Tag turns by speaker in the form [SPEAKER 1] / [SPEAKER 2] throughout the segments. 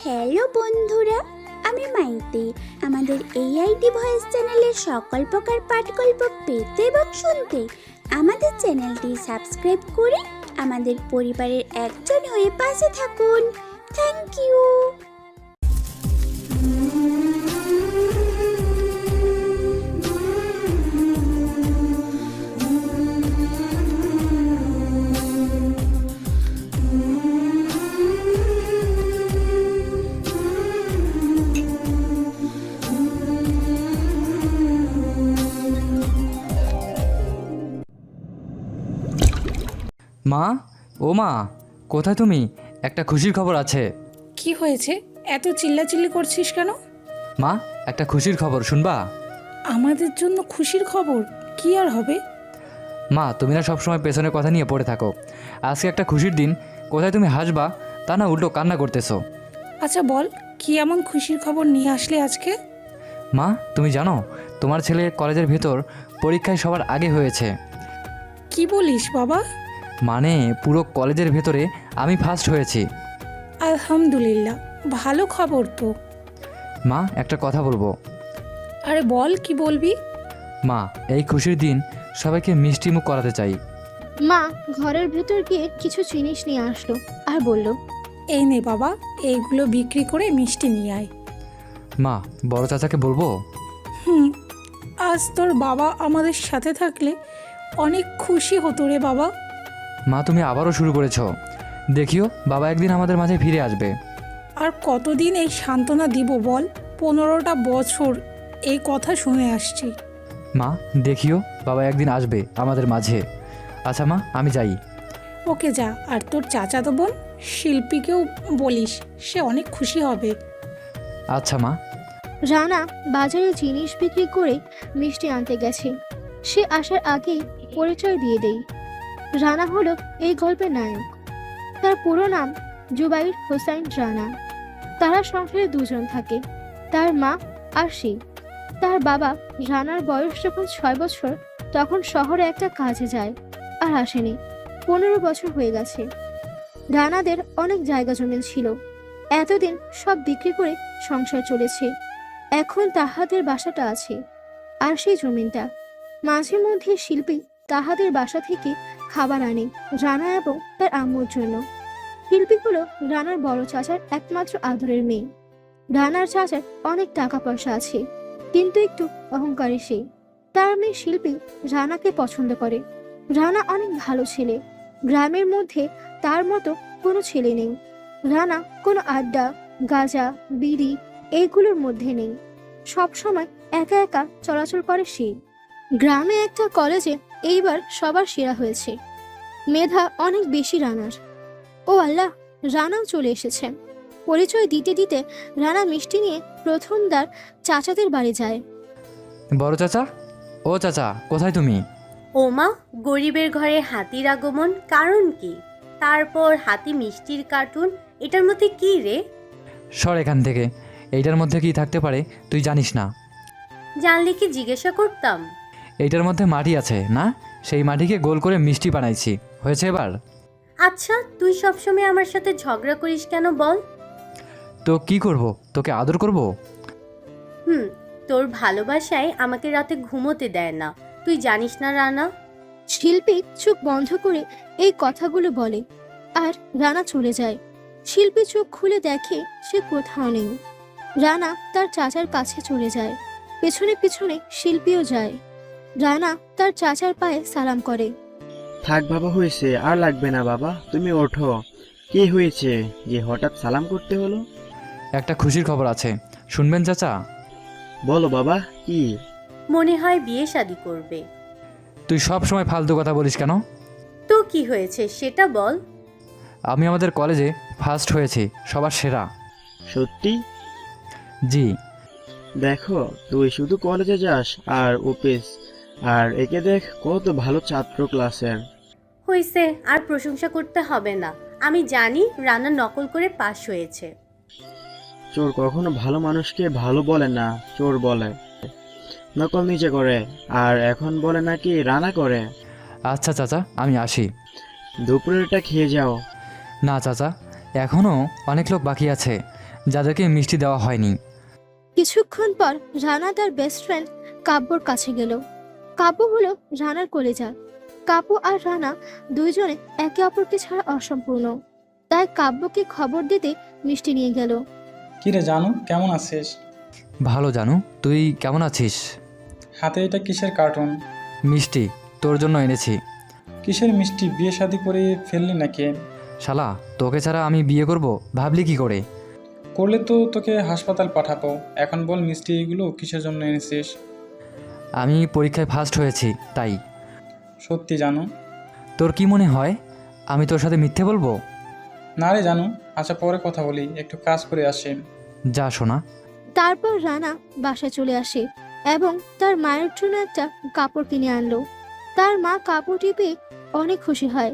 [SPEAKER 1] Hello বন্ধুরা, আমি মাইতি। আমাদের AID ভয়েস চ্যানেলের সকল প্রকার পাঠগল্প পেতে এবং শুনতে আমাদের চ্যানেলটি সাবস্ক্রাইব করে আমাদের পরিবারের একজন হয়ে পাশে থাকুন। Thank you.
[SPEAKER 2] মা, ও মা, কোথায় তুমি? একটা খুশির খবর আছে।
[SPEAKER 3] কি হয়েছে? এত চিল্লাচিল্লি করছিস কেন?
[SPEAKER 2] মা, একটা খুশির খবর শুনবা?
[SPEAKER 3] আমাদের জন্য খুশির খবর? কি আর হবে?
[SPEAKER 2] মা, তুমি না সবসময় পেছনের কথা নিয়ে পড়ে থাকো। আজকে একটা খুশির দিন, কোথায় তুমি হাসবা তা না উল্টো কান্না করতেছো।
[SPEAKER 3] আচ্ছা বল, কি এমন খুশির খবর নিয়ে আসলে আজকে?
[SPEAKER 2] মা, তুমি জানো তোমার ছেলে কলেজের ভেতর পরীক্ষায় সবার আগে হয়েছে।
[SPEAKER 3] কি বলিস বাবা?
[SPEAKER 2] মানে পুরো কলেজের ভেতরে আমি ফার্স্ট হয়েছি।
[SPEAKER 3] আলহামদুলিল্লাহ, ভালো খবর তো।
[SPEAKER 2] মা, একটা কথা বলবো।
[SPEAKER 3] আরে বল, কি বলবি?
[SPEAKER 2] মা, এই খুশির দিন সবাইকে মিষ্টি মুখ করাতে চাই।
[SPEAKER 4] মা ঘরের ভেতর গিয়ে কিছু জিনিস নিয়ে আসলো আর বলল,
[SPEAKER 3] এই নে বাবা, এইগুলো বিক্রি করে মিষ্টি নিয়ে আয়।
[SPEAKER 2] মা, বড় চাচাকে বলবো?
[SPEAKER 3] আজ তোর বাবা আমাদের সাথে থাকলে অনেক খুশি হতো রে বাবা।
[SPEAKER 2] মা, তুমি আবারও শুরু করেছো। দেখিও বাবা একদিন আমাদের মাঝে ফিরে আসবে।
[SPEAKER 3] আর কতদিন এই সান্ত্বনা দিব বল? 15টা বছর এই কথা শুনে আসছি।
[SPEAKER 2] মা, দেখিও বাবা একদিন আসবে আমাদের মাঝে। আচ্ছা মা, আমি যাই।
[SPEAKER 3] ওকে যা। আর তোর চাচাতো বোন শিল্পীকেও বলিস, সে অনেক খুশি হবে।
[SPEAKER 2] আচ্ছা মা।
[SPEAKER 4] রানা বাজারে জিনিস বিক্রি করে মিষ্টি আনতে গেছে। সে আসার আগেই পরিচয় দিয়ে দেই, রানা হলো এই গল্পের নায়ক। তার পুরো নাম জুবাইর হোসাইন রানা। তারা সংসারে দুজন থাকে, তার মা আর সে। তার বাবা রানার বয়স যখন 6 বছর তখন শহরে একটা কাজে যায় আর আসেনি। 15 বছর হয়ে গেছে। রানাদের অনেক জায়গা জমি ছিল, এতদিন সব বিক্রি করে সংসার চলেছে। এখন তাহাদের বাসাটা আছে আর সেই জমিনটা। মাঝে মধ্যে শিল্পী তাহাদের বাসা থেকে খাবার আনে রানা এবং তার আম্মুর জন্য। শিল্পী হলো রানার বড় চাচার একমাত্র আদরের মেয়ে। রানার চাচার অনেক টাকা পয়সা আছে, কিন্তু একটু অহংকারী সে। তার মেয়ে শিল্পী রানাকে পছন্দ করে। রানা অনেক ভালো ছেলে, গ্রামের মধ্যে তার মতো কোনো ছেলে নেই। রানা কোনো আড্ডা, গাঁজা, বিড়ি এইগুলোর মধ্যে নেই। সব সময় একা একা চলাচল করে সে। গ্রামে একটা কলেজে এইবার সবার সেরা হয়েছে। মেধা অনেক বেশি রানার। ও আল্লাহ, রানাও চলে এসেছে। পরিচয় দিতে দিতে রানা মিষ্টি নিয়ে প্রথম তার চাচাদের বাড়ি যায়।
[SPEAKER 2] বড় চাচা, ও চাচা, কোথায় তুমি?
[SPEAKER 5] ওমা, গরিবের ঘরে হাতির আগমন, কারণ কি? তারপর হাতি মিষ্টির কার্টুন, এটার মধ্যে কি রে?
[SPEAKER 2] সর এখান থেকে। এইটার মধ্যে কি থাকতে পারে তুই জানিস না?
[SPEAKER 5] জানলে কি জিজ্ঞাসা করতাম?
[SPEAKER 2] এইটার মধ্যে মাটি আছে না, সেই মাটিকে গোল করে মিষ্টি বানাইছি। হয়েছে এবার?
[SPEAKER 5] আচ্ছা, তুই সবসময় আমার সাথে ঝগড়া করিস কেন বল?
[SPEAKER 2] তো কি করব? তোকে আদর করব?
[SPEAKER 5] তোর ভালোবাসায় আমাকে রাতে ঘুমোতে দেয় না, তুই জানিস না রানা?
[SPEAKER 4] শিল্পী চোখ বন্ধ করে এই কথাগুলো বলে আর রানা চলে যায়। শিল্পী চোখ খুলে দেখে সে কোথাও নেই। রানা তার চাচার কাছে চলে যায়, পেছনে পেছনে শিল্পীও যায়। রানা তার চাচার পায়ে সালাম করে।
[SPEAKER 6] থাক বাবা, হয়েছে, আর লাগবে না বাবা, তুমি ওঠো। কি হয়েছে যে হঠাৎ সালাম করতে হলো?
[SPEAKER 2] একটা খুশির খবর আছে, শুনবেন চাচা?
[SPEAKER 6] বলো বাবা, কি?
[SPEAKER 5] মনে হয় বিয়ে শাদী করবে।
[SPEAKER 2] তুই সব সময় ফালতু কথা বলিস কেন?
[SPEAKER 5] তো কি হয়েছে সেটা বল।
[SPEAKER 2] আমি আমাদের কলেজে ফার্স্ট হয়েছি, সবার সেরা।
[SPEAKER 6] সত্যি?
[SPEAKER 2] জি।
[SPEAKER 6] দেখো, তুই শুধু কলেজে যাস আর অফিস, আর একে দেখ কত ভালো ছাত্র ক্লাসের।
[SPEAKER 5] হয়েছে, আর প্রশংসা করতে হবে না। আমি জানি রানা নকল করে পাশ হয়েছে।
[SPEAKER 6] চোর কখনো ভালো মানুষকে ভালো বলে না, চোর বলে। নকল নিজে করে, আর এখন বলে নাকি রানা করে।
[SPEAKER 2] আচ্ছা চাচা, আমি আসি।
[SPEAKER 6] দুপুরেরটা খেয়ে যাও।
[SPEAKER 2] না চাচা, এখনও অনেক লোক বাকি আছে যাদেরকে মিষ্টি দেওয়া হয়নি।
[SPEAKER 4] কিছুক্ষণ পর রানা তার বেস্ট ফ্রেন্ড কাব্যর কাছে গেল। কাব্য হলো রানার কলেজা। কাব্য আর রানা দুইজনে একে অপরকে ছাড়া অসম্পূর্ণ। তাই কাব্যকে খবর দিতে মিষ্টি নিয়ে গেল।
[SPEAKER 7] কিরে জানু, কেমন আছিস?
[SPEAKER 2] ভালো জানু, তুই কেমন আছিস?
[SPEAKER 7] হাতে এটা কিসের কার্টুন?
[SPEAKER 2] মিষ্টি তোর জন্য এনেছি।
[SPEAKER 7] কিসের মিষ্টি? বিয়ে শাদি করে ফেললি নাকি?
[SPEAKER 2] শালা, তোকে ছাড়া আমি বিয়ে করব ভাবলি কি করে?
[SPEAKER 7] করলে তো তোকে হাসপাতাল পাঠাবো। এখন বল, মিষ্টি এগুলো কিসের জন্য এনেছিস?
[SPEAKER 2] আমি পরীক্ষায় ফার্স্ট হয়েছি তাই।
[SPEAKER 7] সত্যি জানু?
[SPEAKER 2] তোর কি মনে হয় আমি তোর সাথে মিথ্যে বলবো?
[SPEAKER 7] না রে জানু, আচ্ছা পরে কথা বলি, একটু কাজ করে আসি।
[SPEAKER 2] যা শোনা।
[SPEAKER 4] তারপর রানা বাসায় চলে আসে এবং তার মায়ের জন্য একটা কাপড় কিনে আনলো। তার মা কাপড়টি পেয়ে অনেক খুশি হয়।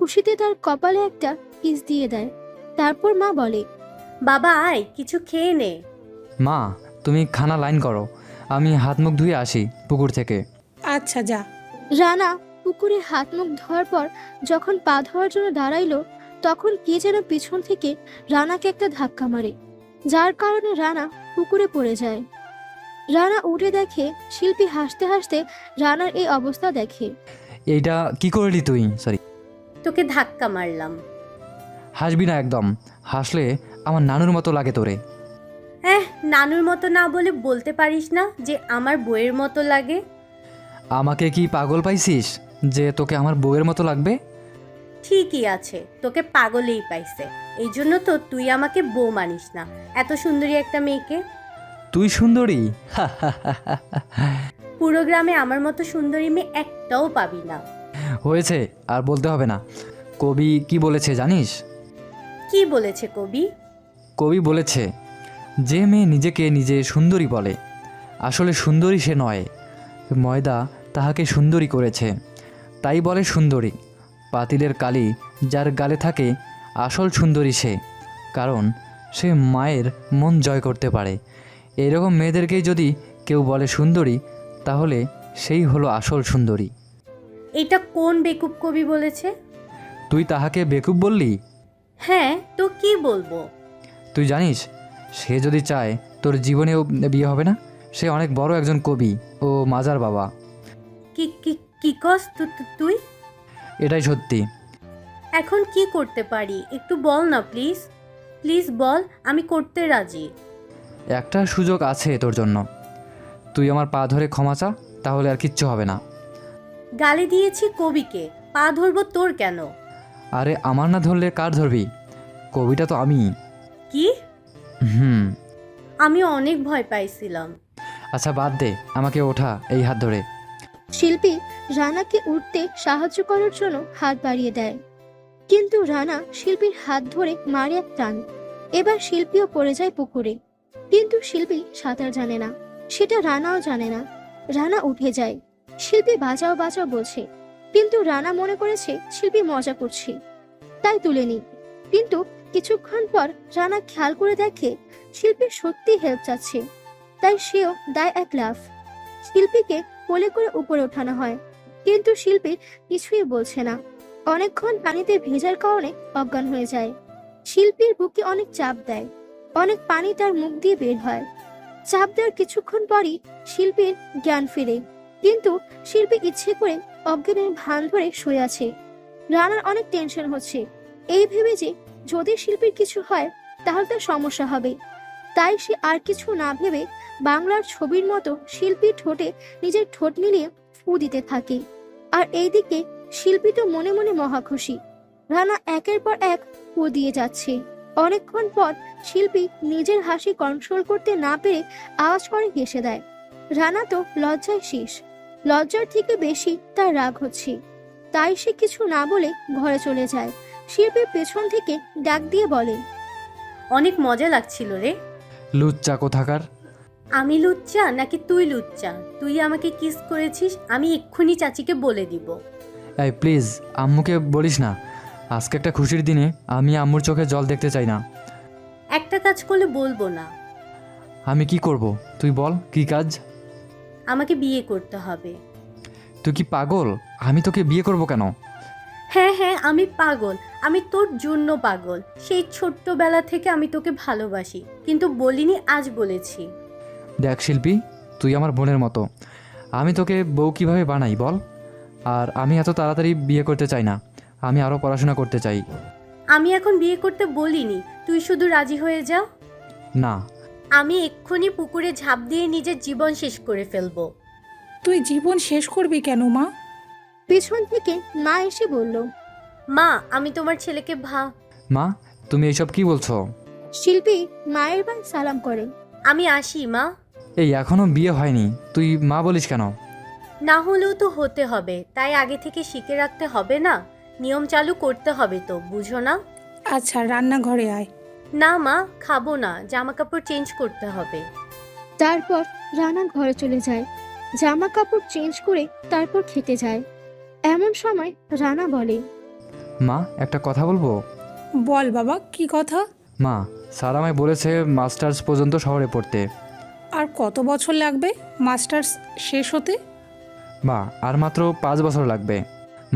[SPEAKER 4] খুশিতে তার কপালে একটা কিস দিয়ে দেয়। তারপর মা বলে,
[SPEAKER 5] বাবা আয়, কিছু খেয়ে নে।
[SPEAKER 2] মা, তুমি খানা লাইন করো, আমি হাত মুখ ধুয়ে আসি পুকুর থেকে।
[SPEAKER 3] আচ্ছা যা।
[SPEAKER 4] রানা পুকুরে হাত মুখ ধোয়ার পর যখন পা ধোয়ার জন্য দাঁড়াইলো, তখন কে যেন পিছন থেকে রানাকে একটা ধাক্কা মারে, যার কারণে রানা পুকুরে পড়ে যায়। রানা উঠে দেখে শিল্পী হাসতে হাসতে রানার এই অবস্থা দেখে।
[SPEAKER 2] এইটা কি করলি তুই? সরি।
[SPEAKER 5] তোকে ধাক্কা মারলাম।
[SPEAKER 2] হাসবি না একদম, হাসলে আমার নানুর মতো লাগে তোরে।
[SPEAKER 5] নানুর মতো না বলে বলতে পারিস না যে আমার বইয়ের মতো লাগে?
[SPEAKER 2] আমাকে কি পাগল পাইছিস যে তোকে আমার বউয়ের মতো লাগবে?
[SPEAKER 5] ঠিকই আছে, তোকে পাগলেই পাইছে। এই জন্য তো তুই আমাকে বউ মানিস না, এত সুন্দরী একটা মেয়েকে।
[SPEAKER 2] তুই সুন্দরী?
[SPEAKER 5] পুরো গ্রামে আমার মতো সুন্দরী মেয়ে একটাও পাবি না।
[SPEAKER 2] হয়েছে, আর বলতে হবে না। কবি কি বলেছে জানিস?
[SPEAKER 5] কি বলেছে কবি?
[SPEAKER 2] কবি বলেছে, যে মেয়ে নিজেকে নিজে সুন্দরী বলে, আসলে সুন্দরী সে নয়, ময়দা তাহাকে সুন্দরী করেছে, তাই বলে সুন্দরী। পাতিলের কালি যার গালে থাকে, আসল সুন্দরী সে, কারণ সে মায়ের মন জয় করতে পারে। এরকম মেয়েদেরকেই যদি কেউ বলে সুন্দরী, তাহলে সেই হলো আসল সুন্দরী।
[SPEAKER 5] এটা কোন বেকুব কবি বলেছে?
[SPEAKER 2] তুই তাহাকে বেকুব বললি?
[SPEAKER 5] হ্যাঁ, তো কি বলবো?
[SPEAKER 2] তুই জানিস, সে যদি চায় তোর জীবনেও বিয়ে হবে না। সে অনেক বড় একজন কবি ও মাজার বাবা।
[SPEAKER 5] কি কি কি কস তুই?
[SPEAKER 2] এটাই সত্যি।
[SPEAKER 5] এখন কি করতে পারি একটু বল না প্লিজ। প্লিজ বল, আমি করতে রাজি।
[SPEAKER 2] একটা সুযোগ আছে তোর জন্য। তুই আমার পা ধরে ক্ষমা চা, তাহলে আর কিচ্ছু হবে না।
[SPEAKER 5] গালি দিয়েছি কবিকে, পা ধরবো তোর কেন?
[SPEAKER 2] আরে আমার না ধরলে কার ধরবি? কবিটা তো আমি।
[SPEAKER 5] কি?
[SPEAKER 2] হুম।
[SPEAKER 5] আমি অনেক ভয় পাইছিলাম।
[SPEAKER 2] আচ্ছা বাদ দে, আমাকে ওঠা এই হাত ধরে।
[SPEAKER 4] শিল্পী রানাকে উঠতে সাহায্য করার জন্য হাত বাড়িয়ে দেয়, কিন্তু রানা শিল্পীর হাত ধরে মারে এক টান। এবার শিল্পীও পড়ে যায় পুকুরে, কিন্তু শিল্পী সাঁতার জানে না, সেটা রানাও জানে না। রানা উঠে যায়। শিল্পী বাঁচাও বাঁচাও বলছে, কিন্তু রানা মনে করেছে শিল্পী মজা করছে, তাই তুলে নি। কিন্তু কিছুক্ষণ পর রানা খেয়াল করে দেখে শিল্পী সত্যি হেল্প চাচ্ছে, তাই সেও দেয় এক লাফ। শিল্পীকে কোলে করে উপরে ওঠানো হয়, কিন্তু শিল্পী কিছুই বলছে না। অনেকক্ষণ পানিতে ভেজার কারণে অজ্ঞান হয়ে যায়। শিল্পীর বুকে অনেক চাপ দেয়, অনেক পানি তার মুখ দিয়ে বের হয়। চাপ দেওয়ার কিছুক্ষণ পরই শিল্পীর জ্ঞান ফিরে, কিন্তু শিল্পী ইচ্ছে করে অজ্ঞানের ভান ধরে শুয়ে আছে। রানার অনেক টেনশন হচ্ছে, এই ভেবে যে যদি শিল্পীর কিছু হয় তাহলে তার সমস্যা হবে। তাই সে আর কিছু না ভেবে বাংলার ছবির মতো শিল্পীর ঠোঁটে নিজের ঠোঁট মিলিয়ে ফু দিতে থাকে। আর এইদিকে শিল্পী তো মনে মনে মহা খুশি। রানা একের পর এক ফু দিয়ে যাচ্ছে। অনেকক্ষণ পর শিল্পী নিজের হাসি কন্ট্রোল করতে না পেরে আওয়াজ করে হেসে দেয়। রানা তো লজ্জায় শেষ, লজ্জার থেকে বেশি তার রাগ হচ্ছে, তাই সে কিছু না বলে ঘরে চলে যায়। শিল্পীর পেছন থেকে ডাক দিয়ে বলে,
[SPEAKER 5] অনেক মজা লাগছিল রে।
[SPEAKER 2] লুচ্চা কোথাকার।
[SPEAKER 5] আমি লুচ্চা নাকি তুই লুচ্চা? তুই আমাকে কিস করেছিস, আমি এক্ষুনি চাচিকে বলে দিব।
[SPEAKER 2] এই প্লিজ আম্মুকে বলিস না। আজকে একটা খুশির দিনে আমি আম্মুর চোখে জল দেখতে চাই না।
[SPEAKER 5] একটা কাজ করলে বলবো না।
[SPEAKER 2] আমি কি করব তুই বল, কি কাজ?
[SPEAKER 5] আমাকে বিয়ে করতে হবে।
[SPEAKER 2] তুই কি পাগল? আমি তোকে বিয়ে করব কেন?
[SPEAKER 5] হ্যাঁ হ্যাঁ, আমি পাগল। আমি তোর জন্য পাগল। সেই ছোট্টবেলা থেকে আমি তোকে ভালোবাসি, কিন্তু বলিনি, আজ বলেছি।
[SPEAKER 2] দেখ শিল্পী, তুই আমার বোনের মতো। আমি তোকে বউ কিভাবে বানাই বল? আর আমি এত তাড়াতাড়ি বিয়ে করতে চাই না, আমি আরও পড়াশোনা করতে চাই।
[SPEAKER 5] আমি এখন বিয়ে করতে বলিনি, তুই শুধু রাজি হয়ে যা।
[SPEAKER 2] না।
[SPEAKER 5] আমি এক্ষুনি পুকুরে ঝাঁপ দিয়ে নিজের জীবন শেষ করে ফেলবো।
[SPEAKER 3] তুই জীবন শেষ করবি কেন মা?
[SPEAKER 4] পেছন থেকে মা এসে বলল।
[SPEAKER 5] মা, আমি তোমার ছেলেকে
[SPEAKER 2] মা, তুমি এইসব কি বলছো?
[SPEAKER 4] শিল্পী মায়ের বাই সালাম করে।
[SPEAKER 5] আমি আসি মা।
[SPEAKER 2] এই এখনও বিয়ে হয়নি, তুই মা বলিস কেন?
[SPEAKER 5] না হলেও তো হতে হবে, তাই আগে থেকে শিখে রাখতে হবে না? নিয়ম চালু করতে হবে তো, বুঝো না?
[SPEAKER 3] আচ্ছা, রান্নাঘরে আয়।
[SPEAKER 5] না মা, খাবো না, জামা কাপড় চেঞ্জ করতে হবে।
[SPEAKER 4] তারপর রানা ঘরে চলে যায়, জামা কাপড় চেঞ্জ করে তারপর খেতে যায়। এমন সময় রানা বলে।
[SPEAKER 2] মা, একটা কথা বলবো?
[SPEAKER 3] বল বাবা, কি কথা?
[SPEAKER 2] মা, স্যার আমায় বলেছে মাস্টার্স পর্যন্ত শহরে পড়তে।
[SPEAKER 3] আর কত বছর লাগবে মাস্টার্স শেষ হতে?
[SPEAKER 2] মা, আর মাত্র 5 বছর লাগবে।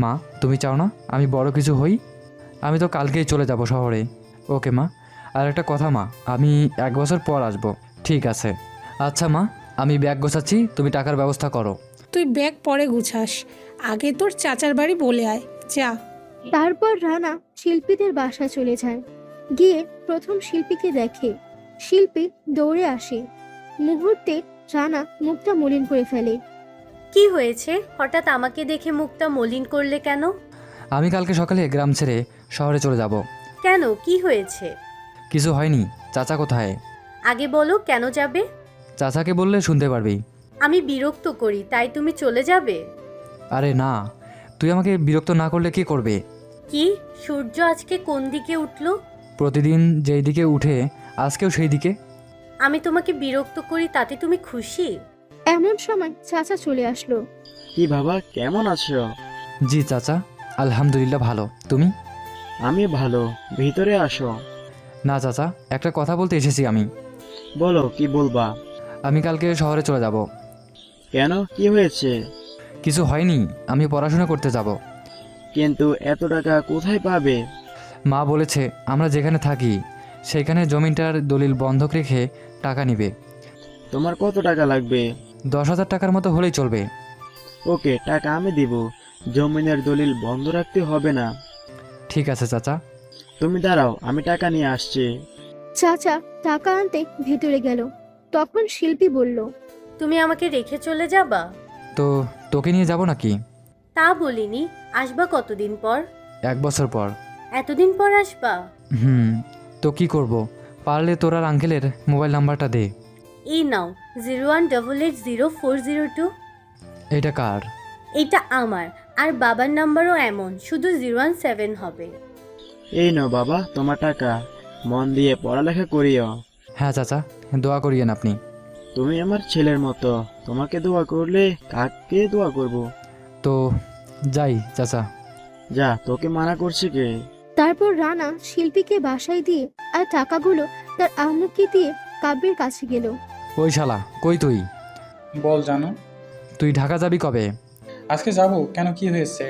[SPEAKER 2] মা, তুমি চাও না আমি বড় কিছু হই? আমি তো কালকেই চলে যাব শহরে। ওকে মা। আর একটা কথা মা, আমি 1 বছর পর আসবো। ঠিক আছে। আচ্ছা মা, আমি ব্যাগ গোছাচ্ছি, তুমি টাকার ব্যবস্থা করো।
[SPEAKER 3] তুই ব্যাগ পরে গুছাস, আগে তোর চাচার বাড়ি বলে আয়, যা।
[SPEAKER 4] তারপর রানা শিল্পীদের বাসায় চলে যায়। গিয়ে প্রথম শিল্পীকে দেখে। শিল্পী দৌড়ে আসে। মুহূর্তে রানা মুখটা মলিন করে ফেলে।
[SPEAKER 5] কি হয়েছে? হঠাৎ আমাকে দেখে মুখটা মলিন করলে কেন?
[SPEAKER 2] আমি কালকে সকালে গ্রাম ছেড়ে শহরে চলে যাব।
[SPEAKER 5] কেন, কি হয়েছে?
[SPEAKER 2] কিছু হয়নি। চাচা কোথায়?
[SPEAKER 5] আগে বলো, কেন যাবে?
[SPEAKER 2] চাচাকে বললে শুনতে পারবি।
[SPEAKER 5] আমি বিরক্ত করি তাই তুমি চলে যাবে?
[SPEAKER 2] আরে না, তুই আমাকে বিরক্ত না করলে কে করবে?
[SPEAKER 5] কি, সূর্য আজকে কোন দিকে উঠলো?
[SPEAKER 2] প্রতিদিন যেই দিকে উঠে আজকেও সেই দিকে।
[SPEAKER 5] আমি তোমাকে বিরক্ত করি তাতে তুমি খুশি?
[SPEAKER 4] এমন সময় চাচা চলে আসলো।
[SPEAKER 6] কি বাবা, কেমন আছো?
[SPEAKER 2] জি চাচা, আলহামদুলিল্লাহ ভালো। তুমি?
[SPEAKER 6] আমি ভালো, ভিতরে আসো।
[SPEAKER 2] না চাচা, একটা কথা বলতে এসেছি আমি।
[SPEAKER 6] বলো, কি বলবা?
[SPEAKER 2] আমি কালকে শহরে চলে যাব।
[SPEAKER 6] কেন, কি হয়েছে?
[SPEAKER 2] কিছু হয়নি, আমি পড়াশোনা করতে যাব।
[SPEAKER 6] কিন্তু এত টাকা কোথায় পাবে?
[SPEAKER 2] মা বলেছে আমরা যেখানে থাকি সেইখানে জমিটার দলিল বন্ধক রেখে টাকা নিবে।
[SPEAKER 6] তোমার কত টাকা লাগবে?
[SPEAKER 2] 10,000 টাকার মতো হলেই চলবে।
[SPEAKER 6] ওকে, টাকা আমি দিব, জমিনের দলিল বন্ধ রাখতে হবে না।
[SPEAKER 2] ঠিক আছে চাচা।
[SPEAKER 6] তুমি দাঁড়াও, আমি টাকা নিয়ে আসছি।
[SPEAKER 4] চাচা টাকা আনতে ভেতরে গেল। তখন শিল্পী বলল।
[SPEAKER 5] তুমি আমাকে রেখে চলে যাবা?
[SPEAKER 2] তো তোকে নিয়ে যাব নাকি?
[SPEAKER 5] তা বলিনি, আসবা কতদিন পর?
[SPEAKER 2] 1 বছর পর।
[SPEAKER 5] এতদিন পর আসবা?
[SPEAKER 2] তো কি করব, পারলে তোর আর আঙ্কেলের মোবাইল নাম্বারটা দে।
[SPEAKER 5] এই নাও, 01880402।
[SPEAKER 2] এটা কার?
[SPEAKER 5] এটা আমার, আর বাবার নাম্বারও এমন, শুধু 017 হবে।
[SPEAKER 6] এই নাও বাবা, তোমার টাকা, মন দিয়ে পড়ালেখা করিও।
[SPEAKER 2] হ্যাঁ চাচা, দোয়া করিয়েন আপনি।
[SPEAKER 6] তুমি আমার ছেলের মতো, তোমাকে দোয়া করলে কাকে দোয়া করব?
[SPEAKER 2] তো যাই চাচা।
[SPEAKER 6] যা, তোকে মানা করছে কে?
[SPEAKER 4] তারপর রানা শিল্পীকে বাসায় দিয়ে আর টাকাগুলো তার আম্মুকে দিয়ে কাব্যের কাছে গেল।
[SPEAKER 2] ওই শালা, কই তুই?
[SPEAKER 7] বল জানো।
[SPEAKER 2] তুই ঢাকা যাবি কবে?
[SPEAKER 7] আজকে যাব, কেন, কি হয়েছে?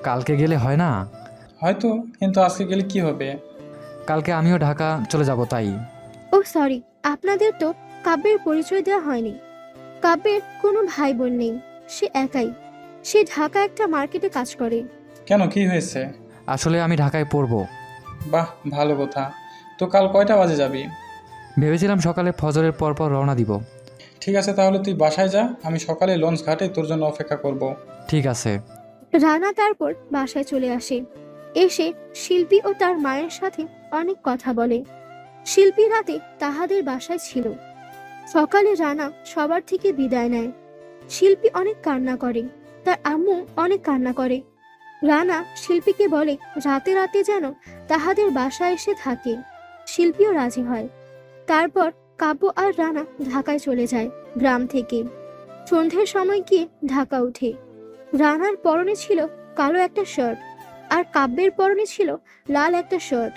[SPEAKER 2] কালকে গেলে হয় না?
[SPEAKER 7] হয়তো, কিন্তু আজকে গেলে কি হবে?
[SPEAKER 2] কালকে আমিও ঢাকা চলে যাব তাই।
[SPEAKER 4] ও সরি, আপনাদের তো কাব্যের পরিচয় দেওয়া হয়নি। কাব্যের কোনো ভাই বোন নেই, সে একাই। সে ঢাকা একটা মার্কেটে কাজ করে।
[SPEAKER 7] কেন, কি হয়েছে?
[SPEAKER 2] আসলে আমি ঢাকায় পড়বো।
[SPEAKER 7] বাহ, ভালো কথা। তো কাল কয়টা বাজে যাবি?
[SPEAKER 2] ভেবেছিলাম সকালে ফজরের পর পর রওনা দিব।
[SPEAKER 7] ঠিক আছে, তাহলে তুই বাসায় যা, আমি সকালে লঞ্চ ঘাটে তোর জন্য অপেক্ষা করব।
[SPEAKER 2] ঠিক আছে।
[SPEAKER 4] রানা তারপর বাসায় চলে আসে। এসে শিল্পী ও তার মায়ের সাথে অনেক কথা বলে। শিল্পী রাতে তাহাদের বাসায় ছিল। সকালে রানা সবার থেকে বিদায় নেয়। শিল্পী অনেক কান্না করে, তার আম্মু অনেক কান্না করে। রানা শিল্পীকে বলে রাতে রাতে যেন তাহাদের বাসায় এসে থাকে। শিল্পীও রাজি হয়। তারপর কাব্য আর রানা ঢাকায় চলে যায় গ্রাম থেকে। সন্ধ্যের সময় গিয়ে ঢাকা উঠে। রানার পরনে ছিল কালো একটা শার্ট, আর কাব্যের পরনে ছিল লাল একটা শার্ট।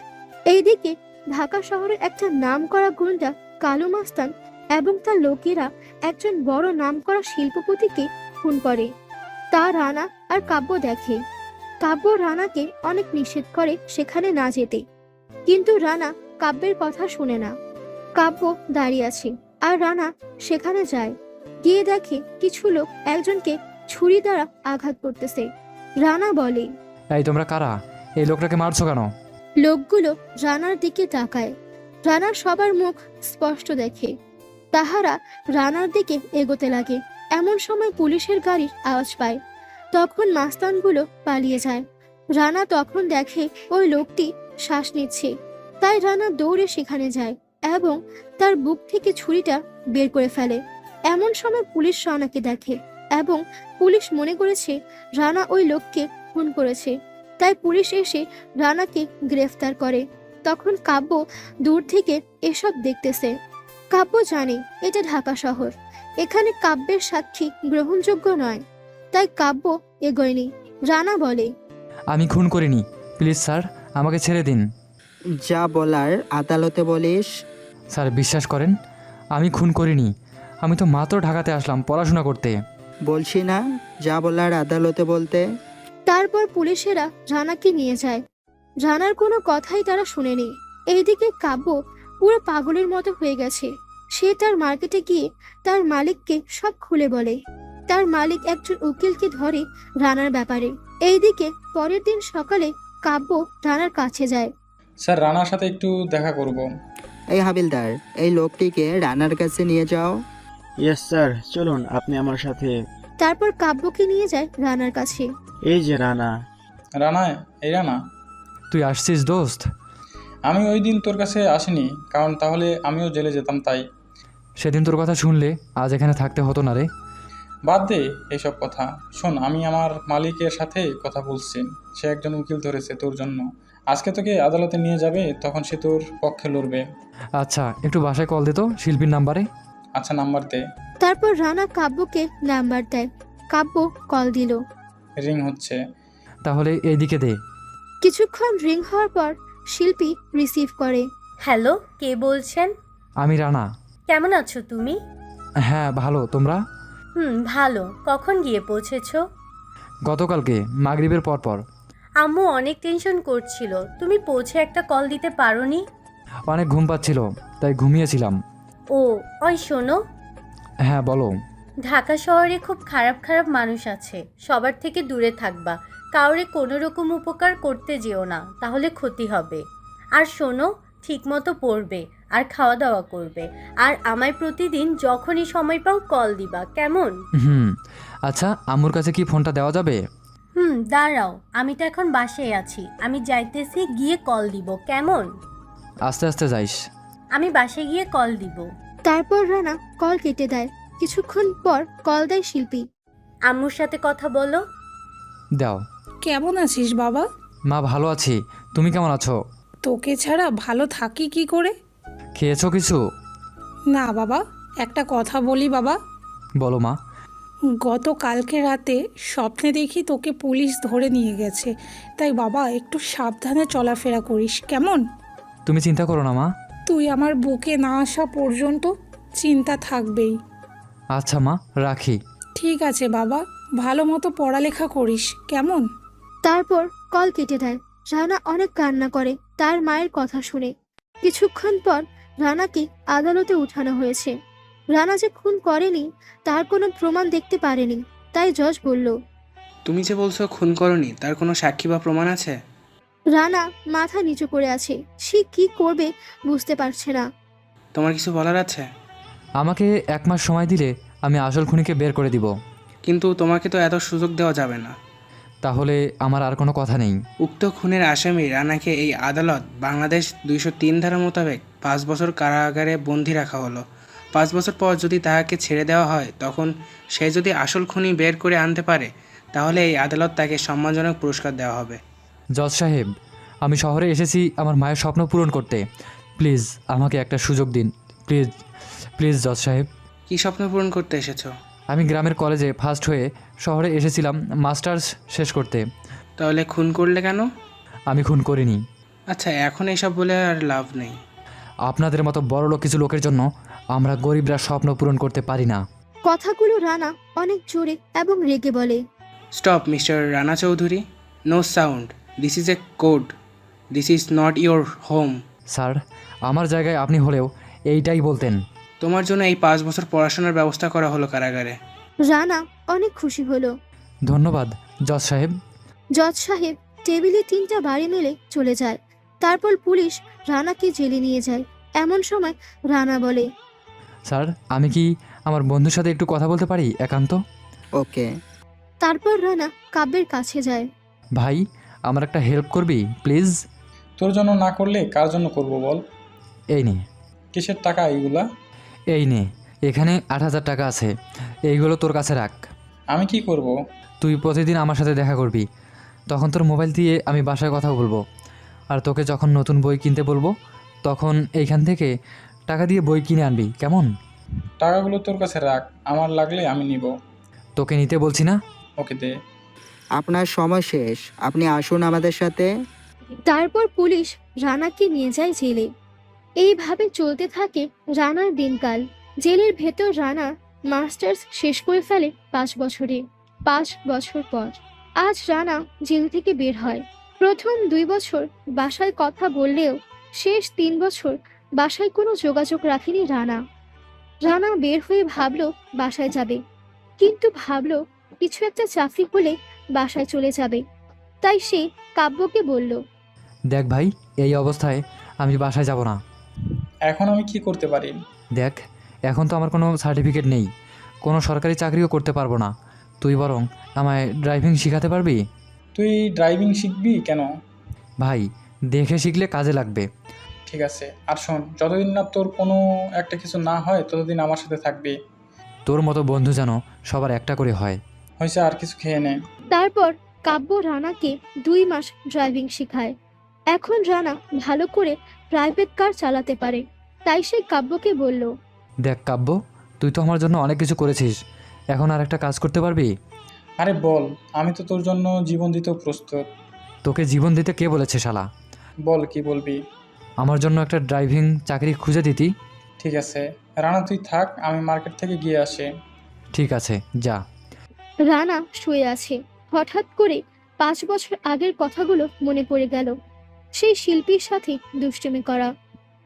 [SPEAKER 4] এইদিকে ঢাকা শহরের একটা নামকরা গুন্ডা কালু মাস্তান এবং তার লোকেরা একজন বড় নামকরা শিল্পপতিকে খুন করে। তা রানা আর কাব্য দেখে। কাব্য রানাকে অনেক নিষেধ করে সেখানে না যেতে, কিন্তু রানা কাব্যের কথা শুনে না। কাব্য দাঁড়িয়ে আছে আর রানা সেখানে যায়। গিয়ে দেখে কিছু লোক একজনকে ছুরি দ্বারা আঘাত করতেছে। রানা বলে,
[SPEAKER 2] এই তোমরা কারা? এই লোকটাকে মারছো কেন?
[SPEAKER 4] লোকগুলো রানার দিকে তাকায়। রানার সবার মুখ স্পষ্ট দেখে। তাহারা রানার দিকে এগোতে লাগে। এমন সময় পুলিশের গাড়ির আওয়াজ পায়। তখন মাস্তানগুলো পালিয়ে যায়। রানা তখন দেখে ওই লোকটি শ্বাস নিচ্ছে। তাই রানা দৌড়ে সেখানে যায় এবং তার বুক থেকে ছুরিটা বের করে ফেলে। এমন সময় পুলিশ রানাকে দেখে এবং পুলিশ মনে করেছে রানা ওই লোককে খুন করেছে। তাই পুলিশ এসে রানাকে গ্রেফতার করে। তখন কাব্য দূর থেকে এসব দেখতেছে। কাব্য জানে এটা ঢাকা শহর, এখানে কাব্যের সাক্ষী গ্রহণযোগ্য নয়। তাই কাব্য এগোয়নি। রানা বলে,
[SPEAKER 2] আমি খুন করিনি, প্লিজ স্যার আমাকে ছেড়ে দিন।
[SPEAKER 8] যা বলার আদালতে বলিস।
[SPEAKER 2] স্যার বিশ্বাস করেন, আমি খুন করিনি। আমি তো মাত্র ঢাকাতে আসলাম পড়াশোনা করতে।
[SPEAKER 8] বলছি না যা বলার আদালতে বলতে।
[SPEAKER 4] তারপর পুলিশেরা রানাকে নিয়ে যায়। রানার কোনো কথাই তারা শুনেনি। এইদিকে কাব্য পুরো পাগলের মতো হয়ে গেছে। সে তার মার্কেটে গিয়ে তার মালিককে সব খুলে বলে। তার মালিক একজন উকিলকে ধরে রানার ব্যাপারে। এইদিকে পরের দিন সকালে কাব্য রানার কাছে যায়।
[SPEAKER 7] স্যার রানার সাথে একটু দেখা করব।
[SPEAKER 8] এই হাবিলদার, এই লোকটিকে রানার কাছে নিয়ে যাও।
[SPEAKER 6] ইয়েস স্যার, চলুন আপনি আমার সাথে।
[SPEAKER 4] তারপর কাব্যকে নিয়ে যায় রানার কাছে।
[SPEAKER 6] এই যে রানা।
[SPEAKER 7] রানা, এই রানা।
[SPEAKER 2] তুই আসছিস দোস্ত?
[SPEAKER 7] আমি ওই দিন তোর কাছে আসিনি, কারণ তাহলে আমিও জেলে যেতাম। তাই
[SPEAKER 2] সেদিন তোর কথা শুনলে আজ এখানে থাকতে হতো না রে।
[SPEAKER 7] বাদ দে এইসব কথা। শোন, আমি আমার মালিকের সাথে কথা বলছি। সে একজন উকিল ধরেছে তোর জন্য। আজকে তোকে আদালতে নিয়ে যাবে, তখন সে তোর পক্ষে লড়বে।
[SPEAKER 2] আচ্ছা একটু বাসায় কল দে তো শিল্পীর নাম্বারে।
[SPEAKER 7] আচ্ছা, নাম্বার দে।
[SPEAKER 4] তারপর রানা কাব্যকে নাম্বার দেয়। কাব্য কল দিল।
[SPEAKER 7] রিং হচ্ছে।
[SPEAKER 2] তাহলে এইদিকে দে।
[SPEAKER 4] কিছুক্ষণ রিং হওয়ার পর শিল্পী রিসিভ করে।
[SPEAKER 5] হ্যালো, কে বলছেন?
[SPEAKER 2] আমি রানা।
[SPEAKER 5] কেমন আছো তুমি?
[SPEAKER 2] হ্যাঁ ভালো, তোমরা?
[SPEAKER 5] ভালো। কখন গিয়ে পৌঁছেছো?
[SPEAKER 2] গতকালকে মাগরিবের পর।
[SPEAKER 5] আম্মু অনেক টেনশন করছিল। তুমি পৌঁছে একটা কল দিতে পারোনি?
[SPEAKER 2] অনেক ঘুম পাচ্ছিল তাই ঘুমিয়েছিলাম।
[SPEAKER 5] ও, ওই শোনো,
[SPEAKER 2] হ্যাঁ বলো।
[SPEAKER 5] ঢাকা শহরে খুব খারাপ খারাপ মানুষ আছে। সবার থেকে দূরে থাকবা। কাউরে কোনো রকম উপকার করতে যেও না, তাহলে ক্ষতি হবে। আর শোনো, ঠিকমতো পড়বে আর খাওয়া দাওয়া করবে। আর আমায় প্রতিদিন যখনই সময় পাও কল দিবা, কেমন?
[SPEAKER 2] আচ্ছা আম্মুর কাছে কি ফোনটা দেওয়া যাবে?
[SPEAKER 5] দাঁড়াও, আমি তো এখন বাসায় আছি। আমি যাইতেছি, গিয়ে কল দিব, কেমন?
[SPEAKER 2] আস্তে আস্তে যাইস।
[SPEAKER 5] আমি বাসায় গিয়ে কল দিব।
[SPEAKER 4] তারপর রানা কল কেটে দেয়। কিছুক্ষণ পর কল দেয় শিল্পী।
[SPEAKER 5] আম্মুর সাথে কথা বলো।
[SPEAKER 2] দাও।
[SPEAKER 3] কেমন আছিস বাবা?
[SPEAKER 2] মা ভালো আছি, তুমি কেমন আছো?
[SPEAKER 3] তোকে ছাড়া ভালো থাকি কি করে?
[SPEAKER 2] খেয়েছো কিছু?
[SPEAKER 3] না বাবা, একটা কথা বলি বাবা।
[SPEAKER 2] বলো মা।
[SPEAKER 3] গতকালকে রাতে স্বপ্নে দেখি তোকে পুলিশ ধরে নিয়ে গেছে। তাই বাবা একটু সাবধানে চলাফেরা করিস, কেমন?
[SPEAKER 2] তুমি চিন্তা করো না মা।
[SPEAKER 3] তুই আমার বুকে না আসা পর্যন্ত চিন্তা থাকবেই।
[SPEAKER 2] আচ্ছা মা, রাখি।
[SPEAKER 3] ঠিক আছে বাবা, ভালো মতো পড়ালেখা করিস, কেমন?
[SPEAKER 4] তারপর কল কেটে দেয়। রানা অনেক কান্না করে তার মায়ের কথা শুনে। কিছুক্ষণ পর রানাকে আদালতে উঠানো হয়েছে। রানা যে খুন করেনি তার কোনো প্রমাণ দেখতে পারেনি। তাই জজ বলল,
[SPEAKER 9] তুমি যে বলছো খুন করনি, তার কোনো সাক্ষী বা প্রমাণ আছে?
[SPEAKER 4] রানা মাথা নিচু করে আছে। সে কি করবে বুঝতে পারছে না।
[SPEAKER 9] তোমার কিছু বলার আছে?
[SPEAKER 2] আমাকে 1 মাস সময় দিলে আমি আসল খুনিকে বের করে দিব।
[SPEAKER 9] কিন্তু তোমাকে তো এত সুযোগ দেওয়া যাবে না।
[SPEAKER 2] তাহলে আমার আর কোনো কথা নেই।
[SPEAKER 9] উক্ত খুনের আসামি রানাকে এই আদালত বাংলাদেশ 203 ধারা মোতাবেক 5 বছর কারাগারে বন্দী রাখা হলো। 5 বছর পর যদি তাহাকে ছেড়ে দেওয়া হয়, তখন সে যদি আসল খুনি বের করে আনতে পারে, তাহলে এই আদালত তাকে সম্মানজনক পুরস্কার দেওয়া হবে।
[SPEAKER 2] জজ সাহেব, আমি শহরে এসেছি আমার মায়ের স্বপ্ন পূরণ করতে। প্লিজ আমাকে একটা সুযোগ দিন, প্লিজ প্লিজ জজ সাহেব।
[SPEAKER 9] কি স্বপ্ন পূরণ করতে এসেছো?
[SPEAKER 2] আমি গ্রামের কলেজে ফার্স্ট হয়ে শহরে এসেছিলাম মাস্টার্স শেষ করতে।
[SPEAKER 9] তাহলে খুন করলে কেন?
[SPEAKER 2] আমি খুন করিনি।
[SPEAKER 9] আচ্ছা, এখন এসব বলে আর লাভ নেই।
[SPEAKER 2] আপনাদের মতো বড়লোক কিছু লোকের জন্য আমরা গরিবরা স্বপ্ন পূরণ করতে পারি না।
[SPEAKER 4] কথাগুলো রানা অনেক জোরে এবং রেগে বলে।
[SPEAKER 9] Stop mister Rana Chowdhury, no sound, this is a code, this is not your home.
[SPEAKER 2] Sir, আমার জায়গায় আপনি হলেও এইটাই বলতেন।
[SPEAKER 9] তোমার জন্য এই 5 বছর পড়াশোনার ব্যবস্থা করা হলো কারাগারে।
[SPEAKER 4] রানা অনেক খুশি হলো।
[SPEAKER 2] ধন্যবাদ জজ সাহেব।
[SPEAKER 4] জজ সাহেব টেবিলে 3টা বাড়ি মেলে চলে যায়। তারপর পুলিশ রানাকে জেলে নিয়ে যায়। এমন সময় রানা বলে,
[SPEAKER 2] স্যার, আমি কি আমার বন্ধুর সাথে একটু কথা বলতে পারি একান্ত?
[SPEAKER 8] ওকে।
[SPEAKER 4] তারপর রানা কাব্যের কাছে যায়।
[SPEAKER 2] ভাই, আমার একটা হেল্প করবি প্লিজ?
[SPEAKER 7] তোর জন্য না করলে কার জন্য করব বল?
[SPEAKER 2] এই নে।
[SPEAKER 7] কিসের টাকা এইগুলা?
[SPEAKER 2] এই নে, এখানে 8,000 টাকা আছে, এইগুলো তোর কাছে রাখ।
[SPEAKER 7] আমি কি করব?
[SPEAKER 2] তুই প্রতিদিন আমার সাথে দেখা করবি, তখন তোর মোবাইল দিয়ে আমি বাসায় কথা বলবো। আর তোকে যখন নতুন বই কিনতে বলবো তখন এইখান থেকে টাকা দিয়ে বই কিনে আনবি, কেমন?
[SPEAKER 7] টাকাগুলো তোর কাছে রাখ, আমার লাগলে আমি নিব।
[SPEAKER 2] তোকে নিতে বলছি না।
[SPEAKER 7] ওকে দে।
[SPEAKER 8] আপনার সময় শেষ, আপনি আসুন আমাদের সাথে।
[SPEAKER 4] তারপর পুলিশ রানাকে নিয়ে যায় জেলে। এইভাবে চলতে থাকে রানার দিনকাল। জেলের ভেতর রানা মাস্টার্স শেষ করে ফেলে 5 বছরে। 5 বছর পর আজ রানা জেল থেকে বের হয়। প্রথম 2 বছর বাসায় কথা বললেও শেষ 3 বছর বাসায় কোনো যোগাযোগ রাখেনি রানা। রানা বের হয়ে ভাবলো বাসায় যাবে, কিন্তু ভাবলো কিছু একটা চাকরি হলে বাসায় চলে যাবে। তাই সে কাব্যকে বলল,
[SPEAKER 2] দেখ ভাই, এই অবস্থায় আমি বাসায় যাব না।
[SPEAKER 7] এখন আমি কি করতে পারি?
[SPEAKER 2] দেখ, এখন তো আমার কোনো সার্টিফিকেট নেই, কোনো সরকারি চাকরিও করতে পারবো না। তুই বরং আমায় ড্রাইভিং শেখাতে পারবি?
[SPEAKER 7] তুই ড্রাইভিং শিখবি কেন?
[SPEAKER 2] ভাই, দেখে শিখলে কাজে লাগবে।
[SPEAKER 7] ঠিক আছে, আর শোন, যতদিন না তোর কোনো একটা কিছু না হয় ততদিন আমার সাথে থাকবি।
[SPEAKER 2] তোর মতো বন্ধু যেন সবার একটা করে হয়।
[SPEAKER 7] হয়েছে, আর কিছু খেয়ে নে।
[SPEAKER 4] তারপর কাব্য রানাকে 2 মাস ড্রাইভিং শেখায়। এখন রানা ভালো করে প্রাইভেট কার চালাতে পারে। তাই সে কাব্যকে বলল,
[SPEAKER 2] দেখ কাব্য, তুই তো আমার জন্য অনেক কিছু করেছিস, এখন আর একটা কাজ করতে পারবি?
[SPEAKER 7] আরে বল, আমি তো তোর জন্য জীবন দিতেও প্রস্তুত।
[SPEAKER 2] তোকে জীবন দিতে কে বলেছে শালা?
[SPEAKER 7] বল কি বলবি?
[SPEAKER 2] আমার জন্য একটা ড্রাইভিং চাকরি খুঁজে দিতি।
[SPEAKER 7] ঠিক আছে রানা, তুই থাক, আমি মার্কেট থেকে গিয়ে আসি।
[SPEAKER 2] ঠিক আছে, যা।
[SPEAKER 4] রানা শুয়ে আছে। হঠাৎ করে 5 বছর আগের কথাগুলো মনে পড়ে গেল। সেই শিল্পীর সাথে দুষ্টুমি করা,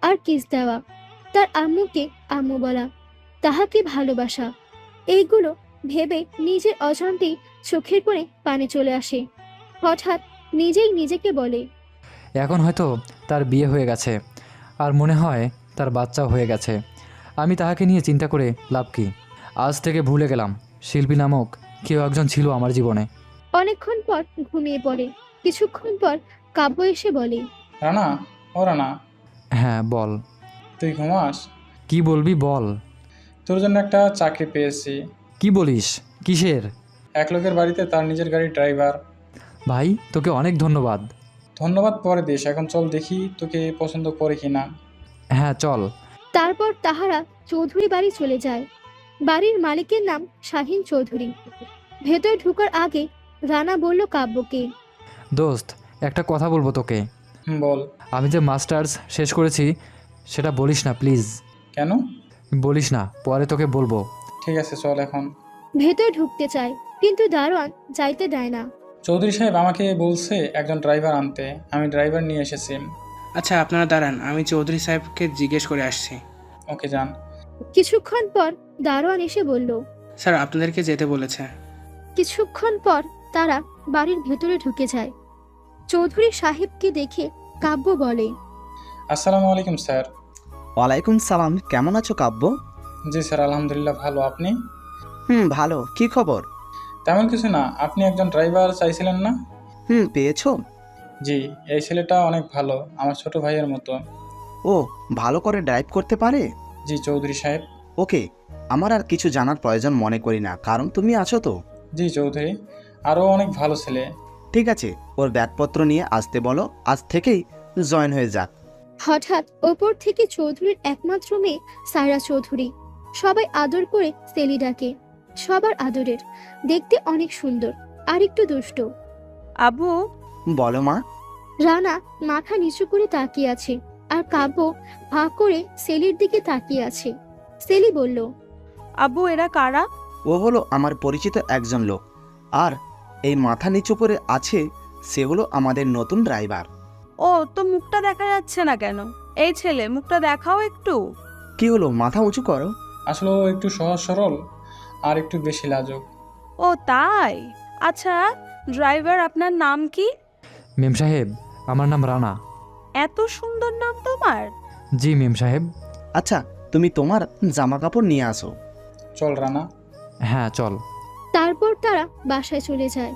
[SPEAKER 4] আর কিস দেওয়া, তার আম্মুকে আম্মু বলা, তাহাকে ভালোবাসা। এইগুলো ভেবে নিজের অজান্তেই চোখের কোণে পানি চলে আসে। হঠাৎ নিজেই নিজেকে বলে,
[SPEAKER 2] এখন হয়তো তার বিয়ে হয়ে গেছে, আর মনে হয় তার বাচ্চাও হয়ে গেছে। আমি তাহাকে নিয়ে চিন্তা করে লাভ কি? আজ থেকে ভুলে গেলাম শিল্পী নামক কেউ একজন ছিল আমার জীবনে।
[SPEAKER 4] অনেকক্ষণ পর ঘুমিয়ে পড়ে। কিছুক্ষণ পর কাব্য এসে বলে,
[SPEAKER 7] রানা, ও রানা,
[SPEAKER 2] হ্যাঁ বল।
[SPEAKER 7] তুই ঘুমাস?
[SPEAKER 2] কি বলবি বল।
[SPEAKER 7] তোর জন্য একটা চাকরি পেয়েছি।
[SPEAKER 2] কি বলিস? কিসের?
[SPEAKER 7] এক লোকের বাড়িতে তার নিজের গাড়ির ড্রাইভার।
[SPEAKER 2] ভাই, তোকে অনেক ধন্যবাদ।
[SPEAKER 7] ধন্যবাদ পরে দিস, এখন চল দেখি তোকে পছন্দ করে কি না।
[SPEAKER 2] হ্যাঁ চল।
[SPEAKER 4] তারপর তাহারা চৌধুরী বাড়ি চলে যায়। বাড়ির মালিকের নাম শাহিন চৌধুরী। ভেতর ঢুকার আগে রানা বলল কাব্যকে,
[SPEAKER 2] দোস্ত, একটা কথা বলবো তোকে।
[SPEAKER 7] বল।
[SPEAKER 2] আমি যে মাস্টার্স শেষ করেছি সেটা বলিস না প্লিজ।
[SPEAKER 7] কেন?
[SPEAKER 2] বলিস না, পরে তোকে বলবো।
[SPEAKER 7] ঠিক আছে, চল এখন।
[SPEAKER 4] ভেতর ঢুকতে চায়, কিন্তু দারোয়ান যাইতে দেয় না।
[SPEAKER 7] চৌধুরী সাহেব আমাকে বলছে একজন ড্রাইভার আনতে, আমি ড্রাইভার নিয়ে এসেছি।
[SPEAKER 9] আচ্ছা আপনারা দাঁড়ান, আমি চৌধুরী সাহেবকে জিজ্ঞেস করে আসছি।
[SPEAKER 7] ওকে যান।
[SPEAKER 4] কিছুক্ষণ পর দারোয়ান এসে বলল,
[SPEAKER 9] স্যার আপনাদেরকে যেতে বলেছে।
[SPEAKER 4] কিছুক্ষণ পর তারা বাড়ির ভেতরে ঢুকে যায়। চৌধুরী সাহেবকে দেখে কাব্য বলে,
[SPEAKER 7] আসসালামু আলাইকুম স্যার।
[SPEAKER 10] ওয়ালাইকুম সালাম, কেমন আছো কাব্য?
[SPEAKER 7] জি স্যার, আলহামদুলিল্লাহ ভালো। আপনি?
[SPEAKER 10] ভালো। কি খবর?
[SPEAKER 7] তেমন কিছু না, আপনি একজন ড্রাইভার চাইছিলেন না?
[SPEAKER 10] পেয়েছো?
[SPEAKER 7] জি, এই ছেলেটা অনেক ভালো, আমার ছোট ভাইয়ের মতো।
[SPEAKER 10] ও ভালো করে ড্রাইভ করতে পারে?
[SPEAKER 7] জি চৌধুরী সাহেব।
[SPEAKER 10] ওকে, আমার আর কিছু জানার প্রয়োজন মনে করি না, কারণ তুমি আছো তো।
[SPEAKER 7] জি চৌধুরী, আরও অনেক ভালো ছেলে।
[SPEAKER 10] ঠিক আছে, ওর ব্যাগপত্র নিয়ে আসতে বলো, আজ থেকেই জয়েন হয়ে যাক।
[SPEAKER 4] হঠাৎ ওপর থেকে চৌধুরীর একমাত্র মেয়ে সায়রা চৌধুরী। সবাই আদর করে সেলি ডাকে। সবার আদরের, দেখতে অনেক সুন্দর আর একটু দুষ্ট।
[SPEAKER 11] আবু,
[SPEAKER 10] বলো মা।
[SPEAKER 4] রানা মাথা নিচু করে তাকিয়ে আছে, আর কাব্য হাঁ করে সেলির দিকে তাকিয়ে আছে। সেলি বলল,
[SPEAKER 11] আবু এরা কারা?
[SPEAKER 10] ও হলো আমার পরিচিত একজন লোক, আর এই মাথা নিচু করে আছে সে হলো আমাদের নতুন ড্রাইভার।
[SPEAKER 11] ও তো মুখটা দেখা যাচ্ছে না কেন? এই ছেলে, মুখটা দেখাও একটু।
[SPEAKER 10] কি হলো, মাথা উঁচু করো।
[SPEAKER 7] আসলে ও একটু সহজ সরল আর একটু বেশি লাজুক।
[SPEAKER 11] ও তাই? আচ্ছা ড্রাইভার, আপনার নাম কি?
[SPEAKER 2] মেম সাহেব, আমার নাম রানা।
[SPEAKER 11] এত সুন্দর নাম তোমার।
[SPEAKER 2] জি মেম সাহেব।
[SPEAKER 10] আচ্ছা তুমি তোমার জামা কাপড় নিয়ে আসো।
[SPEAKER 7] চল রানা।
[SPEAKER 2] হ্যাঁ চল।
[SPEAKER 4] তারপর তারা বাসায় চলে যায়।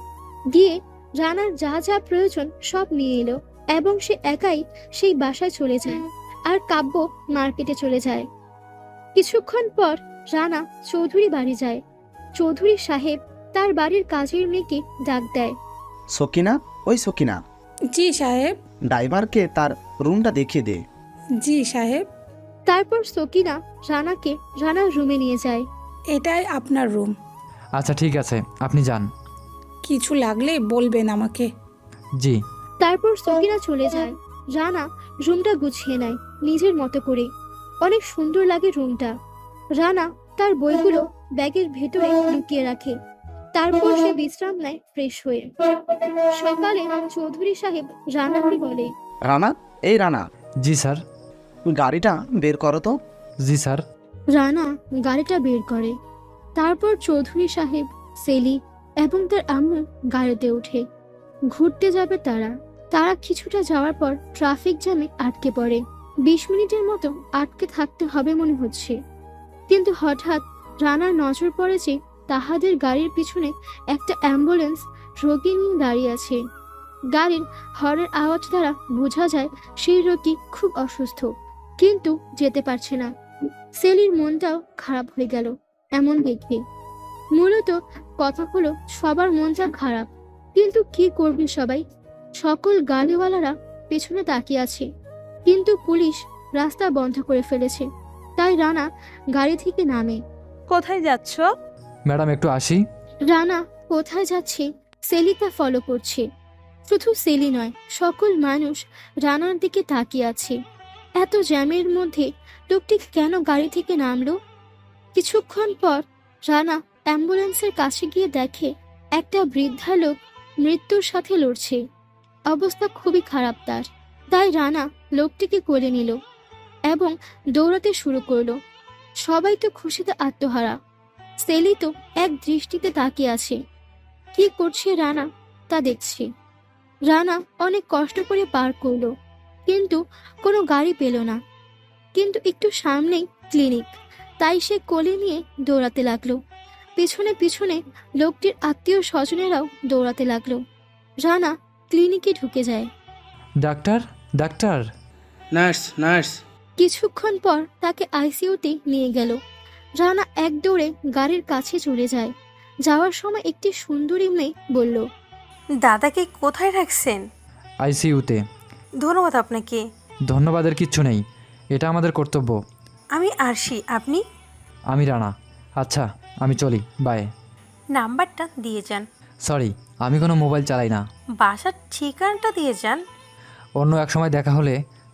[SPEAKER 4] গিয়ে রানার যা যা প্রয়োজন সব নিয়ে এলো এবং সে একাই সেই বাসায় চলে যায়। আর কাব্য মার্কেটে চলে যায়। কিছুক্ষণ পর রানা চৌধুরী বাড়ি যায়। চৌধুরী সাহেব তার বাড়ির কাজের মেয়েকে ডাক দেয়।
[SPEAKER 10] সকিনা, ওই সকিনা,
[SPEAKER 3] জি সাহেব।
[SPEAKER 10] ড্রাইভারকে তার রুমটা দেখিয়ে দে।
[SPEAKER 3] জি সাহেব।
[SPEAKER 4] তারপর সকিনা রানাকে রানার রুমে নিয়ে যায়।
[SPEAKER 3] এটাই আপনার রুম।
[SPEAKER 2] আচ্ছা ঠিক আছে, আপনি যান।
[SPEAKER 3] কিছু লাগলে বলবেন আমাকে।
[SPEAKER 2] জি।
[SPEAKER 4] তারপর সকিনা চলে যায়। রানা রুমটা গুছিয়ে নেয় নিজের মতো করে। অনেক সুন্দর লাগে রুমটা। রানা তার বইগুলো ব্যাগের ভেতরে লুকিয়ে রাখে। তারপর সে বিশ্রাম নেয় ফ্রেশ হয়ে। সকালে চৌধুরী সাহেব রানাকে বলে,
[SPEAKER 10] রানা, এই রানা,
[SPEAKER 2] জি স্যার।
[SPEAKER 10] গাড়িটা বের করো তো।
[SPEAKER 2] জি স্যার।
[SPEAKER 4] রানা গাড়িটা বের করে। তারপর চৌধুরী সাহেব, সেলি এবং তার আম্মু গাড়িতে ওঠে। ঘুরতে যাবে তারা। তারা কিছুটা যাওয়ার পর ট্রাফিক জ্যামে আটকে পড়ে। 20 মিনিটের মতো আটকে থাকতে হবে মনে হচ্ছে। কিন্তু হঠাৎ রানার নজর পড়ে যে তাহাদের গাড়ির পিছনে একটা অ্যাম্বুলেন্স রোগী নিয়ে দাঁড়িয়ে আছে। গাড়ির হর্নের আওয়াজ দ্বারা বোঝা যায় সেই রোগী খুব অসুস্থ, কিন্তু যেতে পারছে না। সেলির মনটাও খারাপ হয়ে গেল এমন দেখে। মূলত কথা হলো সবার মনটা খারাপ, কিন্তু কি করবে সবাই? সকল গাড়িওয়ালারা পেছনে তাকিয়ে আছে, কিন্তু পুলিশ রাস্তা বন্ধ করে ফেলেছে। তাই রানা গাড়ি থেকে নামে।
[SPEAKER 11] কোথায় যাচ্ছ?
[SPEAKER 2] ম্যাডাম একটু আসি।
[SPEAKER 4] রানা কোথায় যাচ্ছে সেলি তা ফলো করছে। শুধু সেলি নয়, সকল মানুষ রানার দিকে তাকিয়ে আছে। এত জ্যামের মধ্যে লোকটি কেন গাড়ি থেকে নামলো? কিছুক্ষণ পর রানা অ্যাম্বুলেন্সের কাছে গিয়ে দেখে একটা বৃদ্ধা লোক মৃত্যুর সাথে লড়ছে। অবস্থা খুবই খারাপ তার। তাই রানা লোকটিকে কোলে নিল এবং দৌড়াতে শুরু করলো। সবাই তো খুশিতে আত্মহারা। সেলি তো এক দৃষ্টিতে তাকিয়ে আছে। কি করছে রানা তা দেখছে। রানা অনেক কষ্ট করে পার করলো, কিন্তু কোনো গাড়ি পেল না। কিন্তু একটু সামনেই ক্লিনিক, তাই সে কোলে নিয়ে দৌড়াতে লাগলো। পিছনে পিছনে লোকটির আত্মীয় স্বজনেরাও দৌড়াতে লাগলো। রানা ক্লিনিকে ঢুকে যায়।
[SPEAKER 2] Doctor, doctor.
[SPEAKER 9] Nurse, nurse.
[SPEAKER 4] কিছুক্ষণ পর তাকে আইসিইউতে নিয়ে গেল। রানা এক দৌড়ে গাড়ির কাছে চলে যায়। যাওয়ার সময় একটি সুন্দরী মেয়ে বলল,
[SPEAKER 12] দাদাকে কোথায় রাখছেন?
[SPEAKER 2] আইসিইউতে।
[SPEAKER 12] ধন্যবাদ আপনাকে।
[SPEAKER 2] ধন্যবাদের কিচ্ছু নেই, এটা আমাদের কর্তব্য।
[SPEAKER 12] আমি আরশি, আপনি?
[SPEAKER 2] আমি রানা। আচ্ছা আমি চলি, বাই।
[SPEAKER 12] নাম্বারটা দিয়ে যান।
[SPEAKER 2] সরি, আমি কোনো মোবাইল চালাই না।
[SPEAKER 12] বাসার ঠিকানাটা দিয়ে যান।
[SPEAKER 2] অন্য এক সময় দেখা হলে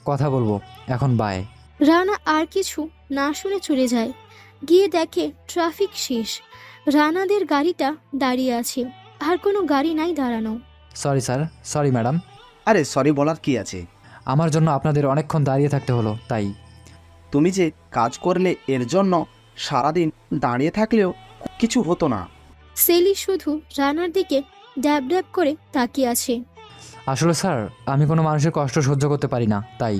[SPEAKER 2] কথা বলবো, এখন বাই।
[SPEAKER 4] রানা আর কিছু না শুনে চলে যায়। গিয়ে দেখে ট্রাফিক শেষ। রানাদের গাড়িটা দাঁড়িয়ে আছে, আর কোনো গাড়ি নাই দাঁড়ানো।
[SPEAKER 2] Sorry sir, sorry madam.
[SPEAKER 10] আরে সরি বলার কি আছে?
[SPEAKER 2] আমার জন্য আপনাদের অনেকক্ষণ দাঁড়িয়ে থাকতে হলো, তাই।
[SPEAKER 10] তুমি যে কাজ করলে এর জন্য সারাদিন দাঁড়িয়ে থাকলেও কিছু হতো না।
[SPEAKER 4] সেলি শুধু রানার দিকে ড্যাব ড্যাব করে তাকিয়ে আছে।
[SPEAKER 2] আসলে স্যার, আমি কোনো মানুষের কষ্ট সহ্য করতে পারি না, তাই।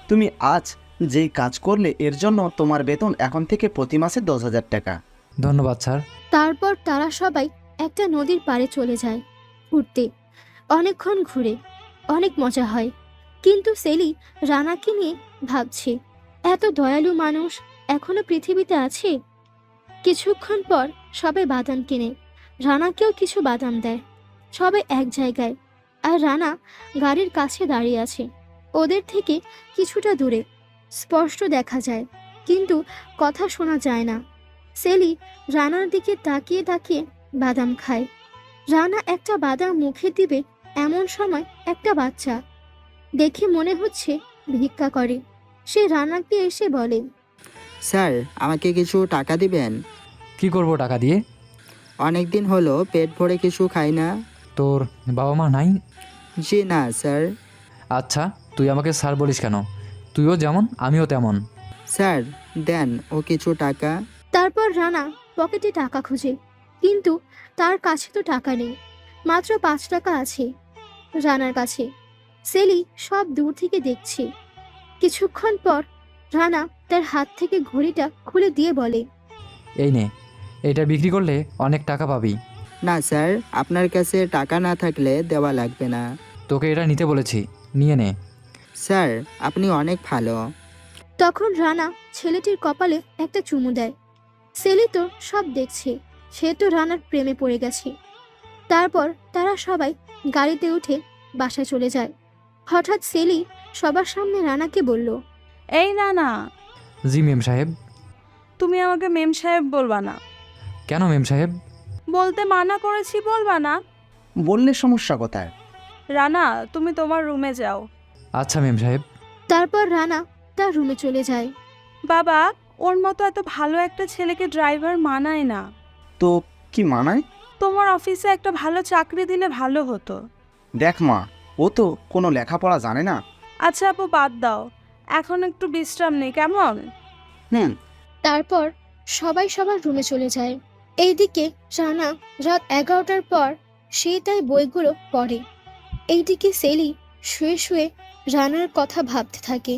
[SPEAKER 10] তুমি আজ যেই কাজ করলে এর জন্য তোমার বেতন এখন থেকে প্রতি মাসে 10,000 টাকা।
[SPEAKER 2] ধন্যবাদ স্যার।
[SPEAKER 4] তারপর তারা সবাই একটা নদীর পাড়ে চলে যায় ঘুরতে। অনেকক্ষণ ঘুরে অনেক মজা হয়, কিন্তু সেলি রানাকে নিয়ে ভাবছে, এত দয়ালু মানুষ এখনো পৃথিবীতে আছে। কিছুক্ষণ পর সবাই বাদাম কিনে রানাকেও কিছু বাদাম দেয়। সবাই এক জায়গায়, আর রানা গাড়ির কাছে দাঁড়িয়ে আছে। ওদের থেকে কিছুটা দূরে স্পষ্ট দেখা যায়, কিন্তু কথা শোনা যায় না। সেলি রানার দিকে তাকিয়ে তাকিয়ে বাদাম খায়। রানা একটা বাদাম মুখে দিবে এমন সময় একটা বাচ্চা দেখে মনে হচ্ছে ভিক্ষা করে। সে রানাকে এসে বলে,
[SPEAKER 8] স্যার আমাকে কিছু টাকা দিবেন?
[SPEAKER 2] কি করব টাকা দিয়ে?
[SPEAKER 8] অনেক দিন হলো পেট ভরে কিছু খাই না।
[SPEAKER 2] তোর বাবা মা নাই?
[SPEAKER 8] জি না স্যার।
[SPEAKER 2] আচ্ছা, তুই আমাকে স্যার বলিস কেন? তুইও যেমন আমিও তেমন।
[SPEAKER 8] স্যার দেন ও কিছু টাকা।
[SPEAKER 4] তারপর রানা পকেটে টাকা খুঁজে, কিন্তু তার কাছে তো টাকা নেই, মাত্র 5 টাকা আছে রানার কাছে। সেলি সব দূর থেকে দেখছে। কিছুক্ষণ পর রানা তার হাত থেকে ঘড়িটা খুলে দিয়ে বলে,
[SPEAKER 2] এই নে, এটা বিক্রি করলে অনেক টাকা পাবি।
[SPEAKER 8] না স্যার, আপনার কাছে টাকা না থাকলে দেওয়া লাগবে না।
[SPEAKER 2] তোকে এটা নিতে বলেছি, নিয়ে নে।
[SPEAKER 8] স্যার আপনি অনেক ভালো।
[SPEAKER 4] তখন রানা ছেলেটির কপালে একটা চুমু দেয়। সেলি তো সব দেখছে, সে তো রানার প্রেমে পড়ে গেছে। তারপর তারা সবাই গাড়িতে উঠে বাসায় চলে যায়। হঠাৎ সেলি সবার সামনে রানাকে বলল,
[SPEAKER 11] এই রানা,
[SPEAKER 2] জি মেম সাহেব।
[SPEAKER 11] তুমি আমাকে মেম সাহেব বলবা না।
[SPEAKER 2] কেন মেম সাহেব?
[SPEAKER 11] বলতে মানা করেছি, বলবা না।
[SPEAKER 10] বললে সমস্যা কোথায়?
[SPEAKER 11] রানা, তুমি তোমার রুমে যাও।
[SPEAKER 2] আচ্ছা মেম সাহেব।
[SPEAKER 4] তারপর রানা তার রুমে চলে যায়।
[SPEAKER 11] বাবা, ওর মতো এত ভালো একটা ছেলেকে ড্রাইভার মানায় না।
[SPEAKER 10] তো কি মানায়?
[SPEAKER 11] তোমার অফিসে একটা ভালো চাকরি দিলে ভালো হতো।
[SPEAKER 10] দেখ মা, ও তো কোনো লেখাপড়া জানে না।
[SPEAKER 11] আচ্ছা আপু, বাদ দাও, এখন একটু বিশ্রাম নেই, কেমন?
[SPEAKER 10] হুম।
[SPEAKER 4] তারপর সবাই সবার রুমে চলে যায়। এইদিকে রানা রাত 11টার পর সে তাই বইগুলো পড়ে। এইদিকে সেলি শুয়ে শুয়ে রানার কথা ভাবতে থাকে।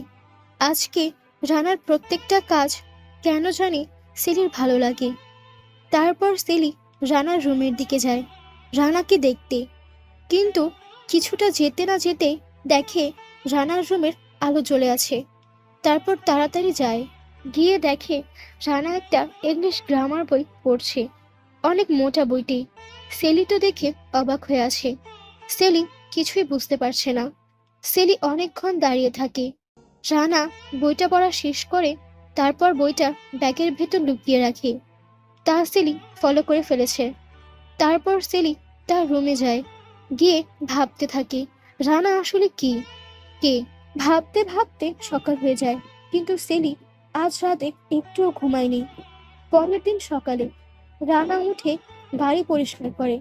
[SPEAKER 4] আজকে রানার প্রত্যেকটা কাজ কেন জানি সেলির ভালো লাগে। তারপর সেলি রানার রুমের দিকে যায় রানাকে দেখতে, কিন্তু কিছুটা যেতে না যেতে দেখে রানার রুমের আলো জ্বলে আছে। তারপর তাড়াতাড়ি যায়, গিয়ে দেখে রানা একটা ইংলিশ গ্রামার বই পড়ছে, অনেক মোটা বইটি। সেলি তো দেখে অবাক হয়ে আছে। সেলি কিছুই বুঝতে পারছে না। সেলি অনেকক্ষণ দাঁড়িয়ে থাকে। রানা বইটা পড়া শেষ করে তারপর বইটা ব্যাগের ভেতর লুকিয়ে রাখে। তা সেলি ফলো করে ফেলেছে। তারপর সেলি তার রুমে যায়, গিয়ে ভাবতে থাকে রানা আসলে কে। ভাবতে ভাবতে সকাল হয়ে যায়, কিন্তু সেলি আজ রাতে একটুও ঘুমায়নি। পরের দিন সকালে রানা উঠে বাড়ি পরিষ্কার করে।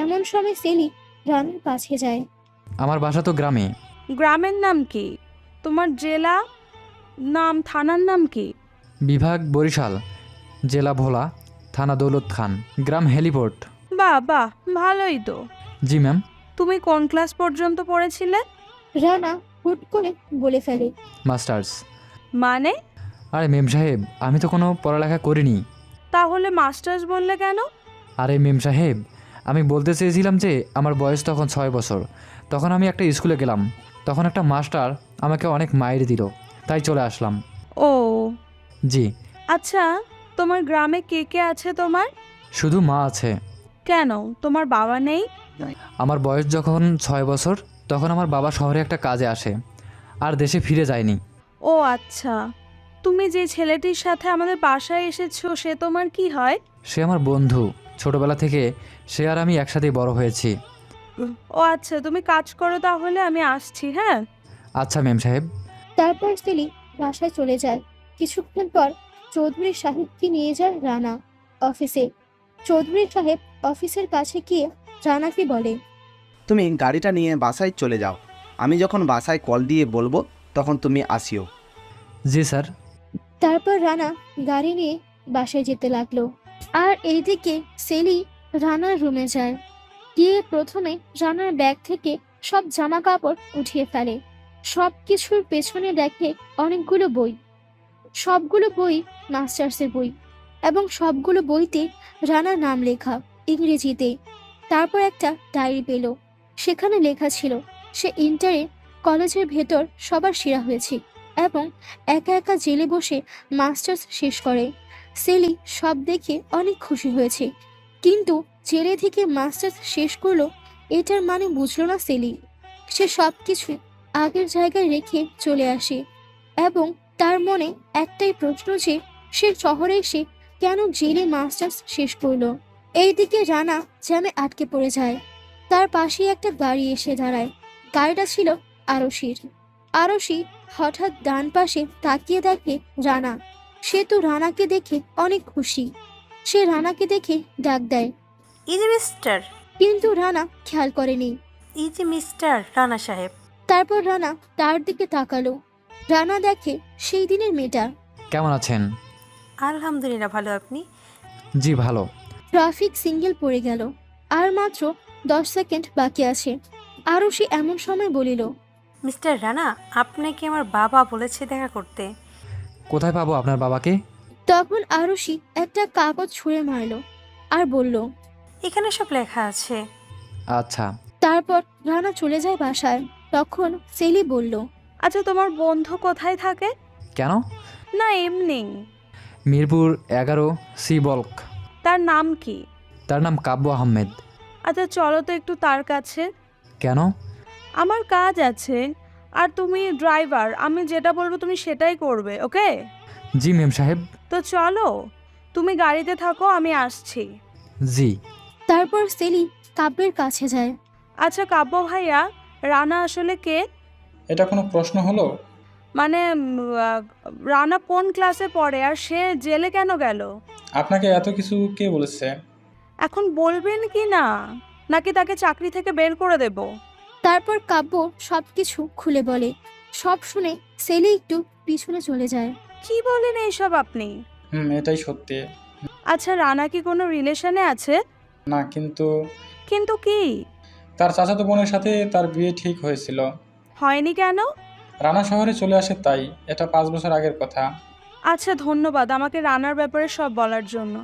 [SPEAKER 4] এমন সময় সেলি রানার কাছে যায়।
[SPEAKER 2] আমার বাসা তো গ্রামে।
[SPEAKER 11] গ্রামের নাম কি? তোমার জেলা নাম, থানার নাম কি?
[SPEAKER 2] বিভাগ বরিশাল, জেলা ভোলা, থানা দৌলত খান, গ্রাম হেলিপোর্ট।
[SPEAKER 11] বাহ বাহ, ভালোই তো।
[SPEAKER 2] জি ম্যাম।
[SPEAKER 11] তুমি কোন ক্লাস পর্যন্ত পড়েছিলে?
[SPEAKER 4] রানা হুট করে বলে ফেলে,
[SPEAKER 2] মাস্টার্স।
[SPEAKER 11] মানে?
[SPEAKER 2] আরে মেম সাহেব, আমি তো কোনো পড়ালেখা করিনি।
[SPEAKER 11] তাহলে মাস্টার্স বললে কেন?
[SPEAKER 2] আরে মেম সাহেব, আমি বলতে চেয়েছিলাম যে আমার বয়স তখন 6 বছর। তখন আমি একটা স্কুলে গেলাম, তখন একটা মাস্টার আমাকে অনেক মাইর দিল, তাই চলে আসলাম।
[SPEAKER 11] ও
[SPEAKER 2] জি।
[SPEAKER 11] আচ্ছা, তোমার গ্রামে কে কে আছে তোমার?
[SPEAKER 2] শুধু মা আছে।
[SPEAKER 11] কেন, তোমার বাবা নেই?
[SPEAKER 2] আমার বয়স যখন 6 বছর তখন আমার বাবা শহরে একটা কাজে আসে, আর দেশে ফিরে যায়নি।
[SPEAKER 11] ও আচ্ছা, তুমি যে ছেলেটির সাথে আমাদের বাসায় এসেছো সে তোমার কি হয়?
[SPEAKER 2] সে আমার বন্ধু, ছোটবেলা থেকে সে আর আমি একসাথেই বড় হয়েছি।
[SPEAKER 11] ও আচ্ছা, তুমি কাজ করো তাহলে, আমি আসছি। হ্যাঁ
[SPEAKER 2] আচ্ছা মেম সাহেব।
[SPEAKER 4] তারপর সেলি বাসায় চলে যায়। কিছুক্ষণ পর চৌধুরী সাহেবকে নিয়ে যায় রানা অফিসে। চৌধুরী সাহেব অফিসের কাছে গিয়ে রানাকে বলে,
[SPEAKER 10] তুমি গাড়িটা নিয়ে বাসায় চলে যাও। আমি যখন বাসায় কল দিয়ে বলবো তখন তুমি আসিও।
[SPEAKER 2] জি স্যার।
[SPEAKER 4] তারপর রানা গাড়ি নিয়ে বাসায় যেতে লাগলো। আর এইদিকে সেলি রানার রুমে যায়, গিয়ে প্রথমে রানার ব্যাগ থেকে সব জামা কাপড় উঠিয়ে ফেলে। সব কিছুর পেছনে দেখে অনেকগুলো বই, সবগুলো বই মাস্টার্সের বই, এবং সবগুলো বইতে রানার নাম লেখা ইংরেজিতে। তারপর একটা ডায়েরি পেল, সেখানে লেখা ছিল সে ইন্টারে কলেজের ভেতর সবার সেরা হয়েছে এবং একা একা জেলে বসে মাস্টার্স শেষ করে। সেলি সব দেখে অনেক খুশি হয়েছে, কিন্তু জেলে থেকে মাস্টার্স শেষ করলো এটার মানে বুঝলো না সেলি। সে সব কিছু আগের জায়গায় রেখে চলে আসে এবং তার মনে একটাই প্রশ্ন যে সে শহরে এসে কেন জেলে মাস্টার্স শেষ করলো। এইদিকে রানা জ্যামে আটকে পড়ে যায়। তার পাশে একটা গাড়ি এসে দাঁড়ায়। গাড়িটা ছিল আরশির। আরশি হঠাৎ ডান পাশে তাকিয়ে দেখে রানা। সে তো রানাকে দেখে অনেক খুশি। সে রানাকে দেখে ডাক দেয়,
[SPEAKER 12] এই যে মিস্টার,
[SPEAKER 4] কিন্তু রানা খেয়াল করেনি।
[SPEAKER 12] এই যে মিস্টার রানা সাহেব।
[SPEAKER 4] তারপর রানা তার দিকে তাকালো। রানা দেখে সেই দিনের মেয়েটা।
[SPEAKER 2] কেমন আছেন?
[SPEAKER 12] আলহামদুলিল্লাহ, ভালো। আপনি?
[SPEAKER 2] জি ভালো।
[SPEAKER 4] ট্রাফিক সিগন্যাল পড়ে গেল, আর মাত্র 10 সেকেন্ড বাকি আছে। আরও সে এমন সময় বলিল,
[SPEAKER 12] মিস্টার রানা, আপনাকে আমার বাবা বলেছে দেখা করতে।
[SPEAKER 2] কোথায় পাবো আপনার বাবাকে?
[SPEAKER 4] তখন আরুষি একটা কাগজ ছুঁড়ে মারল আর বলল,
[SPEAKER 12] এখানে সব লেখা আছে।
[SPEAKER 2] আচ্ছা।
[SPEAKER 4] তারপর রানা চলে যায় বাসায়। তখন সেলি বলল,
[SPEAKER 11] আচ্ছা, তোমার বন্ধু কোথায় থাকে?
[SPEAKER 2] কেন?
[SPEAKER 11] না, এমনি।
[SPEAKER 2] Mirpur 11 C block.
[SPEAKER 11] তার নাম কি?
[SPEAKER 2] তার নাম কাব্য আহমেদ।
[SPEAKER 11] আচ্ছা, চলো তো একটু তার কাছে।
[SPEAKER 2] কেন?
[SPEAKER 11] আমার কাজ আছে। আর তুমি ড্রাইভার, আমি যেটা বলবো তুমি সেটাই করবে, ওকে?
[SPEAKER 2] জি মেম সাহেব।
[SPEAKER 11] তো চলো, তুমি গাড়িতে থাকো, আমি আসছি।
[SPEAKER 2] জি।
[SPEAKER 4] তারপর সেলি কাব্যের কাছে যায়।
[SPEAKER 11] আচ্ছা কাব্য ভাইয়া, রানা আসলে কে?
[SPEAKER 7] এটা কোনো প্রশ্ন হলো?
[SPEAKER 11] মানে রানা কোন ক্লাসে পড়ে আর সে জেলে কেন গেল?
[SPEAKER 7] আপনাকে এত কিছু কে বলেছে?
[SPEAKER 11] এখন বলবেন কি না, নাকি তাকে চাকরি থেকে বের করে দেব?
[SPEAKER 4] তারপর কাব্য সবকিছু খুলে বলে। সব শুনে সেলি একটু পিছনে চলে যায়।
[SPEAKER 11] কি বলেন এইসব আপনি?
[SPEAKER 7] এটাই সত্যি।
[SPEAKER 11] আচ্ছা, রানা কি কোনো রিলেশনে আছে?
[SPEAKER 7] না, কিন্তু
[SPEAKER 11] কিন্তু কি?
[SPEAKER 7] তার চাচাতো বোনের সাথে তার বিয়ে ঠিক হয়েছিল।
[SPEAKER 11] হয়নি কেন?
[SPEAKER 7] রানা শহরে চলে আসে তাই। এটা 5 বছর আগের কথা।
[SPEAKER 11] আচ্ছা, ধন্যবাদ আমাকে রানার ব্যাপারে সব বলার জন্য।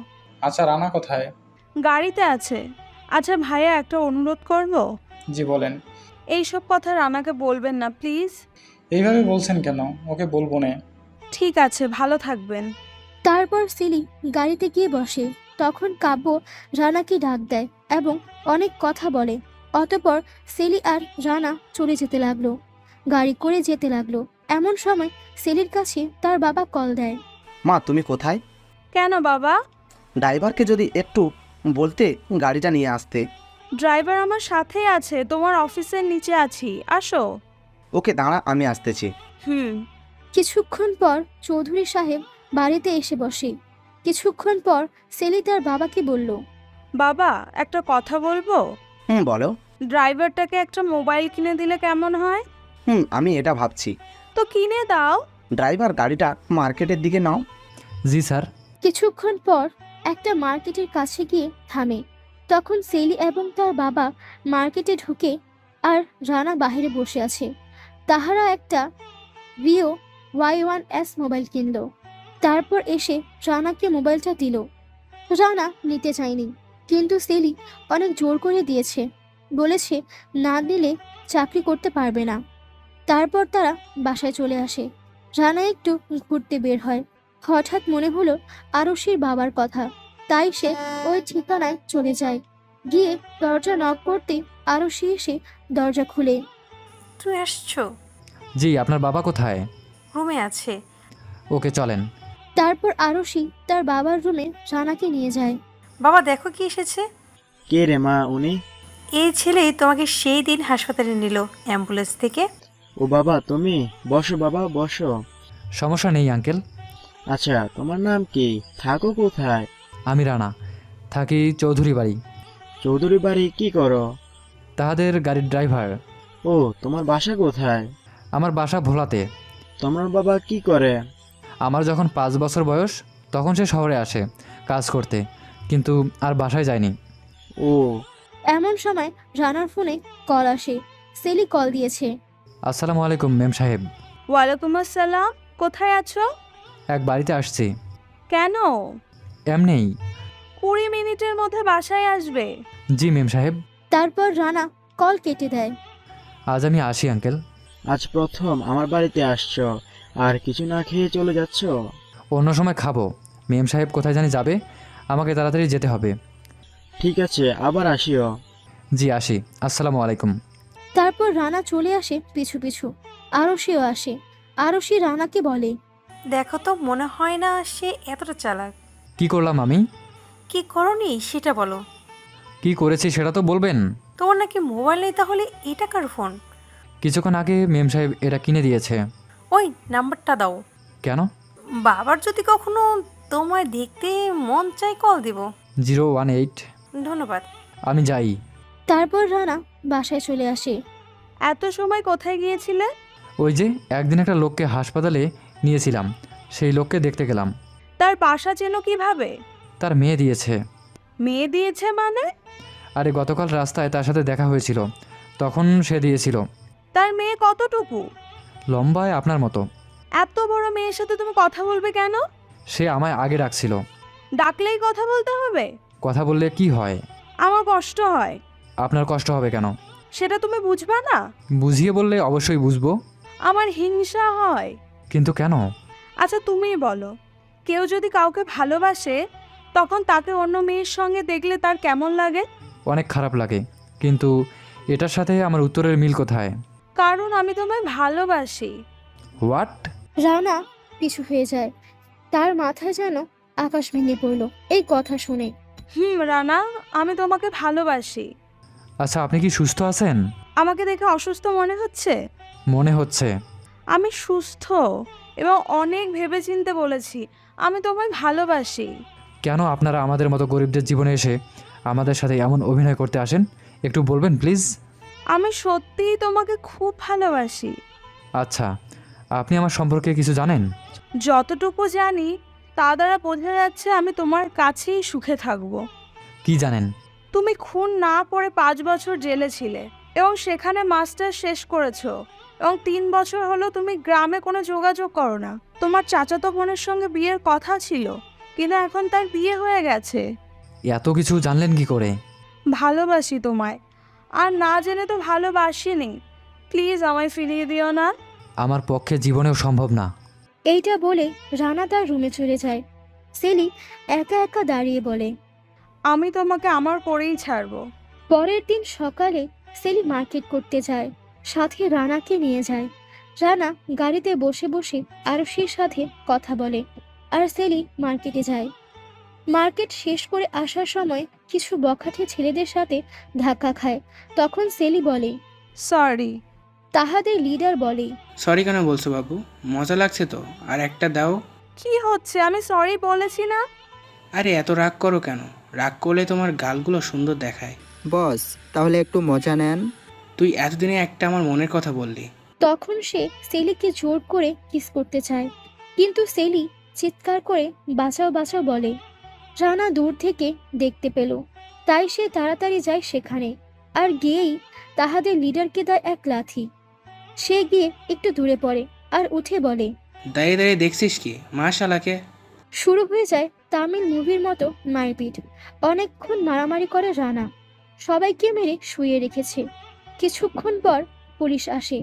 [SPEAKER 7] আচ্ছা, রানা কোথায়?
[SPEAKER 11] গাড়িতে আছে। আচ্ছা ভাইয়া, একটা অনুরোধ করব।
[SPEAKER 7] জি বলেন।
[SPEAKER 11] এইসব কথা রানাকে বলবেন না প্লিজ।
[SPEAKER 7] এইভাবে বলছেন কেন? ওকে বলবো না।
[SPEAKER 11] ঠিক আছে, ভালো থাকবেন।
[SPEAKER 4] তারপর সেলি গাড়িতে গিয়ে বসে। তখন কাব্য রানাকে ডাক দেয় এবং অনেক কথা বলে। অতঃপর সেলি আর রানা চলে যেতে লাগলো। গাড়ি করে যেতে লাগলো। এমন সময় সেলির কাছে তার বাবা কল দেয়।
[SPEAKER 10] মা, তুমি কোথায়?
[SPEAKER 11] কেন বাবা?
[SPEAKER 10] ড্রাইভারকে যদি একটু বলতে গাড়িটা নিয়ে আসতে।
[SPEAKER 11] ড্রাইভার আমার সাথেই আছে, তোমার অফিসের নিচে আছি, আসো।
[SPEAKER 10] ওকে দাঁড়া, আমি আসতেছি।
[SPEAKER 4] কিছুক্ষণ পর চৌধুরী সাহেব বাড়িতে এসে বসে। কিছুক্ষণ পর সেলি তার বাবাকে বলল,
[SPEAKER 11] বাবা, একটা কথা বলবো।
[SPEAKER 10] বলো।
[SPEAKER 11] ড্রাইভারটাকে একটা মোবাইল কিনে দিলে কেমন হয়?
[SPEAKER 10] আমি এটা ভাবছি।
[SPEAKER 11] তো কিনে দাও।
[SPEAKER 10] ড্রাইভার, গাড়িটা মার্কেটের দিকে নাও।
[SPEAKER 2] জি স্যার।
[SPEAKER 4] কিছুক্ষণ পর একটা মার্কেটের কাছে গিয়ে থামে। তখন সেলি এবং তার বাবা মার্কেটে ঢুকে আর রানা বাইরে বসে আছে। তাহারা একটা ভিও Y1S মোবাইল কিনলো। তারপর এসে রানাকে মোবাইলটা দিল। রানা নিতে চায়নি, কিন্তু সেলি অনেক জোর করে দিয়েছে। বলেছে না দিলে চাকরি করতে পারবে না। তারপর তারা বাসায় চলে আসে। রানা একটু ঘুরতে বের হয়। হঠাৎ মনে হলো আরুষির বাবার কথা, তাই সে ওই ঠিকানায় চলে যায়। গিয়ে দরজা নক করতে আরুষি এসে দরজা খুলে।
[SPEAKER 12] তুই আসছো?
[SPEAKER 2] জি, আপনার বাবা কোথায়?
[SPEAKER 12] রুমে আছে।
[SPEAKER 2] ওকে চলেন।
[SPEAKER 4] তারপর আরুষি তার বাবার রুমে রানাকে নিয়ে যায়।
[SPEAKER 12] বাবা দেখো কি এসেছে।
[SPEAKER 6] কে রে মা উনি?
[SPEAKER 12] এই ছেলেই তোমাকে সেই দিন হাসপাতালে নিল অ্যাম্বুলেন্স থেকে।
[SPEAKER 6] ও বাবা, তুমি বসো বাবা, বসো।
[SPEAKER 2] সমস্যা নেই আঙ্কেল।
[SPEAKER 6] আচ্ছা, তোমার নাম কি? থাকো কোথায়?
[SPEAKER 2] আমি রানা, থাকি চৌধুরী বাড়ি।
[SPEAKER 6] চৌধুরী বাড়ি কি করো?
[SPEAKER 2] তাহাদের গাড়ির ড্রাইভার।
[SPEAKER 6] ও, তোমার বাসা কোথায়?
[SPEAKER 2] আমার বাসা ভোলাতে।
[SPEAKER 6] তোমার বাবা কি করে?
[SPEAKER 2] আমার যখন 5 বছর বয়স তখন সে শহরে আসে কাজ করতে, কিন্তু আর বাসায় যায়নি।
[SPEAKER 6] ও।
[SPEAKER 4] এমন সময় রানার ফোনে কল আসে। সেলি কল দিয়েছে।
[SPEAKER 2] আসসালামু আলাইকুম মেম সাহেব।
[SPEAKER 11] ওয়ালাইকুম আসসালাম, কোথায় আছো?
[SPEAKER 2] এক বাড়িতে আসছি।
[SPEAKER 11] কেন?
[SPEAKER 2] এমনিই।
[SPEAKER 11] 20 মিনিটের মধ্যে বাসায় আসবে।
[SPEAKER 2] জি মেম সাহেব।
[SPEAKER 4] তারপর রানা কল কেটে দেয়।
[SPEAKER 2] আজ আমি আসি আঙ্কেল।
[SPEAKER 6] আজ প্রথম আমার বাড়িতে আসছো আর কিছু না খেয়ে চলে যাচ্ছ?
[SPEAKER 2] অন্য সময় খাবো। মেম সাহেব কোথায় জানি যাবে, আমাকে তাড়াতাড়ি যেতে হবে।
[SPEAKER 6] ঠিক আছে, আবার আসিও।
[SPEAKER 2] জি আসি। আসসালামু আলাইকুম।
[SPEAKER 4] তারপর রানা চলে আসে পিছু পিছু। আরুষিও আসে। আরুষি রানাকে বলে,
[SPEAKER 12] দেখো তো, মনে হয় না সে এতটা চালাক।
[SPEAKER 2] কি করলাম আমি?
[SPEAKER 12] কি করনি সেটা বলো।
[SPEAKER 2] কি করেছি সেটা তো বলবেন।
[SPEAKER 12] তোমার নাকি মোবাইল নেই, তাহলে এটা কার ফোন?
[SPEAKER 2] কিছুক্ষণ আগে মেম সাহেব এটা কিনে দিয়েছে।
[SPEAKER 12] ওই নাম্বারটা দাও।
[SPEAKER 2] কেন?
[SPEAKER 12] বাবার যদি কখনো তোমায় দেখতে মন চাই কল দিব।
[SPEAKER 2] 018।
[SPEAKER 12] ধন্যবাদ।
[SPEAKER 2] আমি যাই।
[SPEAKER 4] তারপর রানা বাসায় চলে আসে।
[SPEAKER 11] এত সময় কোথায় গিয়েছিলে?
[SPEAKER 2] ওই যে একদিন একটা লোককে হাসপাতালে নিয়েছিলাম, সেই লোককে দেখতে গেলাম।
[SPEAKER 11] তার বাসা চেনো কিভাবে?
[SPEAKER 2] তার মেয়ে দিয়েছে।
[SPEAKER 11] মেয়ে দিয়েছে মানে?
[SPEAKER 2] আরে গতকাল রাস্তায় তার সাথে দেখা হয়েছিল, তখন সে দিয়েছিল।
[SPEAKER 11] তার মেয়ে কতটুকু?
[SPEAKER 2] লম্বায় আপনার মতো।
[SPEAKER 11] এত বড় মেয়ের সাথে তুমি কথা বলবে কেন?
[SPEAKER 2] সে আমায় আগে ডাকছিল।
[SPEAKER 11] ডাকলেই কথা বলতে হবে?
[SPEAKER 2] কথা বললে কি হয়?
[SPEAKER 11] আমার কষ্ট হয়।
[SPEAKER 2] আপনার কষ্ট হবে কেন?
[SPEAKER 11] সেটা তুমি বুঝবা না?
[SPEAKER 2] বুঝিয়ে বললে অবশ্যই বুঝবো।
[SPEAKER 11] আমার হিংসা হয়।
[SPEAKER 2] কিন্তু কেন?
[SPEAKER 11] আচ্ছা তুমিই বলো, কেউ যদি কাউকে ভালোবাসে তখন তাকে অন্য মেয়ের সঙ্গে দেখলে তার কেমন লাগে?
[SPEAKER 2] অনেক খারাপ লাগে, কিন্তু এটার সাথে আমার উত্তরের মিল কোথায়?
[SPEAKER 11] কারণ আমি তোমায় ভালোবাসি।
[SPEAKER 2] হোয়াট?
[SPEAKER 4] রানা পিছু হয়ে যায়। তার মাথায় যেন আকাশ ভেঙে পড়ল এই কথা শুনে।
[SPEAKER 11] রানা, আমি তোমাকে ভালোবাসি।
[SPEAKER 2] আচ্ছা, আপনি কি সুস্থ আছেন?
[SPEAKER 11] আমাকে দেখে অসুস্থ মনে হচ্ছে?
[SPEAKER 2] মনে হচ্ছে।
[SPEAKER 11] আমি সুস্থ এবং অনেক ভেবেচিন্তে বলেছি আমি তোমায় ভালোবাসি।
[SPEAKER 2] কেন আপনারা আমাদের মতো গরিবদের জীবনে এসে আমাদের সাথে এমন অভিনয় করতে আসেন? একটু বলবেন প্লিজ।
[SPEAKER 11] আমি সত্যিই তোমাকে খুব ভালোবাসি।
[SPEAKER 2] আচ্ছা, আপনি আমার সম্পর্কে কিছু জানেন?
[SPEAKER 11] যতটুকু জানি তা দ্বারা বোঝা যাচ্ছে আমি তোমার কাছেই সুখে থাকবো।
[SPEAKER 2] কি জানেন?
[SPEAKER 11] তুমি খুন না করে 5 বছর জেলে ছিলে এবং সেখানে মাস্টার শেষ করেছো এবং 3 বছর হলো তুমি গ্রামে কোনো যোগাযোগ করো না। তোমার চাচাতো বোনের সঙ্গে বিয়ের কথা ছিল, কিন্তু এখন তার বিয়ে হয়ে গেছে।
[SPEAKER 2] এত কিছু জানলেন কি করে?
[SPEAKER 11] ভালোবাসি তোমায়, আর না জেনে তো ভালোবাসিনি। প্লিজ আমায় ফিরিয়ে দিও না।
[SPEAKER 2] আমার পক্ষে জীবনেও সম্ভব না।
[SPEAKER 4] এইটা বলে রানা তার রুমে চলে যায়। সেলি একা একা দাঁড়িয়ে বলে,
[SPEAKER 11] আমি তোমাকে আমার করেই ছাড়বো।
[SPEAKER 4] পরের দিন সকালে সেলি মার্কেট করতে যায়, সাথে রানাকে নিয়ে যায়। রানা গাড়িতে বসে বসে আরুষির সাথে কথা বলে, আর সেলি মার্কেটে যায়। মার্কেট শেষ করে আসার সময় কিছু বখাটে ছেলেদের সাথে ধাক্কা খায়। তখন সেলি বলে,
[SPEAKER 11] সরি।
[SPEAKER 4] তাহাদের লিডার বলে,
[SPEAKER 9] সরি কেন বলছো বাবু? মজা লাগছে তো, আর একটা দাও।
[SPEAKER 11] কি হচ্ছে? আমি সরি বলেছি না।
[SPEAKER 9] আরে এত রাগ করো কেন? রাগ করলে তোমার গালগুলো সুন্দর দেখায়।
[SPEAKER 8] বস, তাহলে একটু মজা নেন।
[SPEAKER 9] তুই এতদিনে একটা আমার মনের কথা বললি।
[SPEAKER 4] তখন সে সেলিকে জোর করে কিস করতে চায়, কিন্তু সেলি চিৎকার করে বাঁচাও বাঁচাও বলে। রানা দূর থেকে দেখতে পেল, তাই সে তাড়াতাড়ি যায় সেখানে, আর গিয়েই তাহাদের লিডারকে দেয় এক লাথি। সে গিয়ে একটু দূরে পড়ে আর উঠে বলে,
[SPEAKER 9] দাঁড়িয়ে দাঁড়িয়ে দেখছিস কি? মাশালাকে।
[SPEAKER 4] শুরু হয়ে যায় তামিল মুভির মতো মারপিট। অনেকক্ষণ মারামারি করে রানা, সবাইকে মেরে শুয়ে রেখেছে। কিছুক্ষণ পর পুলিশ আসে,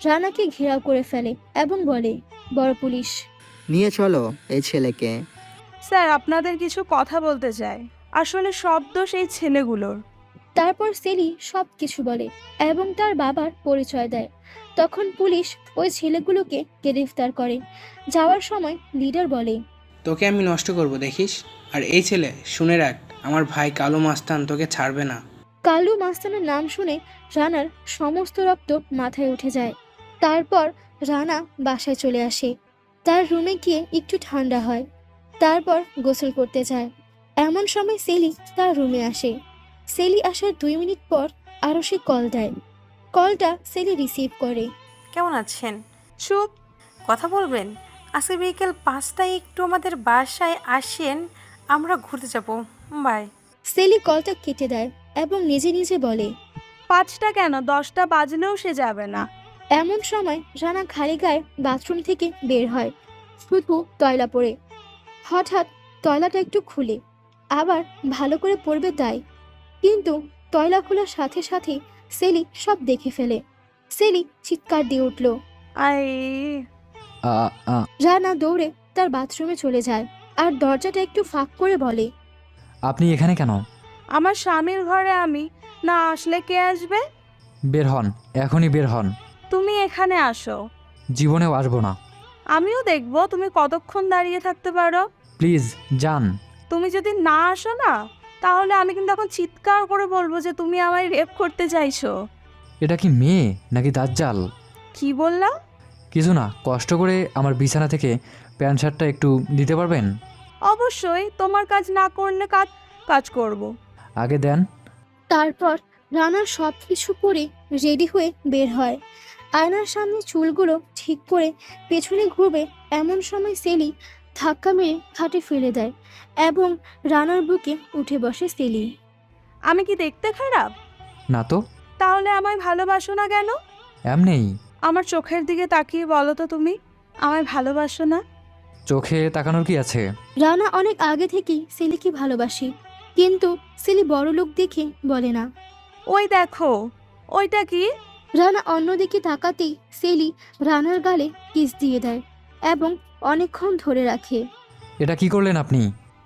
[SPEAKER 4] রানাকে ঘেরাও করে ফেলে এবং বলে, বড় পুলিশ,
[SPEAKER 8] নিয়ে চলো এই ছেলেকে।
[SPEAKER 11] স্যার, আপনাদের কিছু কথা বলতে চাই। আসলে সব দোষ এই ছেলেগুলোর।
[SPEAKER 4] তারপর সেলি সব কিছু বলে এবং তার বাবার পরিচয় দেয়। তখন পুলিশ ওই ছেলেগুলোকে গ্রেফতার করে। যাওয়ার সময় লিডার বলে,
[SPEAKER 9] তোকে আমি নষ্ট করব দেখিস। আর এই ছেলে, শুনে রাখ, আমার ভাই কালু মাস্তান তোকে ছাড়বে না।
[SPEAKER 4] কালু মাস্তানের নাম শুনে রানার সমস্ত রক্ত মাথায় উঠে যায়। তারপর রানা বাসায় চলে আসে। তার রুমে গিয়ে একটু ঠান্ডা হয়, তারপর গোসল করতে যায়। এমন সময় সেলি তার রুমে আসে। সেলি আসার 2 মিনিট পর আরও সে কল দেয়। কলটা সেলি রিসিভ করে।
[SPEAKER 12] কেমন আছেন?
[SPEAKER 11] চুপ।
[SPEAKER 12] কথা বলবেন? আজকে বিকেল 5টায় একটু আমাদের বাসায় আসেন, আমরা ঘুরতে যাব। বাই।
[SPEAKER 4] সেলি কলটা কেটে দেয় এবং নিজে নিজে বলে,
[SPEAKER 11] 5টা কেন, 10টা বাজলেও সে যাবে না।
[SPEAKER 4] এমন সময় রানা খালি গায়ে বাথরুম থেকে বের হয়, শুধু তয়লা পরে। হঠাৎ তয়লাটা একটু খুলে, আবার ভালো করে পরবে তাই, কিন্তু তয়লা খোলার সাথে সাথে সেলি সব দেখে ফেলে। সেলি চিৎকার দিয়ে উঠল।
[SPEAKER 11] আই
[SPEAKER 4] রানা দৌড়ে তার বাথরুমে চলে যায় আর দরজাটা একটু ফাঁক করে বলে,
[SPEAKER 2] আপনি এখানে কেন?
[SPEAKER 11] আমার স্বামীর ঘরে আমি না আসলে কে আসবে?
[SPEAKER 2] বের হন, এখনই বের হন।
[SPEAKER 11] তুমি এখানে আসো।
[SPEAKER 2] জীবনেও আসবো না।
[SPEAKER 11] আমিও দেখবো তুমি কতক্ষণ দাঁড়িয়ে থাকতে পারো।
[SPEAKER 2] প্লিজ যান।
[SPEAKER 11] তুমি যদি না আসো না, তাহলে আমি কিন্তু এখন চিৎকার করে বলবো যে তুমি আমায় রেপ করতে চাইছো।
[SPEAKER 2] এটা কি মেয়ে নাকি দাজ্জাল?
[SPEAKER 11] কি বললা?
[SPEAKER 2] কিছু না, কষ্ট করে আমার বিছানা থেকে প্যান্ট শার্টটা একটু দিতে পারবেন?
[SPEAKER 11] অবশ্যই, তোমার কাজ না করলে কাজ করব।
[SPEAKER 2] আগে দেন।
[SPEAKER 4] তারপর রানা সব কিছু করে রেডি হয়ে বের হয়। আয়নার সামনে চুলগুলো ঠিক করে পেছনে ঘুরবে এমন সময় সেলি ধাক্কা মেরে খাটে ফেলে দেয় এবং রানার বুকে উঠে বসে সেলি।
[SPEAKER 11] আমি কি দেখতে খারাপ?
[SPEAKER 2] না তো।
[SPEAKER 11] তাহলে আমায় ভালোবাসো না কেন?
[SPEAKER 2] এমনিই।
[SPEAKER 11] আমার চোখের দিকে তাকিয়ে বলো তো তুমি আমায় ভালোবাসো না?
[SPEAKER 2] চোখে তাকানোর কি আছে?
[SPEAKER 4] রানা অনেক আগে থেকেই সেলিকে ভালোবাসে, কিন্তু সেলি বড় লোক দেখে বলে না।
[SPEAKER 11] ওই দেখো, ওইটা কি?
[SPEAKER 4] রানা অন্যদিকে তাকাতেই সেলি রানার গালে কিস দিয়ে দেয় এবং অনেকক্ষণ ধরে রাখে।
[SPEAKER 2] এটা কি করলেন আপনি?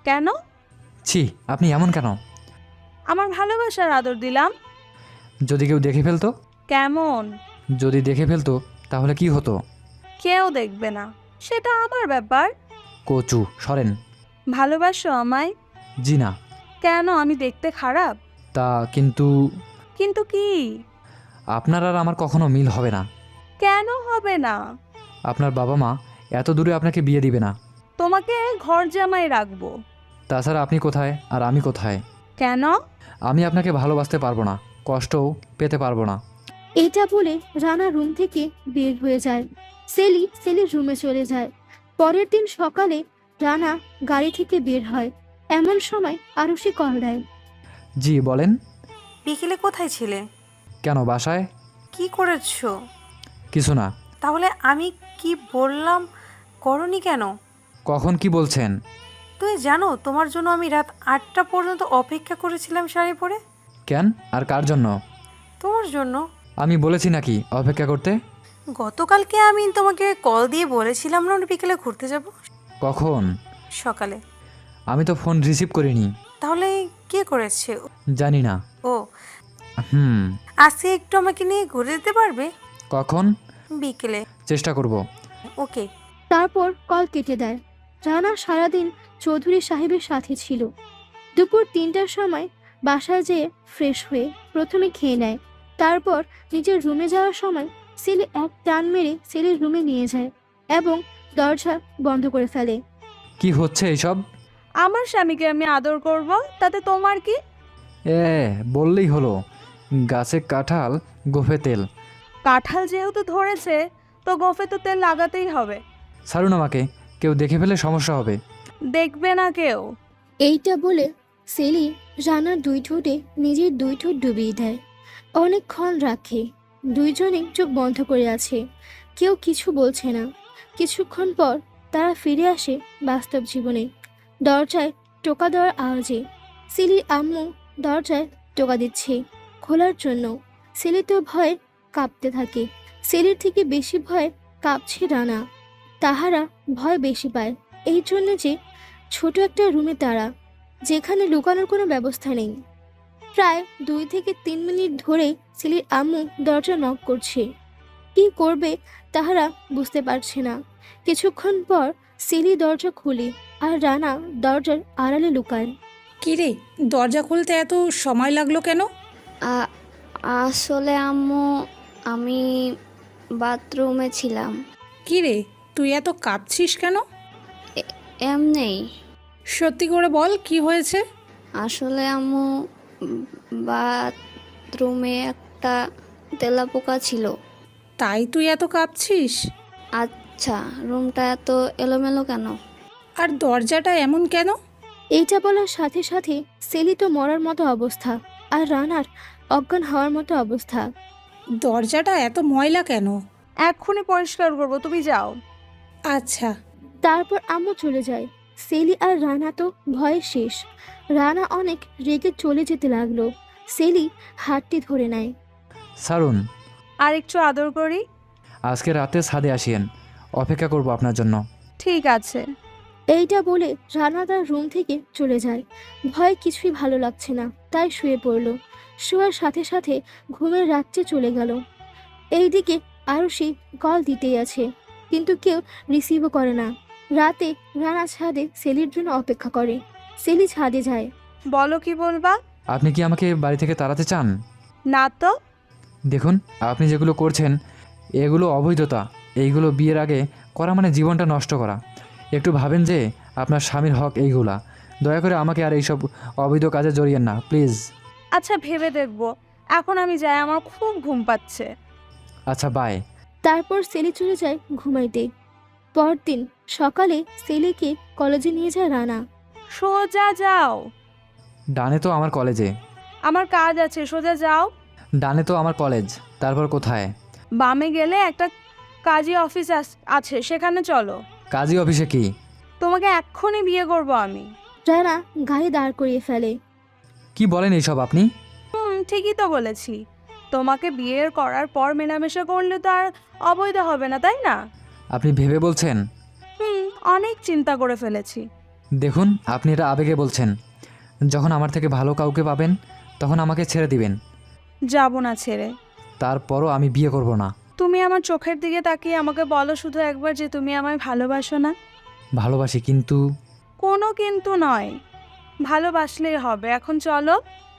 [SPEAKER 11] কেন?
[SPEAKER 2] ছি, আপনি এমন কেন?
[SPEAKER 11] আমার ভালোবাসার আদর দিলাম।
[SPEAKER 2] যদি কেউ দেখে ফেলতো?
[SPEAKER 11] কেমন?
[SPEAKER 2] যদি দেখে ফেলতো তাহলে কি হতো?
[SPEAKER 11] কেউ দেখবে না, সেটা আমার ব্যাপার।
[SPEAKER 2] কচু, সরেন।
[SPEAKER 11] ভালোবাসো আমায়?
[SPEAKER 2] জি না।
[SPEAKER 11] কেন, আমি দেখতে খারাপ?
[SPEAKER 2] তা কিন্তু
[SPEAKER 11] কিন্তু কি?
[SPEAKER 2] আপনার আর আমার কখনো মিল হবে না।
[SPEAKER 11] কেন হবে না?
[SPEAKER 2] আপনার বাবা মা এত দূরে আপনাকে বিয়ে দিবে না।
[SPEAKER 11] তোমাকে ঘর জামাই রাখবো।
[SPEAKER 2] তাছাড়া আপনি কোথায় আর আমি কোথায়?
[SPEAKER 11] কেন?
[SPEAKER 2] আমি আপনাকে ভালোবাসতে পারবো না, কষ্টও পেতে পারবো না।
[SPEAKER 4] এটা বলে রানা রুম থেকে বের হয়ে যায়। সেলির রুমে চলে যায়। পরের দিন সকালে রানা গাড়ি থেকে বের হয়। এমন সময় আরুষি কল দেয়।
[SPEAKER 2] জি বলেন।
[SPEAKER 12] বিকেলে কোথায় ছিলে?
[SPEAKER 2] কেন, বাসায়।
[SPEAKER 12] কি করেছো?
[SPEAKER 2] কিছু না।
[SPEAKER 12] তাহলে আমি কি বললাম করনি কেন?
[SPEAKER 2] কখন কি বলছেন?
[SPEAKER 12] তুমি জানো তোমার জন্য আমি রাত 8টা পর্যন্ত অপেক্ষা করেছিলাম শাড়ি পরে।
[SPEAKER 2] কেন আর কার জন্য?
[SPEAKER 12] তোমার জন্য।
[SPEAKER 2] আমি বলেছি নাকি অপেক্ষা করতে?
[SPEAKER 12] গতকালকে আমি তোমাকে কল দিয়ে বলেছিলাম না বিকেলে ঘুরতে যাব।
[SPEAKER 2] কখন?
[SPEAKER 12] সকালে।
[SPEAKER 2] আমি তো ফোন রিসিভ করিনি।
[SPEAKER 12] তাহলে কে করেছে?
[SPEAKER 2] জানি না।
[SPEAKER 12] ও আজকে একটু আমাকে নিয়ে ঘুরে যেতে পারবে?
[SPEAKER 2] কখন?
[SPEAKER 12] বিকেলে।
[SPEAKER 2] চেষ্টা করব।
[SPEAKER 12] ওকে।
[SPEAKER 4] তারপর কল কেটে দেয়। রানা সারাদিন চৌধুরী সাহেবের সাথে ছিল। দুপুর 3টার সময় বাসায় যেয়ে ফ্রেশ হয়ে প্রথমে খেয়ে নেয়। তারপর নিজের রুমে যাওয়ার সময় সেলি এক টান মেরে সেলির রুমে নিয়ে যায় এবং দরজা বন্ধ করে ফেলে।
[SPEAKER 2] কি হচ্ছে এইসব?
[SPEAKER 11] আমার স্বামীকে আমি আদর করব, তাতে তোমার কি?
[SPEAKER 2] বললেই হলো, গাছে কাঁঠাল গোফে তেল।
[SPEAKER 11] কাঁঠাল যেহেতু ধরেছে তো গোফে তো তেল লাগাতেই হবে।
[SPEAKER 2] ছাড়ুন আমাকে, কেউ দেখে ফেলে সমস্যা হবে।
[SPEAKER 11] দেখবে না কেউ।
[SPEAKER 4] এইটা বলে সেলি রানার 2 ঠোঁটে নিজের 2 ঠোঁট ডুবিয়ে দেয়। অনেকক্ষণ রাখে। দুইজনে চোখ বন্ধ করে আছে, কেউ কিছু বলছে না। কিছুক্ষণ পর তারা ফিরে আসে বাস্তব জীবনে। দরজায় টোকা দেওয়ার আওয়াজে সেলির আম্মু দরজায় টোকা দিচ্ছে খোলার জন্য। সেলি তো ভয়ে কাঁপতে থাকে। সেলির থেকে বেশি ভয় কাঁপছে রানা। তাহারা ভয় বেশি পায় এই জন্য যে ছোট একটা রুমে তারা, যেখানে লুকানোর কোনো ব্যবস্থা নেই। প্রায় 2 থেকে 3 মিনিট ধরে সেলির আম্মু দরজা নক করছে। কি করবে তাহারা বুঝতে পারছে না। কিছুক্ষণ পর সেলি দরজা খুলে আর রানা দরজার আড়ালে লুকায়।
[SPEAKER 3] কিরে, দরজা খুলতে এত সময় লাগলো কেন?
[SPEAKER 13] আসলে আম্মু, আমি বাথরুমে ছিলাম।
[SPEAKER 3] কিরে, তুই এত কাঁপছিস কেন?
[SPEAKER 13] এমনি।
[SPEAKER 3] সত্যি করে বল, কি হয়েছে?
[SPEAKER 13] আসলে আম্মু, বাথরুমে একটা তেলাপোকা ছিল।
[SPEAKER 3] তাই তুই এত কাঁপছিস?
[SPEAKER 13] আচ্ছা, রুমটা এত এলোমেলো কেন?
[SPEAKER 3] আর দরজাটা এমন কেন?
[SPEAKER 4] এইটা বলার সাথে সাথে সেলি তো মরার মতো অবস্থা আর রানার অজ্ঞান হওয়ার মতো অবস্থা।
[SPEAKER 3] দরজাটা এত ময়লা কেন?
[SPEAKER 11] এক্ষুনি পরিষ্কার করব, তুমি যাও।
[SPEAKER 3] আচ্ছা।
[SPEAKER 4] তারপর আম্মু চলে যায়। সেলি আর রানা তো ভয়ে শেষ। রানা অনেক রেগে চলে যেতে লাগলো। সেলি হাতটি ধরে নেয়।
[SPEAKER 2] ছাড়ুন।
[SPEAKER 11] আর একটু আদর করি।
[SPEAKER 2] আজকে রাতে ছাদে আসিয়েন, অপেক্ষা করব আপনার জন্য।
[SPEAKER 11] ঠিক আছে।
[SPEAKER 4] এইটা বলে রানা তার রুম থেকে চলে যায়। ভয় কিছুই ভালো লাগছে না, তাই শুয়ে পড়ল। শোয়ার সাথে সাথে ঘুমের রাত্রে চলে গেল। এইদিকে আরুষি কল দিতেই আছে, কিন্তু কেউ রিসিভও করে না। রাতে রানা ছাদে সেলির জন্য অপেক্ষা করে। সেলি ছাদে যায়।
[SPEAKER 11] বলো, কি বলবা?
[SPEAKER 2] আপনি কি আমাকে বাড়ি থেকে তাড়াতে চান?
[SPEAKER 11] না তো।
[SPEAKER 2] দেখুন, আপনি যেগুলো করছেন এগুলো অবৈধতা। এইগুলো বিয়ের আগে করা মানে জীবনটা নষ্ট করা। একটু ভাবেন যে আপনার স্বামীর হক এইগুলা। দয়া করে আমাকে আর এইসব অবৈধ কাজে জড়িয়েন না প্লিজ।
[SPEAKER 11] আচ্ছা ভেবে দেখবো, এখন আমি যাই, আমার খুব ঘুম পাচ্ছে।
[SPEAKER 2] আচ্ছা বাই।
[SPEAKER 4] তারপর সেলি চলে যায় ঘুমাইতে। পরদিন সকালে সেলিকে কলেজে নিয়ে যায় রানা।
[SPEAKER 11] সোজা যাও,
[SPEAKER 2] ডানে তো আমার কলেজে।
[SPEAKER 11] আমার কাজ আছে, সোজা যাও।
[SPEAKER 2] ডানে তো আমার কলেজ, তারপর কোথায়?
[SPEAKER 11] বামে গেলে একটা কাজী অফিস আছে, সেখানে চলো।
[SPEAKER 2] কাজী অফিসে কি?
[SPEAKER 11] তোমাকে এক্ষুনি বিয়ে করব আমি।
[SPEAKER 4] রানা গাড়ি দাঁড় করিয়ে ফেলে।
[SPEAKER 2] কি বলেন এইসব আপনি?
[SPEAKER 11] ঠিকই তো বলেছি, তোমাকে বিয়ে করার পর মেলামেশা করলে তো আর অবৈধ হবে না, তাই না?
[SPEAKER 2] আপনি ভেবে বলছেন?
[SPEAKER 11] অনেক চিন্তা করে ফেলেছি।
[SPEAKER 2] দেখুন, আপনি এটা আবেগে বলছেন। যখন আমার থেকে ভালো কাউকে পাবেন তখন আমাকে ছেড়ে দিবেন।
[SPEAKER 11] যাব না ছেড়ে।
[SPEAKER 2] তারপরও আমি বিয়ে করব না।
[SPEAKER 11] তুমি আমার চোখের দিকে তাকিয়ে আমাকে বলো শুধু একবার যে তুমি আমায় ভালোবাসো না।
[SPEAKER 2] ভালোবাসি, কিন্তু
[SPEAKER 11] কোনো কিন্তু নয়, ভালোবাসলেই হবে। এখন চলো।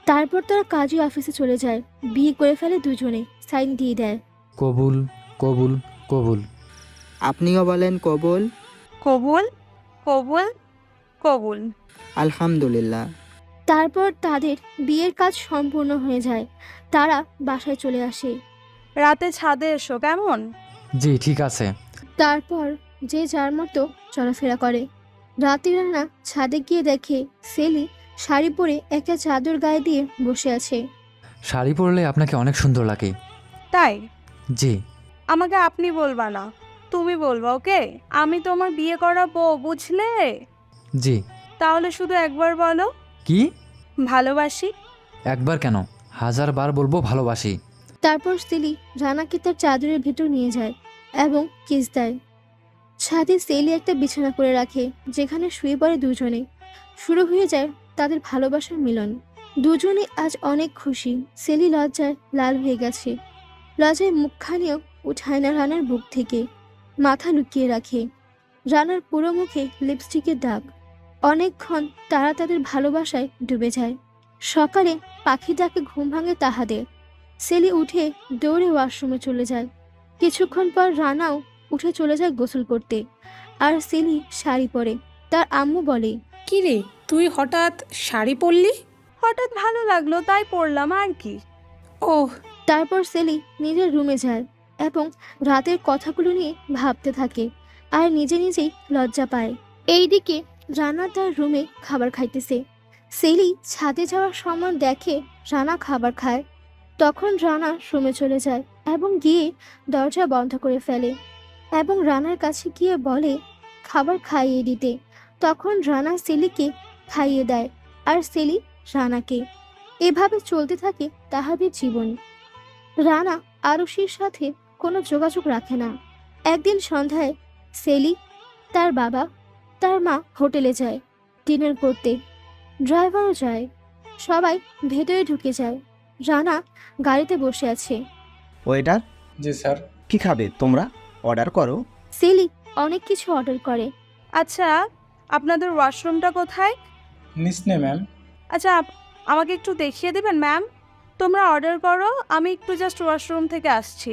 [SPEAKER 4] তারপর তারা কাজী অফিসে চলে যায়। বিয়ে করে ফেলে দুজনে, সাইন দিয়ে দেয়।
[SPEAKER 2] কবুল কবুল কবুল।
[SPEAKER 8] আপনিও বলেন কবুল।
[SPEAKER 11] কবুল কবুল কবুল।
[SPEAKER 8] আলহামদুলিল্লাহ।
[SPEAKER 4] তারপর তাদের বিয়ের কাজ সম্পূর্ণ হয়ে যায়। তারা বাসায় চলে আসে।
[SPEAKER 11] রাতে ছাদে এসো কেমন?
[SPEAKER 2] জি ঠিক আছে।
[SPEAKER 4] তারপর যে যার মতো চলাফেরা করে। রাতে রানা ছাদে গিয়ে দেখে সেলি শাড়ি পরে একটা চাদর গায়ে দিয়ে বসে আছে।
[SPEAKER 2] শাড়ি পরলে আপনাকে অনেক সুন্দর লাগে।
[SPEAKER 11] তাই?
[SPEAKER 2] জি।
[SPEAKER 11] আমাকে আপনি বলবা না, তুমি বলবা, ওকে? আমি তোমার বিয়ে করা বউ, বুঝলে?
[SPEAKER 2] জি।
[SPEAKER 11] তাহলে শুধু একবার বলো।
[SPEAKER 2] কি?
[SPEAKER 11] ভালোবাসি।
[SPEAKER 2] একবার কেন, 1000 বার বলবো ভালোবাসি।
[SPEAKER 4] তারপর সেলি রানাকে তার চাদরের ভেতর নিয়ে যায় এবং কিস দেয়। ছাদে সেলি একটা বিছানা করে রাখে যেখানে শুয়ে পড়ে দুজনে। শুরু হয়ে যায় তাদের ভালোবাসার মিলন। দুজনে আজ অনেক খুশি। সেলি লজ্জায় লাল হয়ে গেছে। লজ্জায় মুখখানিও উঠায় না রানার বুক থেকে, মাথা লুকিয়ে রাখে। রানার পুরো মুখে লিপস্টিকের দাগ। অনেকক্ষণ তারা তাদের ভালোবাসায় ডুবে যায়। সকালে পাখি ডাকে ঘুম ভাঙে তাহাদের। সেলি উঠে দৌড়ে ওয়াশরুমে চলে যায়। কিছুক্ষণ পর রানাও উঠে চলে যায় গোসল করতে। আর সেলি শাড়ি পরে। তার আম্মু বলে,
[SPEAKER 3] কি রে, তুই হঠাৎ শাড়ি পরলি?
[SPEAKER 11] হঠাৎ ভালো লাগলো তাই পড়লাম, আর কি।
[SPEAKER 3] ওহ।
[SPEAKER 4] তারপর সেলি নিজের রুমে যায় এবং রাতের কথাগুলো নিয়ে ভাবতে থাকে আর নিজে নিজেই লজ্জা পায়। এইদিকে রানা তার রুমে খাবার খাইতেছে। সেলি ছাদে যাওয়ার সময় দেখে রানা খাবার খায়। তখন রানা রুমে চলে যায় এবং গিয়ে দরজা বন্ধ করে ফেলে এবং রানার কাছে গিয়ে বলে খাবার খাইয়ে দিতে। তখন রানা সেলিকে খাইয়ে দেয় আর সেলি রানাকে। এভাবে চলতে থাকে তাহাদের জীবন। রানা আরুষির সাথে কোনো যোগাযোগ রাখে না। একদিন সন্ধ্যায় সেলি, তার বাবা, তার মা হোটেলে যায় ডিনার করতে। ড্রাইভারও যায়। সবাই ভেতরে ঢুকে যায়। রানা গাড়িতে বসে আছে।
[SPEAKER 10] ওয়েটার।
[SPEAKER 7] জি স্যার।
[SPEAKER 10] কি খাবে তোমরা? অর্ডার করো।
[SPEAKER 4] সেলি অনেক কিছু অর্ডার করে।
[SPEAKER 11] আচ্ছা, আপনাদের ওয়াশরুমটা কোথায়?
[SPEAKER 7] নিচনে ম্যাম।
[SPEAKER 11] আচ্ছা, আমাকে একটু দেখিয়ে দেবেন ম্যাম? তোমরা অর্ডার করো, আমি একটু জাস্ট ওয়াশরুম থেকে আসছি।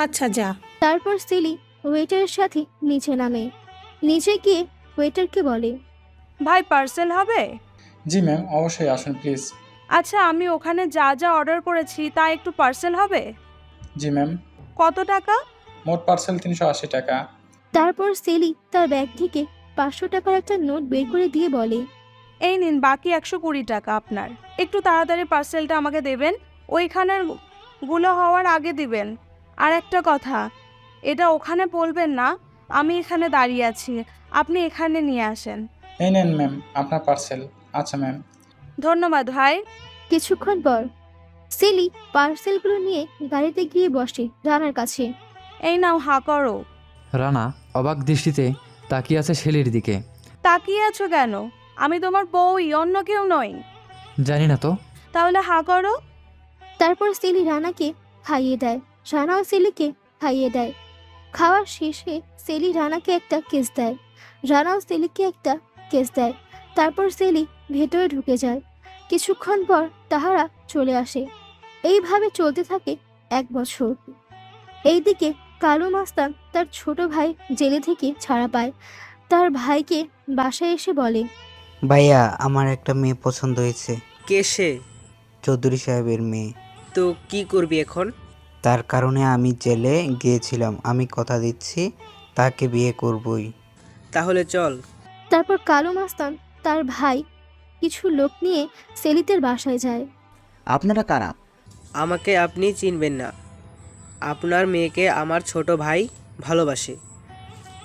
[SPEAKER 3] আচ্ছা যা।
[SPEAKER 4] তারপর সেলি ওয়েটারের সাথে নিচে নামে। নিচে গিয়ে ওয়েটারকে বলে,
[SPEAKER 11] ভাই পার্সেল হবে?
[SPEAKER 7] জি ম্যাম, অবশ্যই আসুন প্লিজ।
[SPEAKER 11] আচ্ছা, আমি ওখানে যা যা অর্ডার করেছি তা একটু পার্সেল হবে?
[SPEAKER 7] জি ম্যাম।
[SPEAKER 11] কত টাকা?
[SPEAKER 7] মোট পার্সেল 380 টাকা।
[SPEAKER 4] তারপর সেলি তার ব্যাগ থেকে 500 টাকার একটা নোট বের করে দিয়ে বলে,
[SPEAKER 11] এই নিন, বাকি 120 টাকা আপনার। একটু তাড়াতাড়ি পার্সেলটা আমাকে দেবেন, ওইখানের গুলো হওয়ার আগে দিবেন। আর একটা কথা, এটা ওখানে বলবেন না, আমি এখানে দাঁড়িয়ে আছি, আপনি এখানে নিয়ে আসেন।
[SPEAKER 7] এই নেন ম্যাম আপনার পার্সেল। আচ্ছা ম্যাম।
[SPEAKER 11] ধন্যবাদ ভাই।
[SPEAKER 4] কিছুক্ষণ পর সেলি পার্সেলগুলো নিয়ে গাড়িতে গিয়ে বসে রানার কাছে।
[SPEAKER 11] এই নাও, হা করো।
[SPEAKER 2] রানা অবাক দৃষ্টিতে তাকিয়ে আছে সেলির দিকে।
[SPEAKER 11] তাকিয়ে আছো কেন? আমি তোমার বউই, অন্য কেউ নই।
[SPEAKER 2] জানি না তো।
[SPEAKER 11] তাহলে হা করো।
[SPEAKER 4] তারপর সেলি রানাকে খাইয়ে দেয়। রানাও সেলিকে খাইয়ে দেয়। খাওয়ার শেষে সেলি রানাকে একটা কিস দেয়। রানাও সেলিকে একটা কিস দেয়। তারপর সেলি ভেতরে ঢুকে যায়। কিছুক্ষণ পর তাহারা চলে আসে। এইভাবে চলতে থাকে 1 বছর। এইদিকে কালু মাস্তান তার ছোট ভাই জেলে থেকে ছাড়া পায়। তার ভাইকে বাসায় এসে বলে,
[SPEAKER 8] ভাইয়া আমার একটা মেয়ে পছন্দ হয়েছে।
[SPEAKER 9] কে সে?
[SPEAKER 8] চৌধুরী সাহেবের মেয়ে।
[SPEAKER 9] তো কি করবি এখন?
[SPEAKER 8] তার কারণে আমি জেলে গিয়েছিলাম। আমি কথা দিচ্ছি তাকে বিয়ে করবই।
[SPEAKER 9] তাহলে চল।
[SPEAKER 4] তারপর কালু মাস্তান তার ভাই কিছু লোক নিয়ে সেলিতের বাসায় যায়।
[SPEAKER 10] আপনারা কারা?
[SPEAKER 9] আমাকে আপনি চিনবেন না। আপনার মেয়েকে আমার ছোট ভাই ভালোবাসে,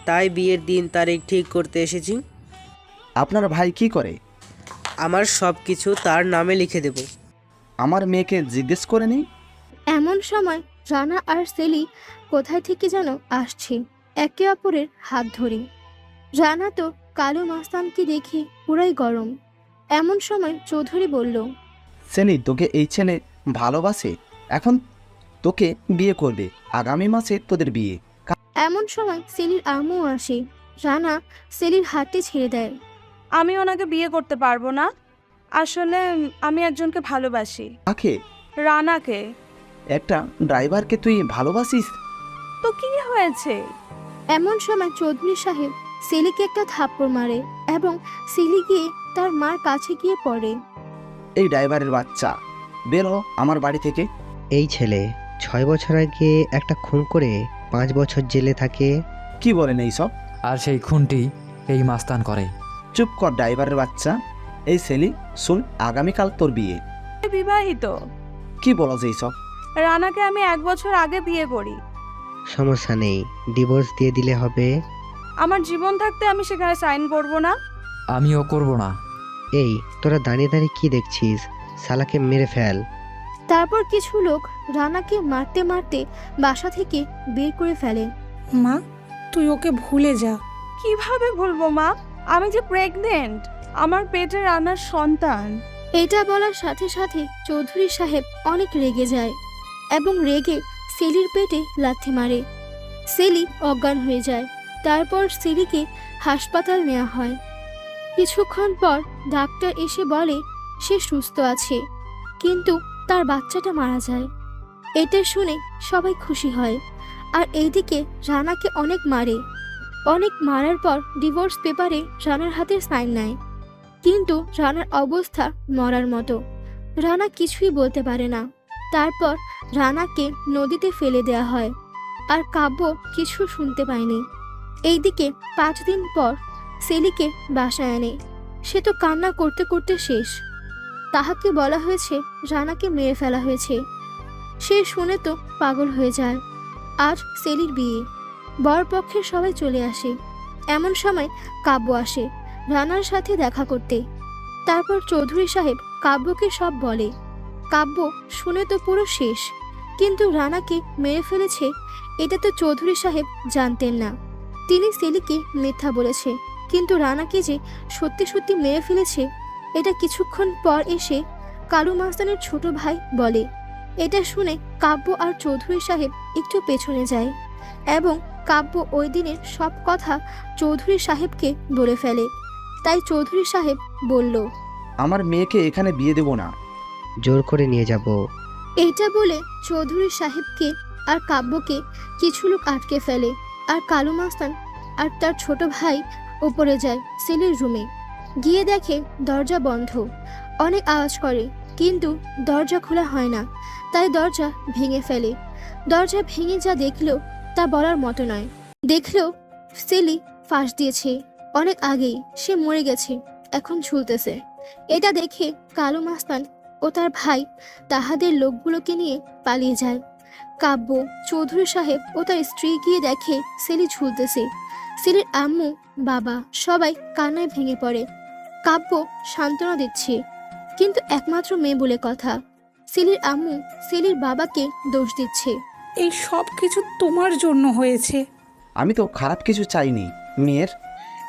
[SPEAKER 9] তাই বিয়ের দিন তারিখ ঠিক করতে এসেছি।
[SPEAKER 10] আপনার ভাই কি করে?
[SPEAKER 9] আমার সব কিছু তার নামে লিখে দেব।
[SPEAKER 10] আমার মেয়েকে জিজ্ঞেস করে নেই।
[SPEAKER 4] এমন সময় রানা আর সেলি কোথায় থেকে যেন আসছে একে অপরের হাত ধরে। রানা তো কালু মাস্তানকে দেখে পুরাই গরম। এমন সময় চৌধুরী বলল,
[SPEAKER 10] সেলি, তোকে এই ছেলে ভালোবাসে, এখন তোকে বিয়ে করবে। আগামী মাসে তোদের বিয়ে।
[SPEAKER 4] এমন সময় সেলির আম্মু আসে। রানা সেলির হাতটি ছেড়ে দেয়।
[SPEAKER 11] আমি ওনাকে বিয়ে করতে পারবো না। আসলে আমি একজনকে ভালোবাসি।
[SPEAKER 10] কাকে?
[SPEAKER 11] রানাকে।
[SPEAKER 10] একটা ড্রাইভারকে তুই ভালোবাসিস?
[SPEAKER 11] তো কি হয়েছে?
[SPEAKER 4] এমন সময় চৌধুরী সাহেব সেলিকে একটা থাপ্পড় মারে এবং সেলি গিয়ে তার মার কাছে গিয়ে পড়ে।
[SPEAKER 10] এই ড্রাইভারের বাচ্চা, বের হ আমার বাড়ি থেকে।
[SPEAKER 14] এই ছেলে 6 বছর আগে একটা খুন করে 5 বছর জেলে থাকে।
[SPEAKER 10] কি বলেন এইসব?
[SPEAKER 2] আর সেই খুনটি এই মাস্তান করে।
[SPEAKER 10] চুপ কর ড্রাইভারের বাচ্চা। এই সেলি, শুন, আগামীকাল তোর বিয়ে।
[SPEAKER 11] বিবাহিত।
[SPEAKER 10] কি বলো যে এইসব?
[SPEAKER 11] রানাকে আমি 1 বছর আগে বিয়ে করি।
[SPEAKER 14] সমস্যা নেই, ডিভোর্স দিয়ে দিলে হবে।
[SPEAKER 11] আমার জীবন থাকতে আমি সেখানে সাইন করব না।
[SPEAKER 2] আমিও করব না।
[SPEAKER 14] এই তোরা দাঁড়িয়ে দাঁড়িয়ে কি দেখছিস? শালাকে মেরে ফেল।
[SPEAKER 4] তারপর কিছু লোক রানাকে মারতে মারতে বাসা থেকে বের করে ফেলে।
[SPEAKER 3] মা, তুই ওকে ভুলে যা।
[SPEAKER 11] কিভাবে ভুলবো মা? আমি যে প্রেগনেন্ট, আমার পেটে রানার সন্তান।
[SPEAKER 4] এটা বলার সাথে সাথে চৌধুরী সাহেব অনেক রেগে যায় এবং রেগে সেলির পেটে লাথি মারে। সেলি অজ্ঞান হয়ে যায়। তারপর সেলিকে হাসপাতাল নেওয়া হয়। কিছুক্ষণ পর ডাক্তার এসে বলে সে সুস্থ আছে, কিন্তু তার বাচ্চাটা মারা যায়। এটা শুনে সবাই খুশি হয়। আর এইদিকে রানাকে অনেক মারে। অনেক মারার পর ডিভোর্স পেপারে রানার হাতে সাইন নেয়। কিন্তু রানার অবস্থা মরার মতো। রানা কিছুই বলতে পারে না। তারপর রানাকে নদীতে ফেলে দেওয়া হয়। আর কাব্য কিছু শুনতে পায়নি। এইদিকে 5 দিন পর সেলিকে বাসায় আনে। সে তো কান্না করতে করতে শেষ। তাহাকে বলা হয়েছে রানাকে মেরে ফেলা হয়েছে। সে শুনে তো পাগল হয়ে যায়। আজ সেলির বিয়ে। বরপক্ষের সবাই চলে আসে। এমন সময় কাব্য আসে রানার সাথে দেখা করতে। তারপর চৌধুরী সাহেব কাব্যকে সব বলে। কাব্য শুনে তো পুরো শেষ। কিন্তু রানাকে মেরে ফেলেছে এটা তো চৌধুরী সাহেব জানতেন না। তিনি সেলিকে মিথ্যা বলেছে, কিন্তু রানাকে যে সত্যি সত্যি মেরে ফেলেছে এটা কিছুক্ষণ পর এসে কালু মাস্তানের ছোট ভাই বলে। এটা শুনে কাব্য আর চৌধুরী সাহেব একটু পেছনে যায় এবং কাব্য ওই দিনের সব কথা চৌধুরী সাহেবকে বলে ফেলে। তাই চৌধুরী সাহেব বলল,
[SPEAKER 10] আমার মেয়েকে এখানে বিয়ে দেব না।
[SPEAKER 14] জোর করে নিয়ে যাব।
[SPEAKER 4] এইটা বলে চৌধুরী সাহেবকে আর কাব্যকে কিছু লোক আটকে ফেলে। আর কালু মাস্তান আর তার ছোট ভাই উপরে যায় সেলির রুমে। গিয়ে দেখে দরজা বন্ধ। অনেক আওয়াজ করে, কিন্তু দরজা খোলা হয় না। তাই দরজা ভেঙে ফেলে। দরজা ভেঙে যা দেখলো তা বলার মতো নয়। দেখলো সেলি ফাঁস দিয়েছে অনেক আগেই। সে মরে গেছে, এখন ঝুলতেছে। এটা দেখে কালু মাস্তান ও তার ভাই তাহাদের লোকগুলোকে নিয়ে পালিয়ে যায়। কাব্য, চৌধুরী সাহেব ও তার স্ত্রী গিয়ে দেখে সেলি ঝুলতেছে। সেলির আম্মু, বাবা সবাই কান্নায় ভেঙে পড়ে। কাব্য সান্ত্বনা দিচ্ছে, কিন্তু একমাত্র মেয়ে বলে কথা। সেলির আম্মু সেলির বাবাকে দোষ দিচ্ছে।
[SPEAKER 3] এই সব কিছু তোমার জন্য হয়েছে।
[SPEAKER 10] আমি তো খারাপ কিছু চাইনি মেয়ের।